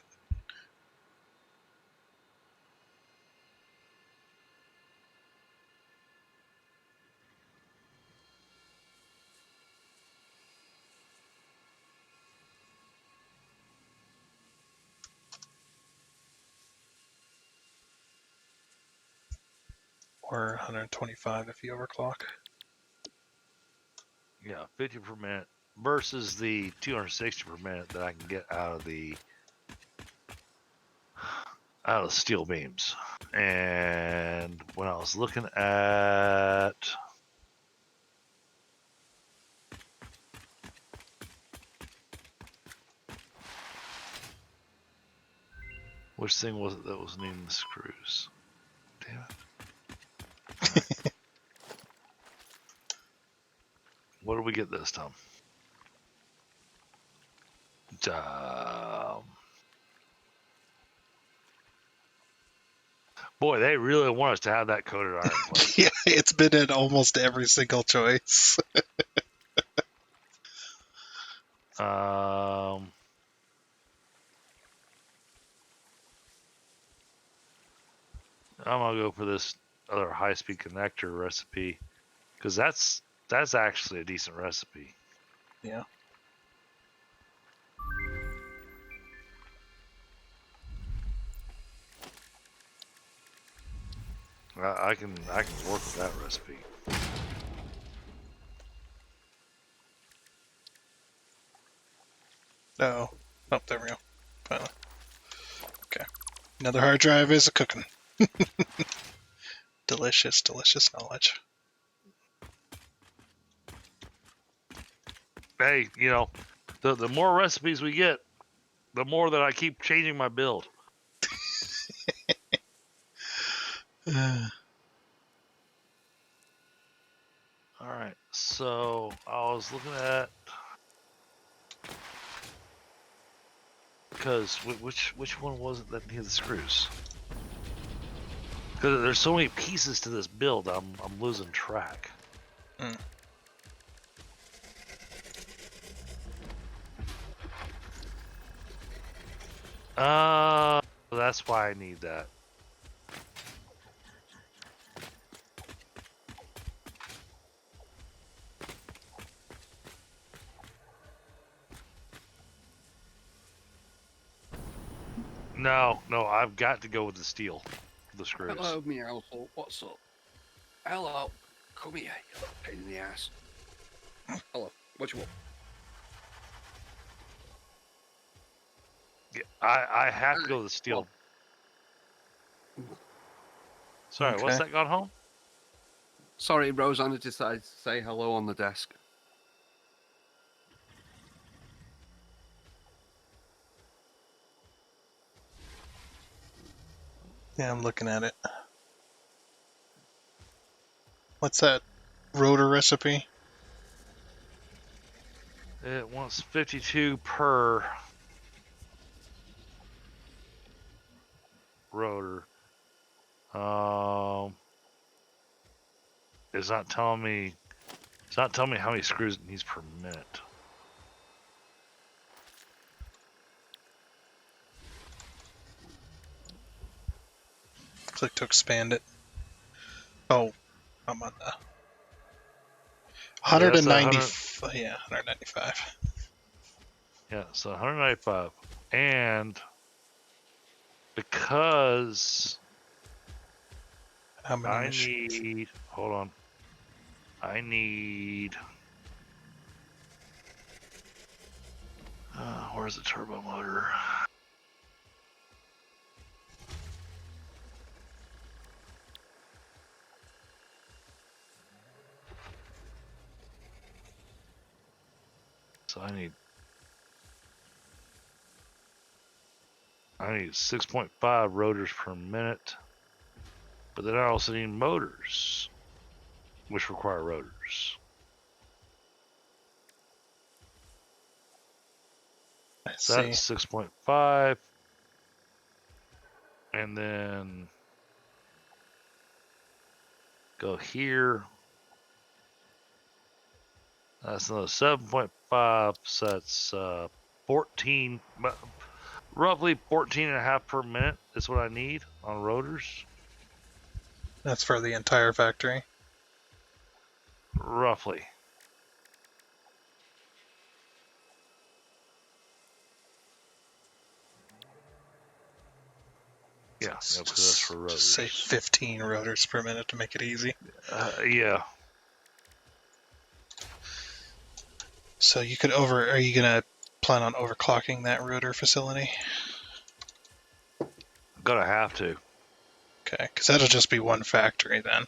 [SPEAKER 1] Or 125 if you overclock.
[SPEAKER 2] Yeah, 50 per minute versus the 260 per minute that I can get out of the steel beams. And when I was looking at which thing was it that was needing the screws? Damn it. Right. What did we get this time? Boy, they really want us to have that coated iron plate.
[SPEAKER 1] Yeah, it's been in almost every single choice.
[SPEAKER 2] I'm gonna go for this other high-speed connector recipe because that's actually a decent recipe.
[SPEAKER 1] Yeah.
[SPEAKER 2] I can work with that recipe.
[SPEAKER 1] Oh, there we go. Finally. Okay. Another hard drive is a cooking. Delicious, delicious knowledge.
[SPEAKER 2] Hey, the more recipes we get, the more that I keep changing my build. All right, so I was looking at because which one was it that needed the screws? Because there's so many pieces to this build, I'm losing track.
[SPEAKER 1] Mm.
[SPEAKER 2] That's why I need that. No, I've got to go with the steel, the screws.
[SPEAKER 3] Hello, meow. What's up? Hello. Come here, you pain in the ass. Hello. What you want?
[SPEAKER 2] Yeah, I have to go with the steel. Sorry,
[SPEAKER 1] Okay.
[SPEAKER 2] what's that gone home?
[SPEAKER 3] Sorry, Rosanna decided to say hello on the desk.
[SPEAKER 1] Yeah, I'm looking at it. What's that rotor recipe?
[SPEAKER 2] It wants 52 per rotor. It's not telling me. It's not telling me how many screws it needs per minute.
[SPEAKER 1] Click to expand it. Oh, I'm on the 190. Yeah, 195.
[SPEAKER 2] Yeah, so 195. And because
[SPEAKER 1] How many
[SPEAKER 2] I
[SPEAKER 1] machines?
[SPEAKER 2] need. Hold on. I need. Where's the turbo motor? So I need 6.5 rotors per minute. But then I also need motors, which require rotors.
[SPEAKER 1] I
[SPEAKER 2] So
[SPEAKER 1] see.
[SPEAKER 2] that's 6.5. And then go here. That's another 7.5. So that's 14, roughly 14 and a half per minute is what I need on rotors.
[SPEAKER 1] That's for the entire factory.
[SPEAKER 2] Roughly. Yeah, because that's for rotors.
[SPEAKER 1] Just say 15 rotors per minute to make it easy.
[SPEAKER 2] Yeah.
[SPEAKER 1] So you could are you gonna plan on overclocking that rotor facility?
[SPEAKER 2] I'm gonna have to.
[SPEAKER 1] Okay, because that'll just be one factory then.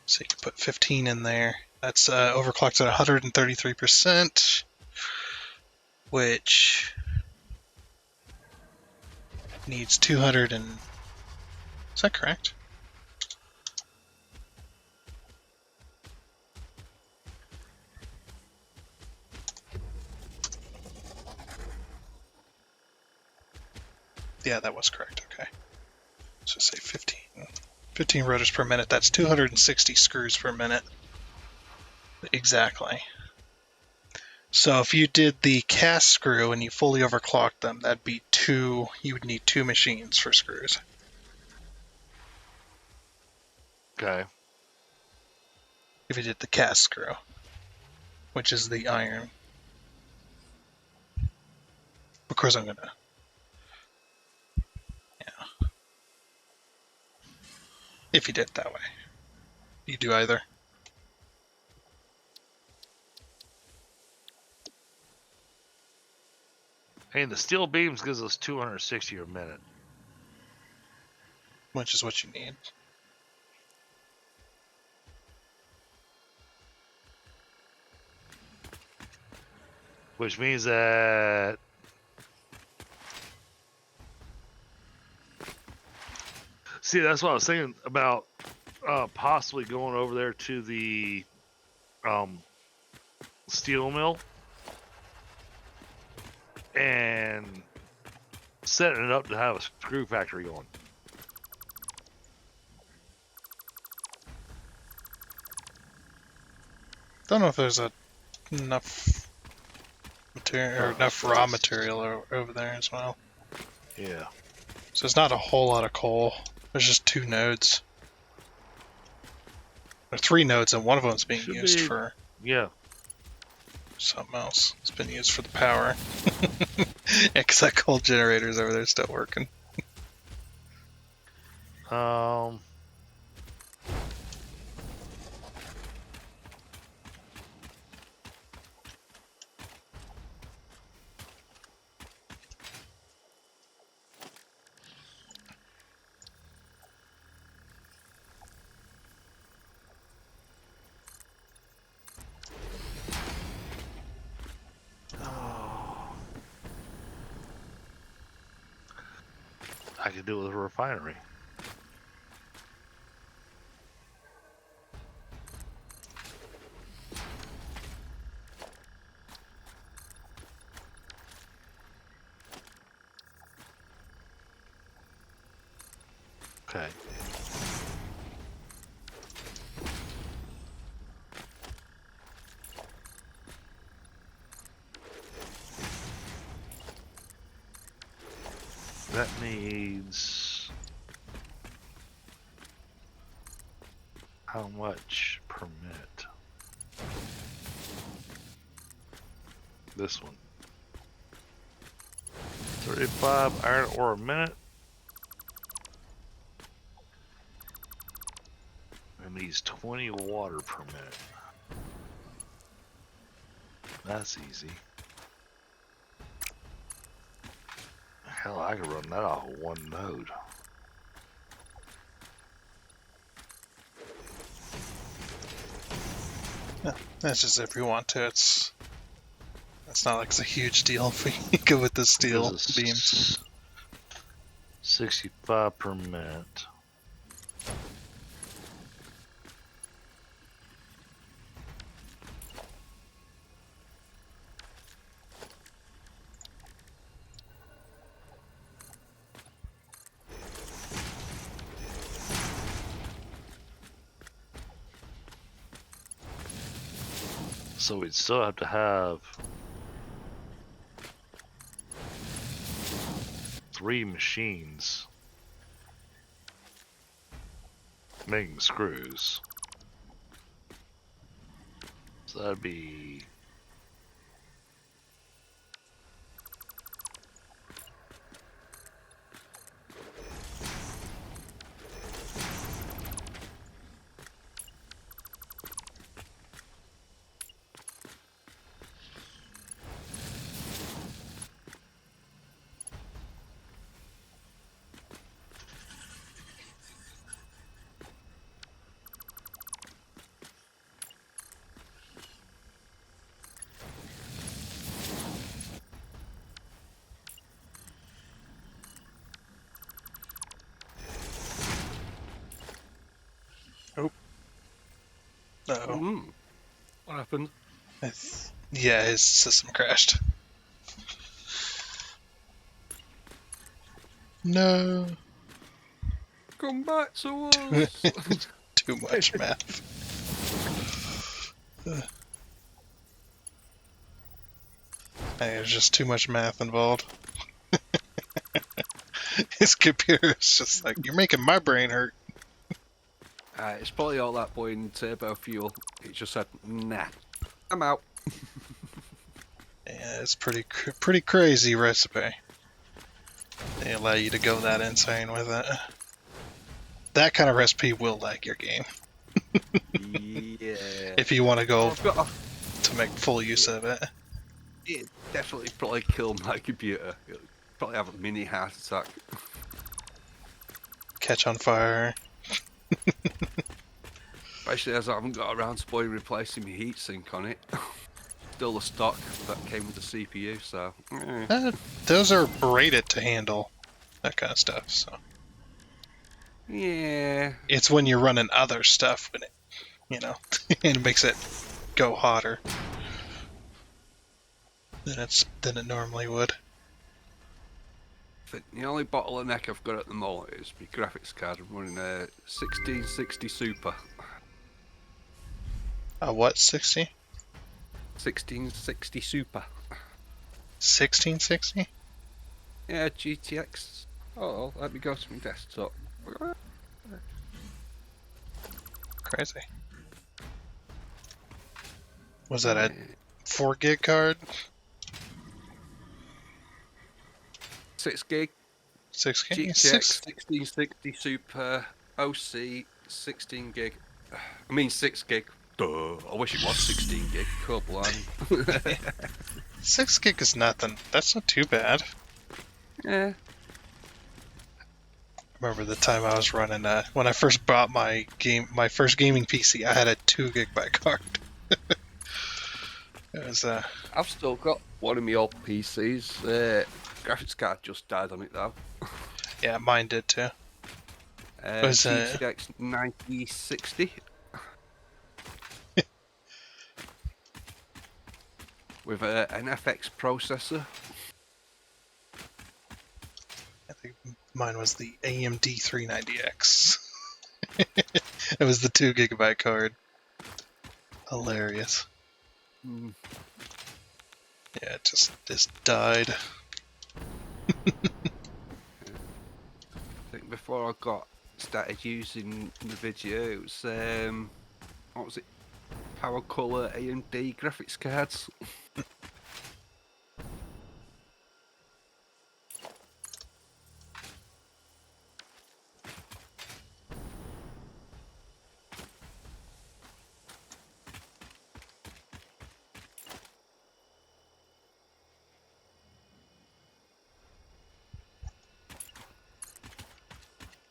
[SPEAKER 1] So you can put 15 in there. That's overclocked at 133%, which needs 200 and... Is that correct? Yeah, that was correct. Okay. So say 15 rotors per minute. That's 260 screws per minute. Exactly. So if you did the cast screw and you fully overclocked them, that'd be two. You would need two machines for screws.
[SPEAKER 2] Okay.
[SPEAKER 1] If you did the cast screw, which is the iron. Of course, I'm gonna. Yeah. If you did it that way, you do either.
[SPEAKER 2] And the steel beams gives us 260 a minute.
[SPEAKER 1] Which is what you need.
[SPEAKER 2] Which means that see, that's what I was thinking about possibly going over there to the steel mill and setting it up to have a screw factory going.
[SPEAKER 1] Don't know if there's enough material or enough raw material over there as well.
[SPEAKER 2] Yeah.
[SPEAKER 1] So it's not a whole lot of coal. There's just two nodes. There are three nodes, and one of them is being used for.
[SPEAKER 2] Yeah.
[SPEAKER 1] something else. It's been used for the power. Because that coal generator's over there still working.
[SPEAKER 2] I could do it with a refinery. Okay. That needs how much permit? This one. 35 iron ore a minute. It needs 20 water per minute. That's easy. Hell, I could run that off of one node.
[SPEAKER 1] Yeah, that's just if you want to. It's not like it's a huge deal if we go with the steel
[SPEAKER 2] This is
[SPEAKER 1] beams.
[SPEAKER 2] 65 per minute. So we'd still have to have 3 machines making screws. So that'd be
[SPEAKER 1] No.
[SPEAKER 3] What happened?
[SPEAKER 1] Yeah, his system crashed. No.
[SPEAKER 3] Come back to us!
[SPEAKER 1] Too much math. There's just too much math involved. His computer is just like, you're making my brain hurt.
[SPEAKER 3] It's probably all that boiling turbo fuel. It just said, nah, I'm out.
[SPEAKER 1] Yeah, it's pretty crazy recipe. They allow you to go that insane with it. That kind of recipe will lag your game.
[SPEAKER 3] Yeah.
[SPEAKER 1] If you want to go
[SPEAKER 3] I've got a...
[SPEAKER 1] to make full use of it.
[SPEAKER 3] It definitely probably kill my computer. It'll probably have a mini heart attack.
[SPEAKER 1] Catch on fire.
[SPEAKER 3] Especially as I haven't got around to replacing my heatsink on it. Still the stock that came with the CPU, so...
[SPEAKER 1] Those are rated to handle that kind of stuff, so...
[SPEAKER 3] Yeah.
[SPEAKER 1] It's when you're running other stuff, when it, and it makes it go hotter than it normally would.
[SPEAKER 3] I think the only bottleneck I've got at the moment is my graphics card. I'm running a 1660 Super.
[SPEAKER 1] What, 60?
[SPEAKER 3] 1660 Super.
[SPEAKER 1] 1660?
[SPEAKER 3] Yeah, GTX. Oh, let me go to my desktop.
[SPEAKER 1] Crazy. Was that a 4 gig card?
[SPEAKER 3] 6 gig,
[SPEAKER 1] 6 gig?
[SPEAKER 3] GTX 1660 Super, OC 16 gig. I mean 6 gig. Duh. I wish it was 16 gig. Cool, blimey.
[SPEAKER 1] 6 gig is nothing. That's not too bad.
[SPEAKER 3] Yeah.
[SPEAKER 1] Remember the time I was running when I first bought my first gaming PC, I had a 2 gigabyte card. It was
[SPEAKER 3] I've still got one of my old PCs. Graphics card just died on it though.
[SPEAKER 1] yeah, mine did too. It was
[SPEAKER 3] GTX 9060 with an FX processor.
[SPEAKER 1] I think mine was the AMD 390X. It was the 2 gigabyte card. Hilarious.
[SPEAKER 3] Mm.
[SPEAKER 1] Yeah, it just died.
[SPEAKER 3] I think before I got started using the video, it was what was it? Power Color AMD graphics cards.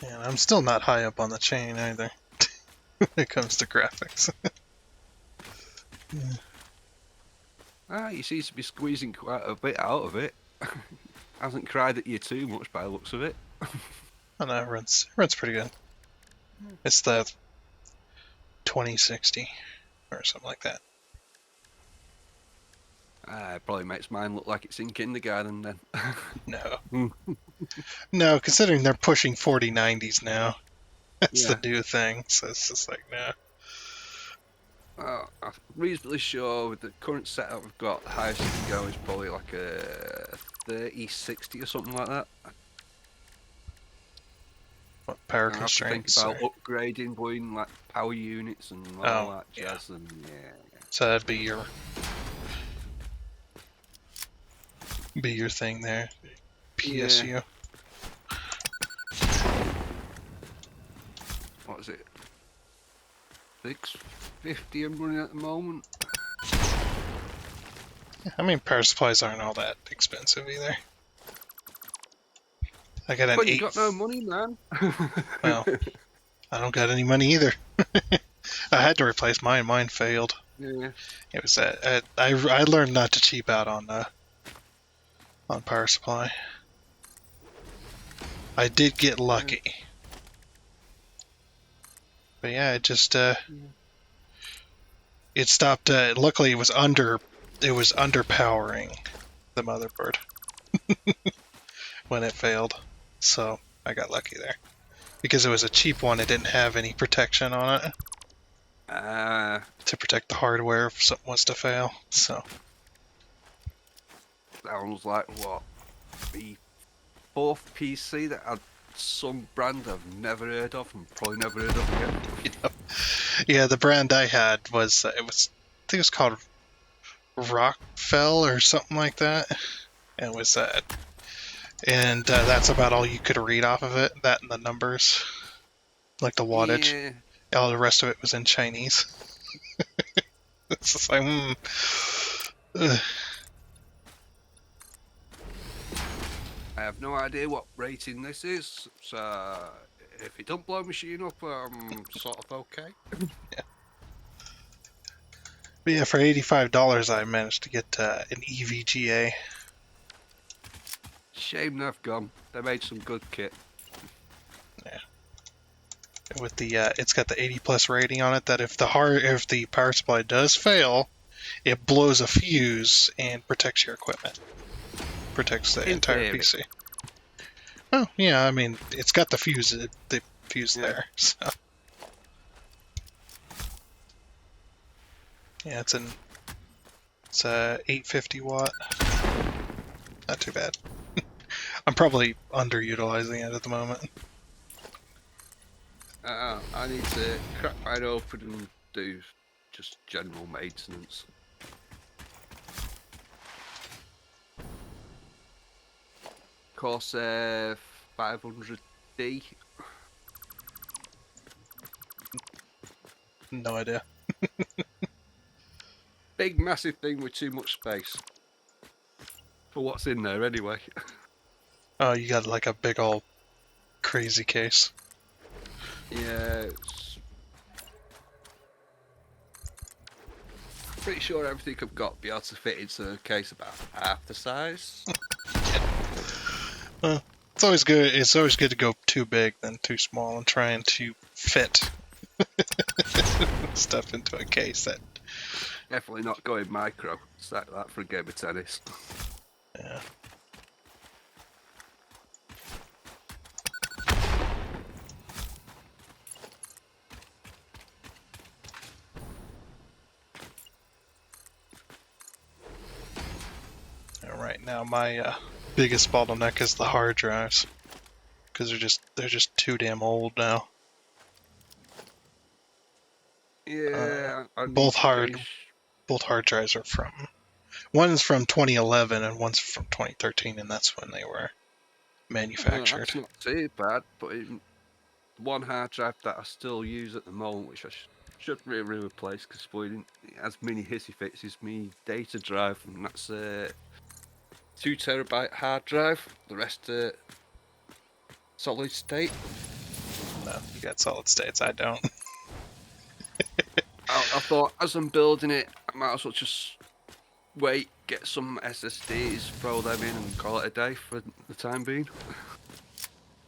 [SPEAKER 1] And I'm still not high up on the chain either when it comes to graphics.
[SPEAKER 3] You seem to be squeezing quite a bit out of it. Hasn't cried at you too much by the looks of it.
[SPEAKER 1] Oh no, it runs pretty good. It's the 2060 or something like that.
[SPEAKER 3] It probably makes mine look like it's in kindergarten then.
[SPEAKER 1] No. No, considering they're pushing 4090s now. That's the new thing, so it's just like, no.
[SPEAKER 3] I'm reasonably sure with the current setup we've got, the highest you can go is probably like a 3060 or something like that.
[SPEAKER 1] What, power
[SPEAKER 3] I have to think
[SPEAKER 1] constraints?
[SPEAKER 3] about upgrading, buying like power units and all that jazz, and yeah.
[SPEAKER 1] So that'd be your thing there. PSU.
[SPEAKER 3] Yeah. What is it? 650 I'm running at the moment.
[SPEAKER 1] I mean, power supplies aren't all that expensive either. I got an
[SPEAKER 3] But
[SPEAKER 1] 8.
[SPEAKER 3] you got no money, man.
[SPEAKER 1] Well, I don't got any money either. I had to replace mine. Mine failed.
[SPEAKER 3] Yeah.
[SPEAKER 1] It was I learned not to cheap out on power supply. I did get lucky. But yeah, it just it stopped. Luckily, it was underpowering the motherboard when it failed. So I got lucky there because it was a cheap one. It didn't have any protection on it to protect the hardware if something was to fail. So
[SPEAKER 3] that one was like what, the 4th PC that had some brand I've never heard of and probably never heard of again.
[SPEAKER 1] Yeah, the brand I had was I think it was called Rockfell or something like that. It was and that's about all you could read off of it. That and the numbers, like the wattage.
[SPEAKER 3] Yeah.
[SPEAKER 1] All the rest of it was in Chinese. It's just like,
[SPEAKER 3] I have no idea what rating this is, so if it don't blow machine up, I'm sort of okay.
[SPEAKER 1] Yeah. But yeah, for $85, I managed to get an EVGA.
[SPEAKER 3] Shame they've gone. They made some good kit.
[SPEAKER 1] Yeah. With the it's got the 80+ rating on it. That if the power supply does fail, it blows a fuse and protects your equipment. Protects the entire PC. Oh yeah, I mean it's got the fuse there. So yeah, it's 850 watt. Not too bad. I'm probably underutilizing it at the moment.
[SPEAKER 3] I need to crack mine open and do just general maintenance. Corsair 500D.
[SPEAKER 1] No idea.
[SPEAKER 3] Big, massive thing with too much space. For what's in there, anyway.
[SPEAKER 1] Oh, you got like a big old crazy case.
[SPEAKER 3] Yeah, it's... Pretty sure everything I've got be able to fit into a case about half the size.
[SPEAKER 1] Well, it's always good. It's always good to go too big than too small, and trying to fit stuff into a case. That
[SPEAKER 3] Definitely not going micro. Sack that for a game of tennis.
[SPEAKER 1] yeah. Right now, my biggest bottleneck is the hard drives, because they're just too damn old now.
[SPEAKER 3] Yeah, I need
[SPEAKER 1] both
[SPEAKER 3] to
[SPEAKER 1] hard
[SPEAKER 3] change.
[SPEAKER 1] both hard drives are from one's from 2011 and one's from 2013, and that's when they were manufactured.
[SPEAKER 3] That's not too bad, but one hard drive that I still use at the moment, which I should really replace because it has mini hissy fits, is me data drive, and that's a 2 terabyte hard drive. The rest solid state.
[SPEAKER 1] No, you got solid states. I don't.
[SPEAKER 3] I thought as I'm building it, I might as well just wait, get some SSDs, throw them in, and call it a day for the time being.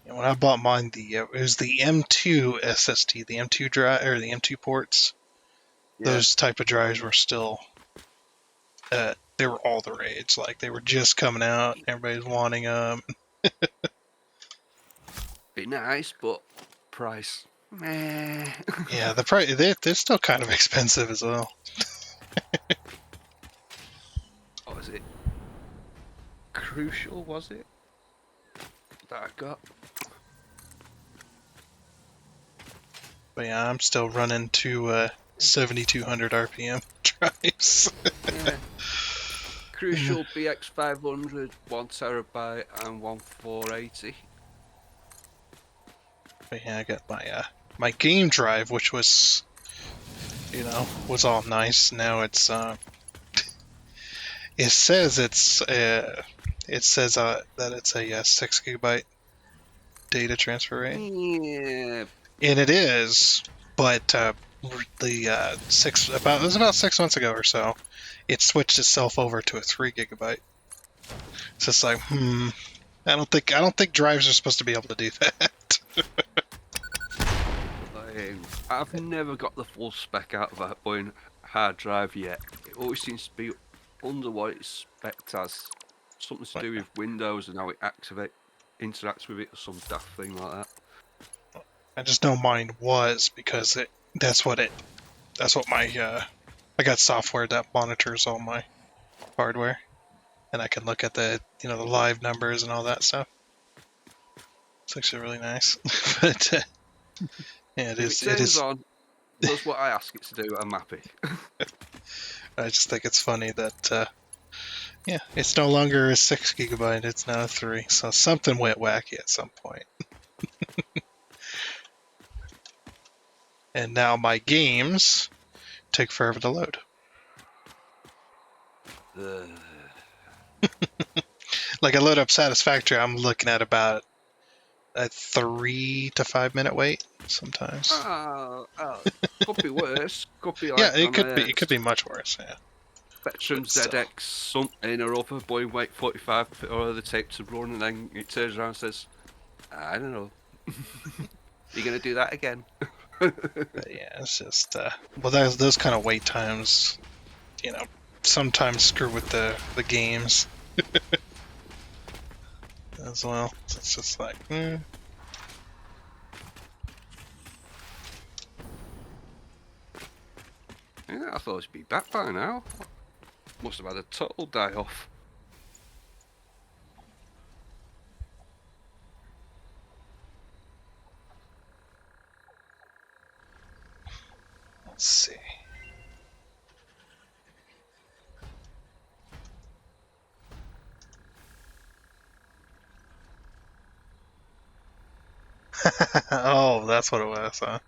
[SPEAKER 1] And when I bought mine, it was the M2 SSD, the M2 drive or the M2 ports.
[SPEAKER 3] Yeah.
[SPEAKER 1] Those type of drives were still, they were all the rage. Like they were just coming out. Everybody's wanting them.
[SPEAKER 3] Be nice, but price. Meh.
[SPEAKER 1] Yeah, the price they're still kind of expensive as well.
[SPEAKER 3] What was it? Crucial, was it? That I got.
[SPEAKER 1] But yeah, I'm still running to 7,200 RPM drives.
[SPEAKER 3] Yeah. Crucial BX500, 1 terabyte, and 1480.
[SPEAKER 1] But yeah, I got my game drive, which was was all nice. Now it's it says that it's a 6 gigabyte data transfer rate,
[SPEAKER 3] Yeah.
[SPEAKER 1] and it is, but it was about 6 months ago or so, it switched itself over to a 3 gigabyte. So it's like, I don't think drives are supposed to be able to do that.
[SPEAKER 3] I've never got the full spec out of that Boeing hard drive yet. It always seems to be under what it's spec'd as. Something to do with Windows and how it interacts with it, or some daft thing like that.
[SPEAKER 1] I just know mine was because that's what my I got software that monitors all my hardware, and I can look at the the live numbers and all that stuff. It's actually really nice. But yeah,
[SPEAKER 3] If it
[SPEAKER 1] it
[SPEAKER 3] turns
[SPEAKER 1] is.
[SPEAKER 3] on, does what I ask it to do, I'm happy.
[SPEAKER 1] I just think it's funny that yeah, it's no longer a 6 gigabyte; it's now a 3. So something went wacky at some point. And now my games take forever to load. Like I load up Satisfactory, I'm looking at about a 3 to 5 minute wait sometimes.
[SPEAKER 3] Could be worse. Could be
[SPEAKER 1] Yeah,
[SPEAKER 3] like
[SPEAKER 1] it could be. It could be much worse. Yeah.
[SPEAKER 3] Spectrum
[SPEAKER 1] But still.
[SPEAKER 3] ZX something or other. Boy, wait 45 or the tape to run, and then it turns around and says, "I don't know. You're gonna do that again."
[SPEAKER 1] But yeah, it's just well, those kind of wait times, sometimes screw with the games as well. So it's just like,
[SPEAKER 3] Yeah, I thought it'd be back by now. Must have had a total die off.
[SPEAKER 1] let's see. Oh, that's what it was, huh?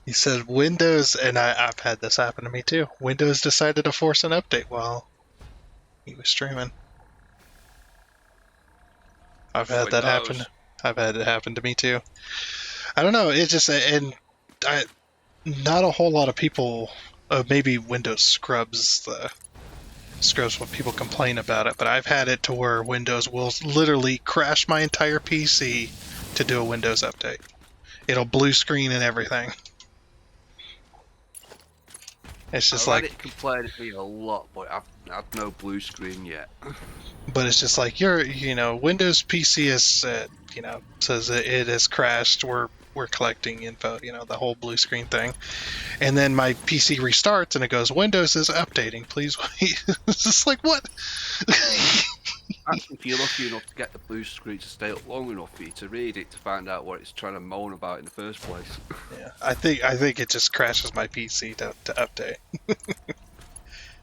[SPEAKER 1] He said Windows, and I've had this happen to me too. Windows decided to force an update while he was streaming. I've
[SPEAKER 3] So
[SPEAKER 1] had
[SPEAKER 3] it
[SPEAKER 1] that happen.
[SPEAKER 3] goes.
[SPEAKER 1] I've had it happen to me too. I don't know. It just and I, not a whole lot of people. Maybe Windows scrubs when people complain about it, but I've had it to where Windows will literally crash my entire PC to do a Windows update. It'll blue screen and everything. It's just
[SPEAKER 3] I've had
[SPEAKER 1] like,
[SPEAKER 3] it complain at me a lot, but I've had no blue screen yet.
[SPEAKER 1] but it's just like Windows PC is, says it has crashed. We're collecting info, the whole blue screen thing. And then my PC restarts and it goes, Windows is updating. Please wait. It's just like, what?
[SPEAKER 3] Actually, if you're lucky enough to get the blue screen to stay up long enough for you to read it to find out what it's trying to moan about in the first place.
[SPEAKER 1] Yeah, I think it just crashes my PC to update.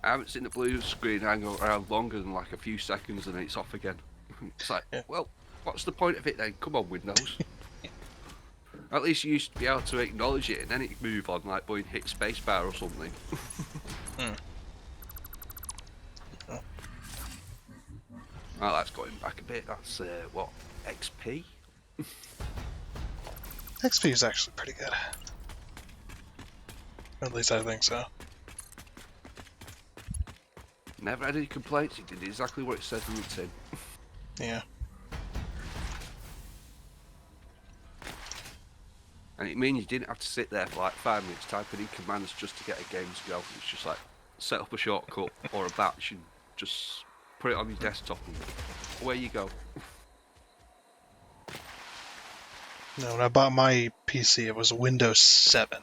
[SPEAKER 3] I haven't seen the blue screen hang around longer than like a few seconds and then it's off again. It's like,
[SPEAKER 1] Yeah.
[SPEAKER 3] well, what's the point of it then? Come on, Windows. At least you used to be able to acknowledge it and then it'd move on, like going hit spacebar or something. Well, that's going back a bit. That's what, XP?
[SPEAKER 1] XP is actually pretty good. At least I think so.
[SPEAKER 3] Never had any complaints. It did exactly what it says in the tin.
[SPEAKER 1] Yeah.
[SPEAKER 3] And it means you didn't have to sit there for like 5 minutes typing in commands just to get a game to go. It's just like set up a shortcut or a batch and just put it on your desktop and away you go.
[SPEAKER 1] No, when I bought my PC, it was Windows 7.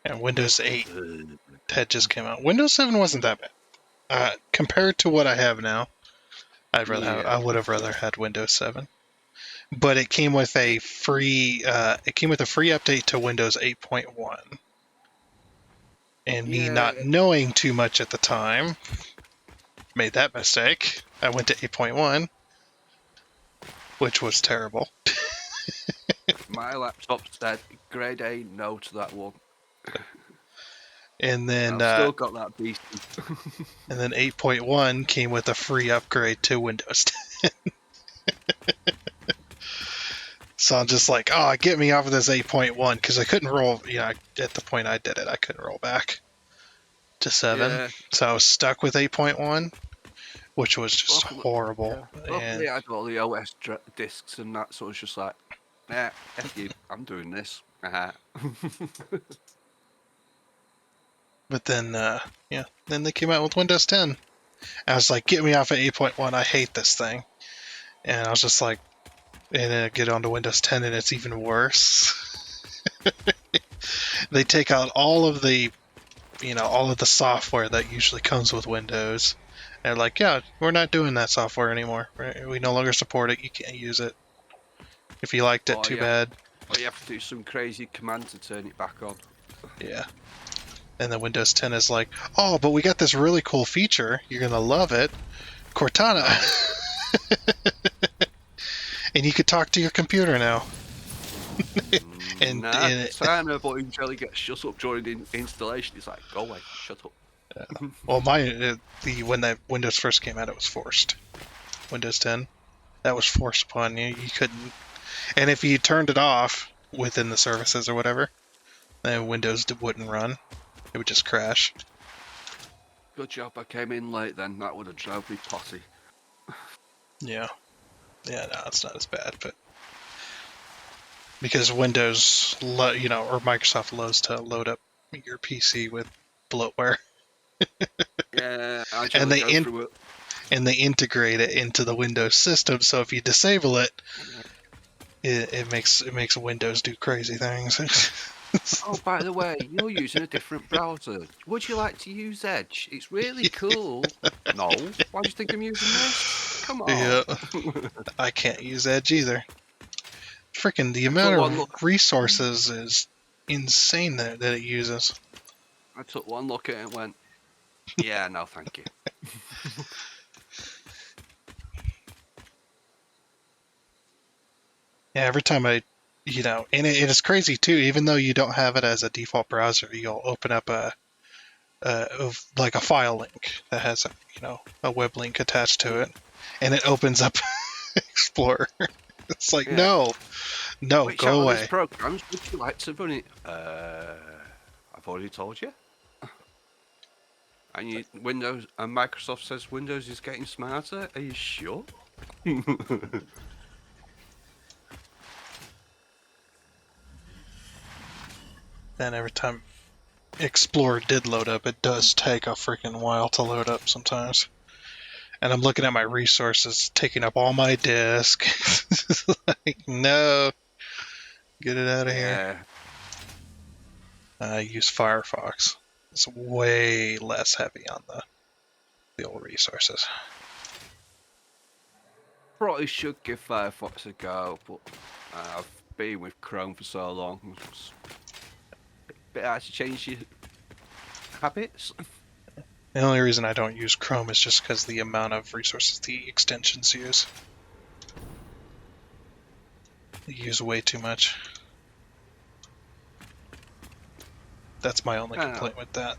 [SPEAKER 1] And Windows 8 had just came out. Windows 7 wasn't that bad. Compared to what I have now, I would have rather had Windows 7. But it came with a free update to Windows 8.1. And me not knowing too much at the time, made that mistake. I went to 8.1, which was terrible.
[SPEAKER 3] My laptop said grade A, no to that one.
[SPEAKER 1] And then
[SPEAKER 3] I've still got that beast.
[SPEAKER 1] and then 8.1 came with a free upgrade to Windows 10. So I'm just like, oh, get me off of this 8.1 because I couldn't roll. At the point I did it, I couldn't roll back to 7.
[SPEAKER 3] Yeah.
[SPEAKER 1] So I was stuck with 8.1, which was just horrible.
[SPEAKER 3] Luckily, I had all the OS discs and that, so it's just like, nah, F you, I'm doing this.
[SPEAKER 1] But then, then they came out with Windows 10. I was like, get me off of 8.1. I hate this thing. And I was just like, and then I get onto Windows 10 and it's even worse. They take out all of the software that usually comes with Windows. And they're like, yeah, we're not doing that software anymore. We no longer support it. You can't use it. If you liked it, too bad.
[SPEAKER 3] Or you have to do some crazy command to turn it back on.
[SPEAKER 1] Yeah. And then Windows 10 is like, oh, but we got this really cool feature. You're going to love it. Cortana. And you could talk to your computer now.
[SPEAKER 3] Cortana, but usually gets shut up during the installation. It's like, go away, shut up.
[SPEAKER 1] Well, when that Windows first came out, it was forced. Windows 10, that was forced upon you. You couldn't, and if you turned it off within the services or whatever, then Windows wouldn't run. It would just crash.
[SPEAKER 3] Good job I came in late then. That would have drove me potty.
[SPEAKER 1] Yeah, no, it's not as bad, but because Windows, or Microsoft loves to load up your PC with bloatware.
[SPEAKER 3] Yeah,
[SPEAKER 1] and they integrate it into the Windows system. So if you disable it, it makes Windows do crazy things.
[SPEAKER 3] Oh, by the way, you're using a different browser. Would you like to use Edge? It's really cool. No, why do you think I'm using this? Come on.
[SPEAKER 1] Yeah, I can't use Edge either. Freaking the amount of resources is insane that it uses.
[SPEAKER 3] I took one look at it and went, yeah, no, thank you.
[SPEAKER 1] Yeah, every time and it is crazy too. Even though you don't have it as a default browser, you'll open up like a file link that has a web link attached to it, and it opens up Explorer. It's like
[SPEAKER 3] Yeah.
[SPEAKER 1] no,
[SPEAKER 3] Which out
[SPEAKER 1] go
[SPEAKER 3] of these
[SPEAKER 1] away.
[SPEAKER 3] programs would you like to run it? I've already told you. And Windows and Microsoft says Windows is getting smarter. Are you sure?
[SPEAKER 1] And every time Explorer did load up, it does take a freaking while to load up sometimes. And I'm looking at my resources, taking up all my disk. Like, no, get it out of here.
[SPEAKER 3] Yeah.
[SPEAKER 1] I use Firefox. It's way less heavy on the old resources.
[SPEAKER 3] Probably should give Firefox a go, but I've been with Chrome for so long. It's a bit hard to change your habits.
[SPEAKER 1] The only reason I don't use Chrome is just because the amount of resources the extensions use. They use way too much. That's my only complaint with that.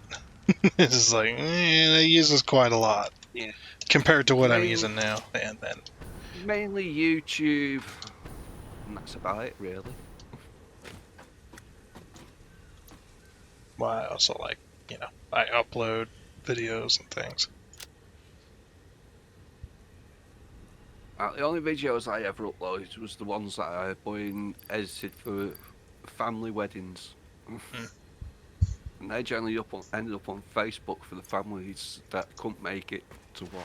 [SPEAKER 1] It's just like, it uses quite a lot.
[SPEAKER 3] Yeah.
[SPEAKER 1] Compared to what I'm using now. And then
[SPEAKER 3] mainly YouTube, and that's about it, really.
[SPEAKER 1] well, I also like, I upload videos and things.
[SPEAKER 3] The only videos I ever uploaded was the ones that I edited for family weddings. And they generally ended up on Facebook for the families that couldn't make it to watch.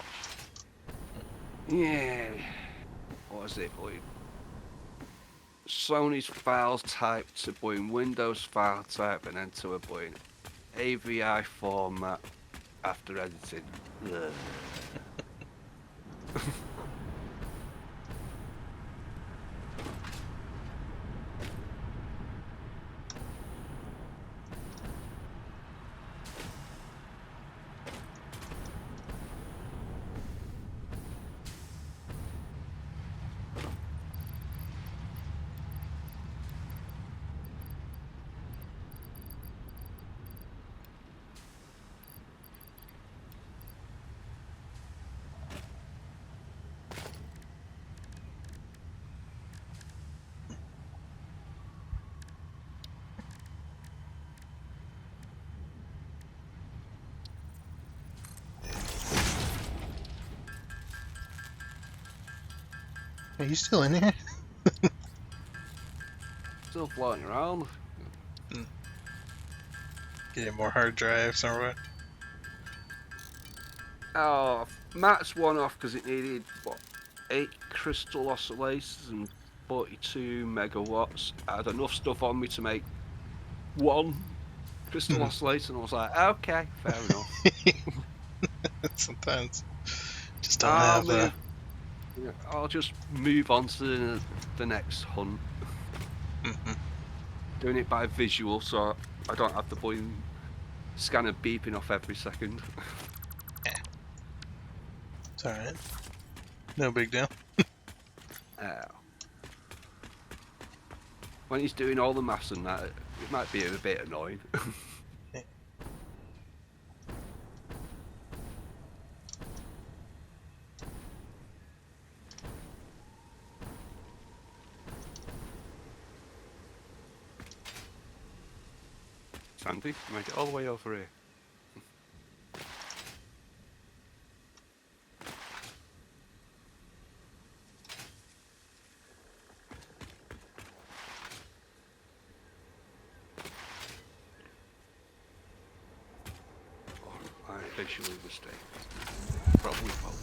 [SPEAKER 3] Yeah. What was it, boy? Sony's file type to Windows file type and then to a AVI format after editing.
[SPEAKER 1] Are you still in here?
[SPEAKER 3] Still floating around.
[SPEAKER 1] Getting more hard drives or what?
[SPEAKER 3] Oh, Matt's one off because it needed, 8 crystal oscillators and 42 megawatts. I had enough stuff on me to make 1 crystal oscillator, and I was like, okay, fair enough.
[SPEAKER 1] Sometimes just don't have
[SPEAKER 3] I'll just move on to the next hunt. Doing it by visual, so I don't have the scanner beeping off every second.
[SPEAKER 1] It's alright. No big deal.
[SPEAKER 3] When he's doing all the maths and that, it might be a bit annoying. Sandy, make it all the way over here. I visually mistake. Probably both.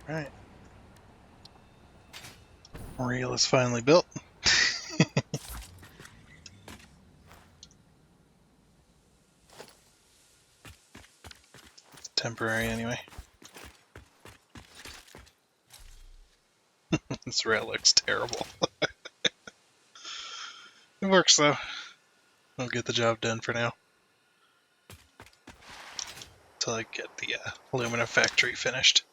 [SPEAKER 1] Right. Reel is finally built. Temporary, anyway. This rail looks terrible. It works, though. I'll get the job done for now. Till I get the aluminum factory finished.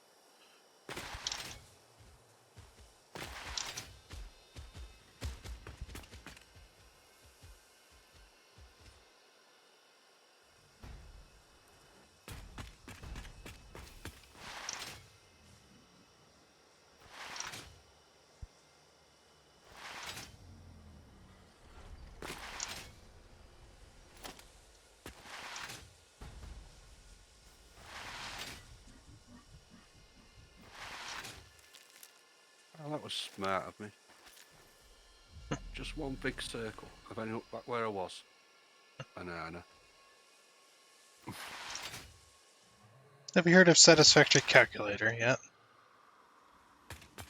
[SPEAKER 3] Oh, that was smart of me. Just one big circle. I've ended up back where I was. Banana.
[SPEAKER 1] Have you heard of Satisfactory calculator yet?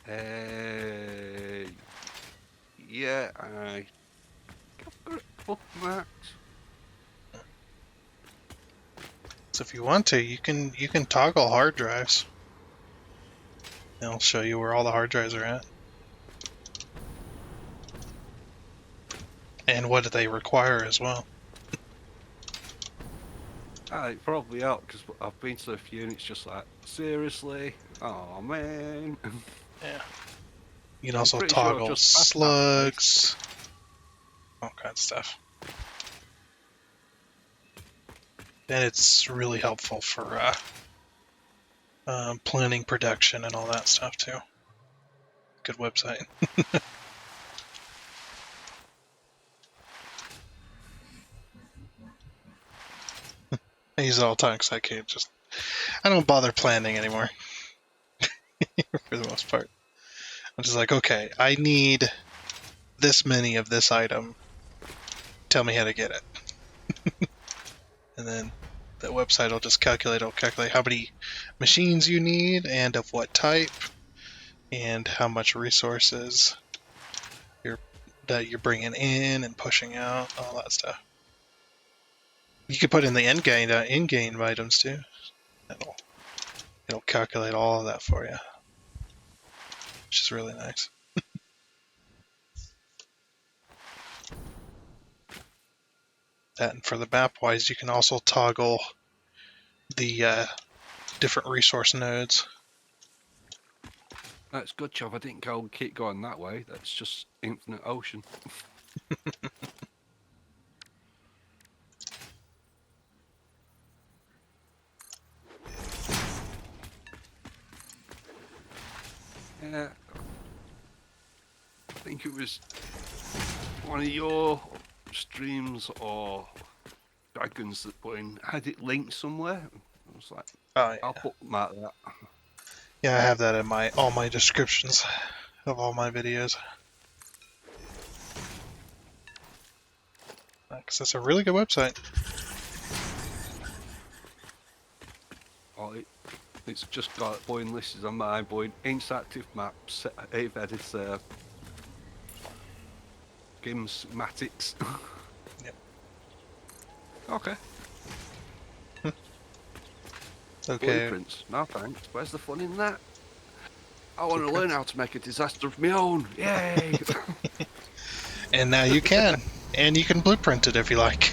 [SPEAKER 3] Hey. Yeah, I've got it bookmarked.
[SPEAKER 1] So if you want to, you can toggle hard drives. It'll show you where all the hard drives are at. And what they require as well.
[SPEAKER 3] It probably out because I've been to a few and it's just like, seriously? Oh man.
[SPEAKER 1] Yeah. You can
[SPEAKER 3] I'm
[SPEAKER 1] also
[SPEAKER 3] pretty sure I've
[SPEAKER 1] toggle
[SPEAKER 3] just passed that
[SPEAKER 1] slugs, all kinds of stuff. And it's really helpful for planning production and all that stuff too. Good website. I use it all the time because I don't bother planning anymore. For the most part. I'm just like, okay, I need this many of this item. Tell me how to get it. And then the website will just calculate how many machines you need and of what type and how much resources that you're bringing in and pushing out, all that stuff. You could put in the in-game items too. It'll calculate all of that for you, which is really nice. That, and for the map wise, you can also toggle the different resource nodes.
[SPEAKER 3] That's good job. I didn't keep going that way. That's just infinite ocean. Yeah. I think it was one of your streams or Dragons that had it linked somewhere. I was like,
[SPEAKER 1] Oh yeah.
[SPEAKER 3] I'll bookmark that.
[SPEAKER 1] Yeah, I have that in all my descriptions of all my videos. Because it's a really good website.
[SPEAKER 3] Oh, it's just got Boeing listed on my Boeing interactive maps, Ave editor, Gimsmatics.
[SPEAKER 1] Yep.
[SPEAKER 3] Okay.
[SPEAKER 1] Okay.
[SPEAKER 3] Blueprints. No thanks. Where's the fun in that? I want to learn how to make a disaster of my own. Yay!
[SPEAKER 1] And now you can. And you can blueprint it if you like.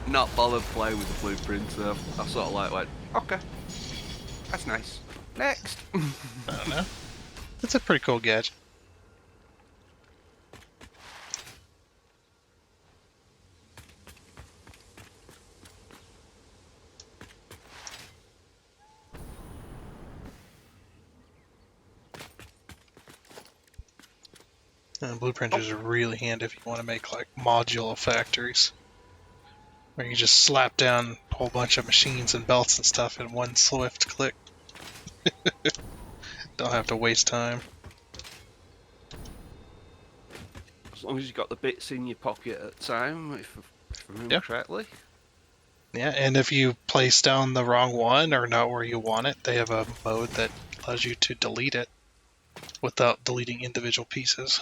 [SPEAKER 3] Not bothered playing with the blueprint. I sort of like went, okay, that's nice. Next.
[SPEAKER 1] I don't know. It's a pretty cool gadget. And blueprinters are really handy if you want to make like modular factories. Where you just slap down a whole bunch of machines and belts and stuff in one swift click. Don't have to waste time.
[SPEAKER 3] As long as you got the bits in your pocket at the time, if I remember correctly.
[SPEAKER 1] Yeah, and if you place down the wrong one or not where you want it, they have a mode that allows you to delete it without deleting individual pieces.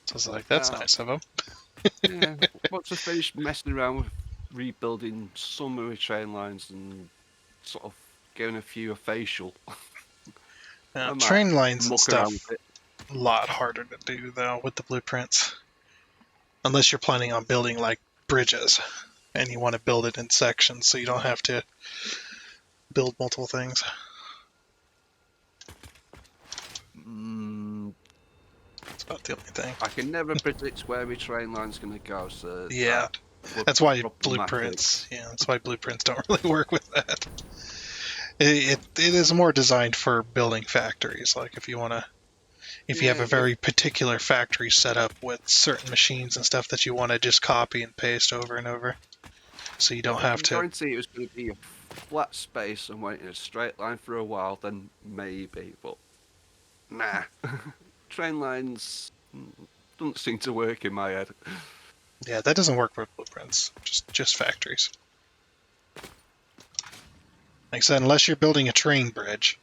[SPEAKER 1] So it's like, that's nice of them.
[SPEAKER 3] Yeah, once I finished messing around with rebuilding some of the train lines and sort of giving a few a facial, I might
[SPEAKER 1] Train lines and
[SPEAKER 3] muck around
[SPEAKER 1] stuff,
[SPEAKER 3] with it.
[SPEAKER 1] a lot harder to do, though, with the blueprints. Unless you're planning on building, like, bridges, and you want to build it in sections so you don't have to build multiple things. That's about the only thing.
[SPEAKER 3] I can never predict where my train line's going to go, so
[SPEAKER 1] Yeah, that's why blueprints. Yeah, that's why blueprints don't really work with that. It is more designed for building factories. Like if you want to, if you have a very particular factory set up with certain machines and stuff that you want to just copy and paste over and over, so you don't have to.
[SPEAKER 3] I guarantee it was going to be a flat space and went in a straight line for a while, then maybe, but nah. Train lines doesn't seem to work in my head.
[SPEAKER 1] Yeah, that doesn't work with blueprints. Just factories. Like I said, unless you're building a train bridge,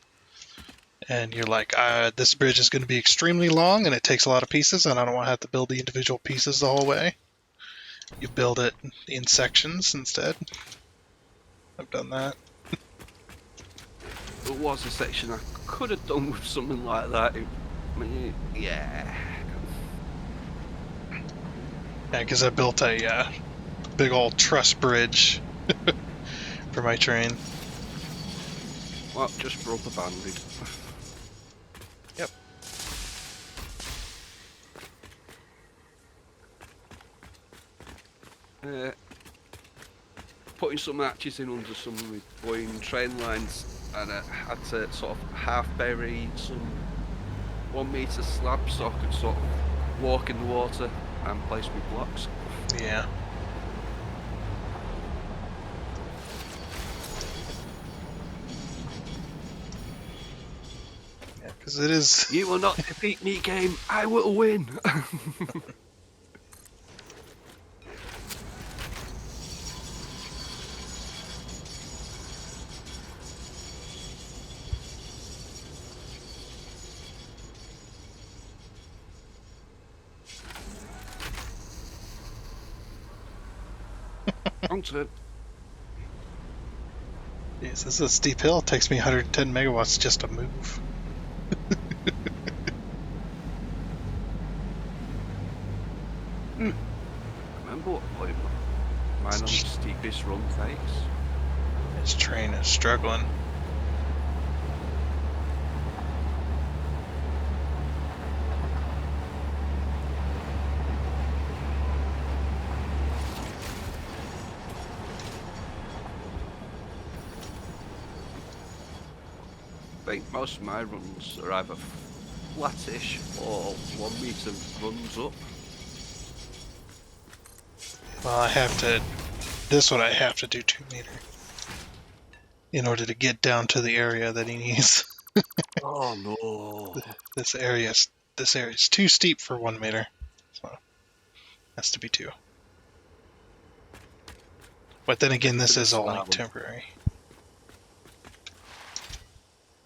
[SPEAKER 1] and you're like, this bridge is going to be extremely long, and it takes a lot of pieces, and I don't want to have to build the individual pieces the whole way. You build it in sections instead. I've done that.
[SPEAKER 3] There was a section I could have done with something like that. Yeah.
[SPEAKER 1] Yeah, because I built a big old truss bridge for my train.
[SPEAKER 3] Well, just rubber banded.
[SPEAKER 1] Yep.
[SPEAKER 3] Putting some hatches in under some of my Boeing train lines, and I had to sort of half bury some 1 meter slabs so I could sort of walk in the water and place my blocks.
[SPEAKER 1] Yeah. Yeah, because it is.
[SPEAKER 3] You will not defeat me, game. I will win. Onto it.
[SPEAKER 1] Yes, this is a steep hill. It takes me 110 megawatts just to move.
[SPEAKER 3] Remember what point mine on the steepest run takes?
[SPEAKER 1] This train is struggling.
[SPEAKER 3] I think most of my runs are either flattish or 1 meter runs up.
[SPEAKER 1] Well, I have to. This one I have to do 2 meter in order to get down to the area that he needs.
[SPEAKER 3] Oh no!
[SPEAKER 1] This area's too steep for 1 meter, so it has to be 2. But then again, this is only temporary.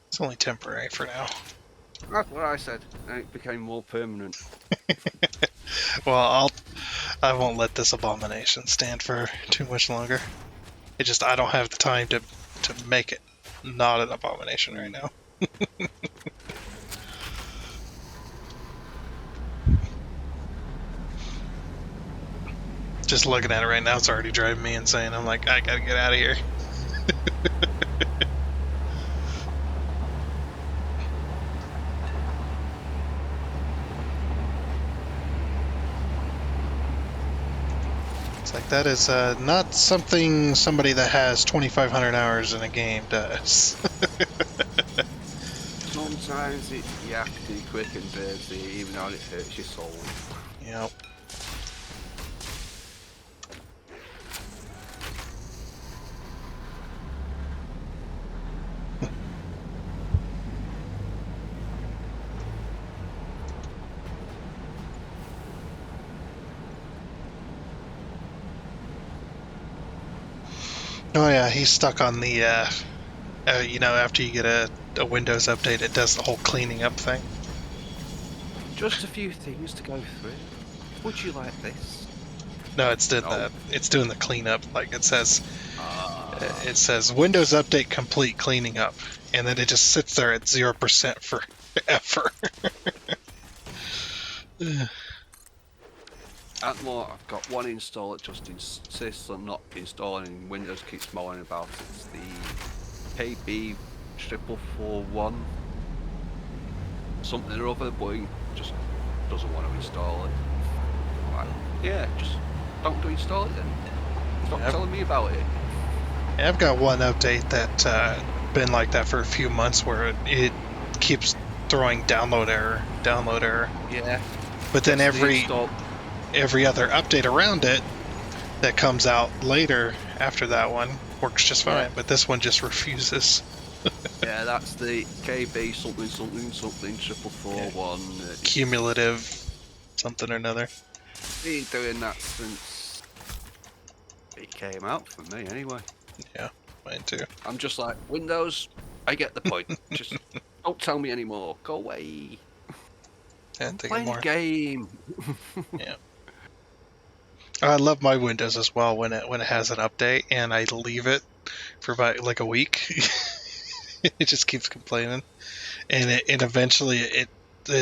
[SPEAKER 1] It's only temporary for now.
[SPEAKER 3] That's what I said, and it became more permanent.
[SPEAKER 1] Well, I won't let this abomination stand for too much longer. I don't have the time to make it not an abomination right now. Just looking at it right now, it's already driving me insane. I'm like, I gotta get out of here. It's like, that is not something somebody that has 2,500 hours in a game does.
[SPEAKER 3] Sometimes you have to be quick and dirty, even though it hurts your soul.
[SPEAKER 1] Yep. Oh yeah, he's stuck on the, after you get a Windows update, it does the whole cleaning up thing.
[SPEAKER 3] Just a few things to go through. Would you like this?
[SPEAKER 1] No, it's doing
[SPEAKER 3] No.
[SPEAKER 1] it's doing the cleanup. Like
[SPEAKER 3] Ah.
[SPEAKER 1] it says Windows update complete cleaning up, and then it just sits there at 0% forever.
[SPEAKER 3] At the moment, I've got one install that just insists on not installing, and Windows keeps moaning about it. It's the KB 4441 something or other, but he just doesn't want to install it. I'm like, yeah, just don't install it then. Stop
[SPEAKER 1] Yep.
[SPEAKER 3] telling me about it.
[SPEAKER 1] I've got one update that been like that for a few months, where it keeps throwing download error.
[SPEAKER 3] Yeah.
[SPEAKER 1] But then
[SPEAKER 3] That's the
[SPEAKER 1] every
[SPEAKER 3] install.
[SPEAKER 1] other update around it that comes out later after that one works just fine.
[SPEAKER 3] Yeah.
[SPEAKER 1] But this one just refuses.
[SPEAKER 3] Yeah, that's the KB something 4441.
[SPEAKER 1] Cumulative something or another.
[SPEAKER 3] Been doing that since it came out for me anyway.
[SPEAKER 1] Yeah, mine too.
[SPEAKER 3] I'm just like, Windows, I get the point. Just don't tell me anymore. Go away.
[SPEAKER 1] And think
[SPEAKER 3] Play
[SPEAKER 1] more.
[SPEAKER 3] the game.
[SPEAKER 1] Yeah. I love my Windows as well when it has an update and I leave it for about like a week. It just keeps complaining, and eventually it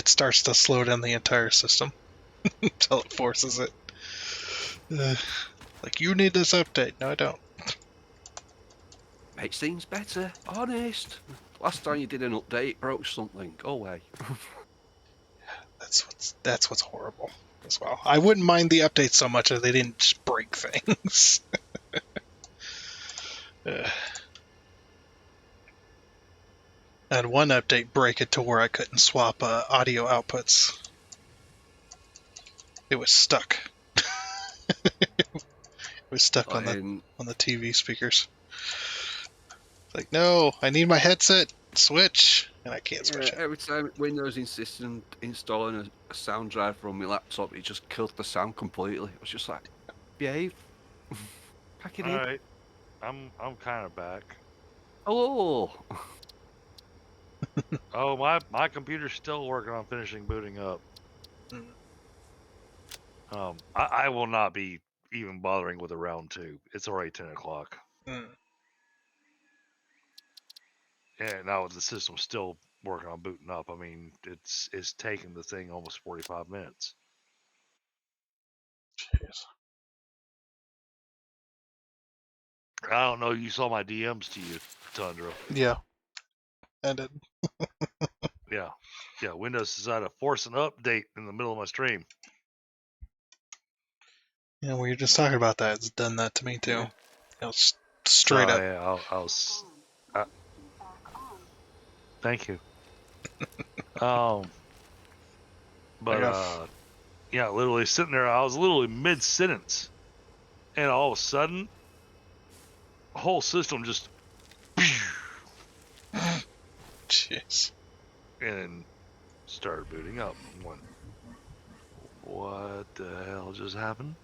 [SPEAKER 1] starts to slow down the entire system until it forces it. Like, you need this update. No, I don't.
[SPEAKER 3] Makes things better. Honest. Last time you did an update, it broke something. Go away.
[SPEAKER 1] That's what's horrible as well. I wouldn't mind the update so much if they didn't just break things. I had one update break it to where I couldn't swap audio outputs. It was stuck. It was stuck on the TV speakers. Like, no, I need my headset. Switch. And I can't switch it.
[SPEAKER 3] Every time Windows insisted on installing a sound driver on my laptop, it just killed the sound completely. It was just like, behave. Pack it in.
[SPEAKER 2] Alright. I'm kind of back.
[SPEAKER 3] Hello.
[SPEAKER 2] Oh, my computer's still working on finishing booting up. I will not be even bothering with a round 2. It's already 10 o'clock. And now the system's still working on booting up. I mean, it's taken the thing almost 45 minutes.
[SPEAKER 1] Jeez.
[SPEAKER 2] I don't know. You saw my DMs to you, Tundra.
[SPEAKER 1] Yeah. I did.
[SPEAKER 2] Yeah. Windows decided to force an update in the middle of my stream.
[SPEAKER 1] Yeah, we were just talking about that. It's done that to me too. Yeah. Straight up.
[SPEAKER 2] Yeah, thank you. Yeah, literally sitting there. I was literally mid sentence, and all of a sudden, the whole system just.
[SPEAKER 1] Jeez.
[SPEAKER 2] And started booting up. And went, what the hell just happened?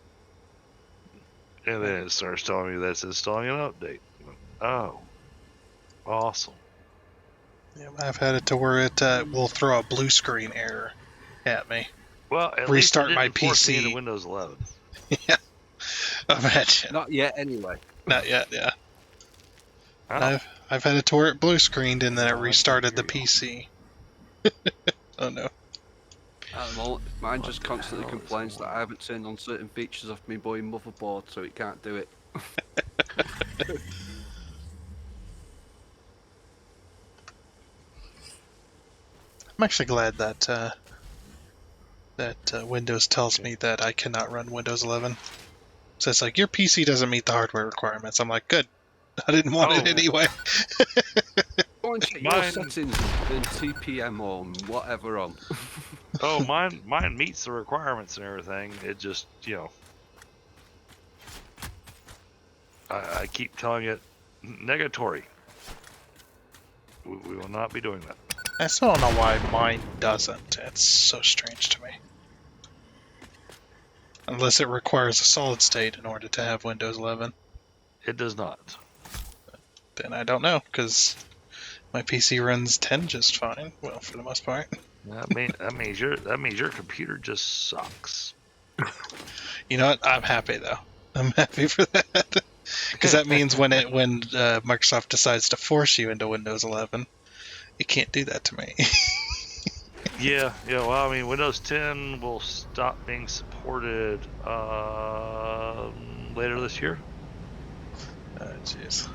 [SPEAKER 2] And then it starts telling me that's installing an update. Went, oh, awesome.
[SPEAKER 1] Yeah, I've had it to where it will throw a blue screen error at me.
[SPEAKER 2] Well, at
[SPEAKER 1] restart
[SPEAKER 2] least it didn't
[SPEAKER 1] my
[SPEAKER 2] force
[SPEAKER 1] PC
[SPEAKER 2] me into Windows 11.
[SPEAKER 1] Yeah, imagine.
[SPEAKER 3] Not yet, anyway.
[SPEAKER 1] Not yet. Yeah.
[SPEAKER 2] Oh.
[SPEAKER 1] I've had it to where it blue screened and then it restarted the PC. Oh no.
[SPEAKER 3] At the moment, mine just constantly complains that I haven't turned on certain features of my boy motherboard, so it can't do it.
[SPEAKER 1] I'm actually glad that Windows tells me that I cannot run Windows 11. So it's like, your PC doesn't meet the hardware requirements. I'm like, good. I didn't want it anyway.
[SPEAKER 3] Go and check your settings and TPM on, whatever on.
[SPEAKER 2] Oh, mine meets the requirements and everything. It just, I keep telling it, negatory. We will not be doing that.
[SPEAKER 1] I still don't know why mine doesn't. It's so strange to me. Unless it requires a solid state in order to have Windows 11.
[SPEAKER 2] It does not.
[SPEAKER 1] then I don't know, because my PC runs 10 just fine. Well, for the most part.
[SPEAKER 2] That means your computer just sucks.
[SPEAKER 1] You know what? I'm happy though. I'm happy for that. Because that means when Microsoft decides to force you into Windows 11, it can't do that to me.
[SPEAKER 2] Yeah. Well, I mean, Windows 10 will stop being supported later this year.
[SPEAKER 1] Oh, jeez.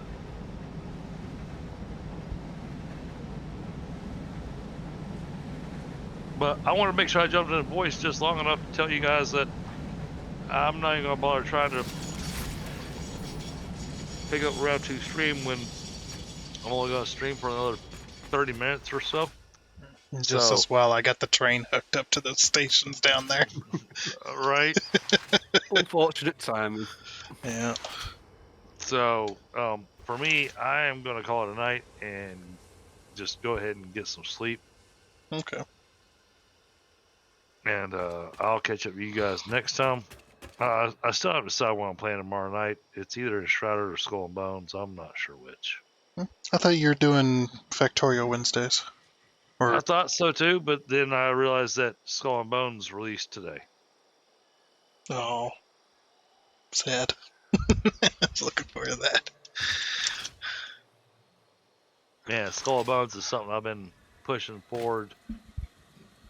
[SPEAKER 2] But I want to make sure I jumped in the voice just long enough to tell you guys that I'm not even going to bother trying to pick up round 2 stream when I'm only going to stream for another 30 minutes or so.
[SPEAKER 1] Just as well, I got the train hooked up to those stations down there.
[SPEAKER 2] Right?
[SPEAKER 3] Unfortunate timing.
[SPEAKER 1] Yeah.
[SPEAKER 2] So, for me, I am going to call it a night and just go ahead and get some sleep.
[SPEAKER 1] Okay.
[SPEAKER 2] And I'll catch up with you guys next time. I still haven't decided what I'm playing tomorrow night. It's either Enshrouded or Skull and Bones. I'm not sure which.
[SPEAKER 1] I thought you were doing Factorio Wednesdays.
[SPEAKER 2] I thought so too, but then I realized that Skull and Bones released today.
[SPEAKER 1] Oh, sad. I was looking forward to that.
[SPEAKER 2] Yeah, Skull and Bones is something I've been pushing forward.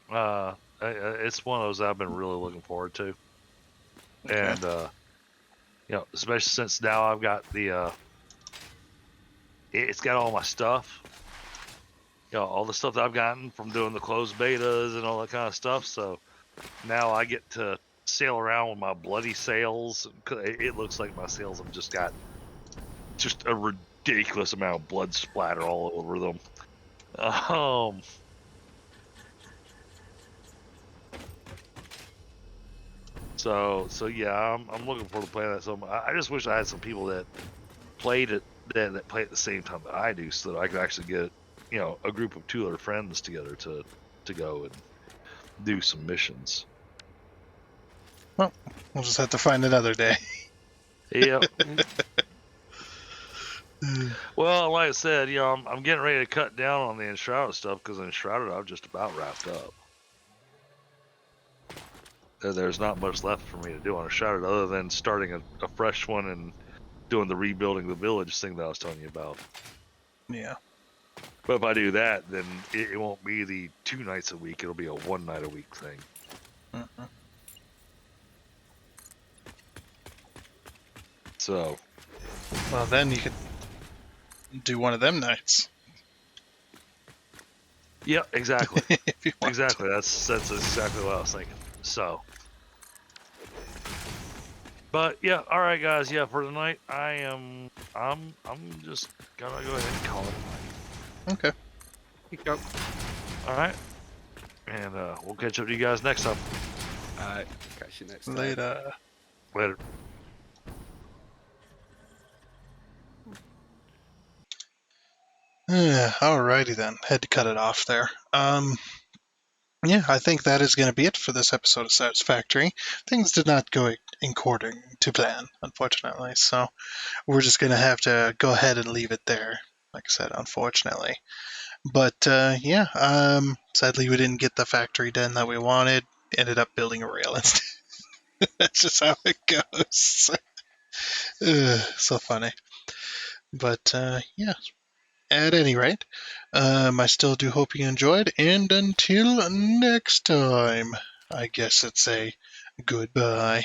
[SPEAKER 2] It's one of those I've been really looking forward to.
[SPEAKER 1] Okay.
[SPEAKER 2] And especially since now I've got the it's got all my stuff. All the stuff that I've gotten from doing the closed betas and all that kind of stuff. So now I get to sail around with my bloody sails. It looks like my sails have just got just a ridiculous amount of blood splatter all over them. So yeah, I'm looking forward to playing that. So I just wish I had some people that played it that play at the same time that I do, so that I could actually get a group of 2 other friends together to go and do some missions.
[SPEAKER 1] Well, we'll just have to find another day.
[SPEAKER 2] Yep. Well, like I said, I'm getting ready to cut down on the Enshrouded stuff because Enshrouded I've just about wrapped up. There's not much left for me to do on Enshrouded other than starting a fresh one and doing the rebuilding the village thing that I was telling you about.
[SPEAKER 1] Yeah.
[SPEAKER 2] But if I do that, then it won't be the 2 nights a week. It'll be a 1 night a week thing.
[SPEAKER 1] Mm-hmm.
[SPEAKER 2] So.
[SPEAKER 1] Well, then you could do one of them nights.
[SPEAKER 2] Yeah, exactly.
[SPEAKER 1] If you want
[SPEAKER 2] exactly. That's exactly what I was thinking. So. But yeah, all right, guys. Yeah, for tonight, I'm just gonna go ahead and call it a night.
[SPEAKER 1] Okay.
[SPEAKER 3] Go.
[SPEAKER 2] All right, and we'll catch up to you guys next time.
[SPEAKER 3] All right. Catch you next time.
[SPEAKER 1] Later.
[SPEAKER 2] Later.
[SPEAKER 1] Alrighty then. Had to cut it off there. Yeah, I think that is going to be it for this episode of Satisfactory. Things did not go according to plan, unfortunately, so we're just going to have to go ahead and leave it there. Like I said, unfortunately. But sadly we didn't get the factory done that we wanted. Ended up building a rail instead. That's just how it goes. So funny. But yeah. At any rate, I still do hope you enjoyed, and until next time, I guess it's a goodbye.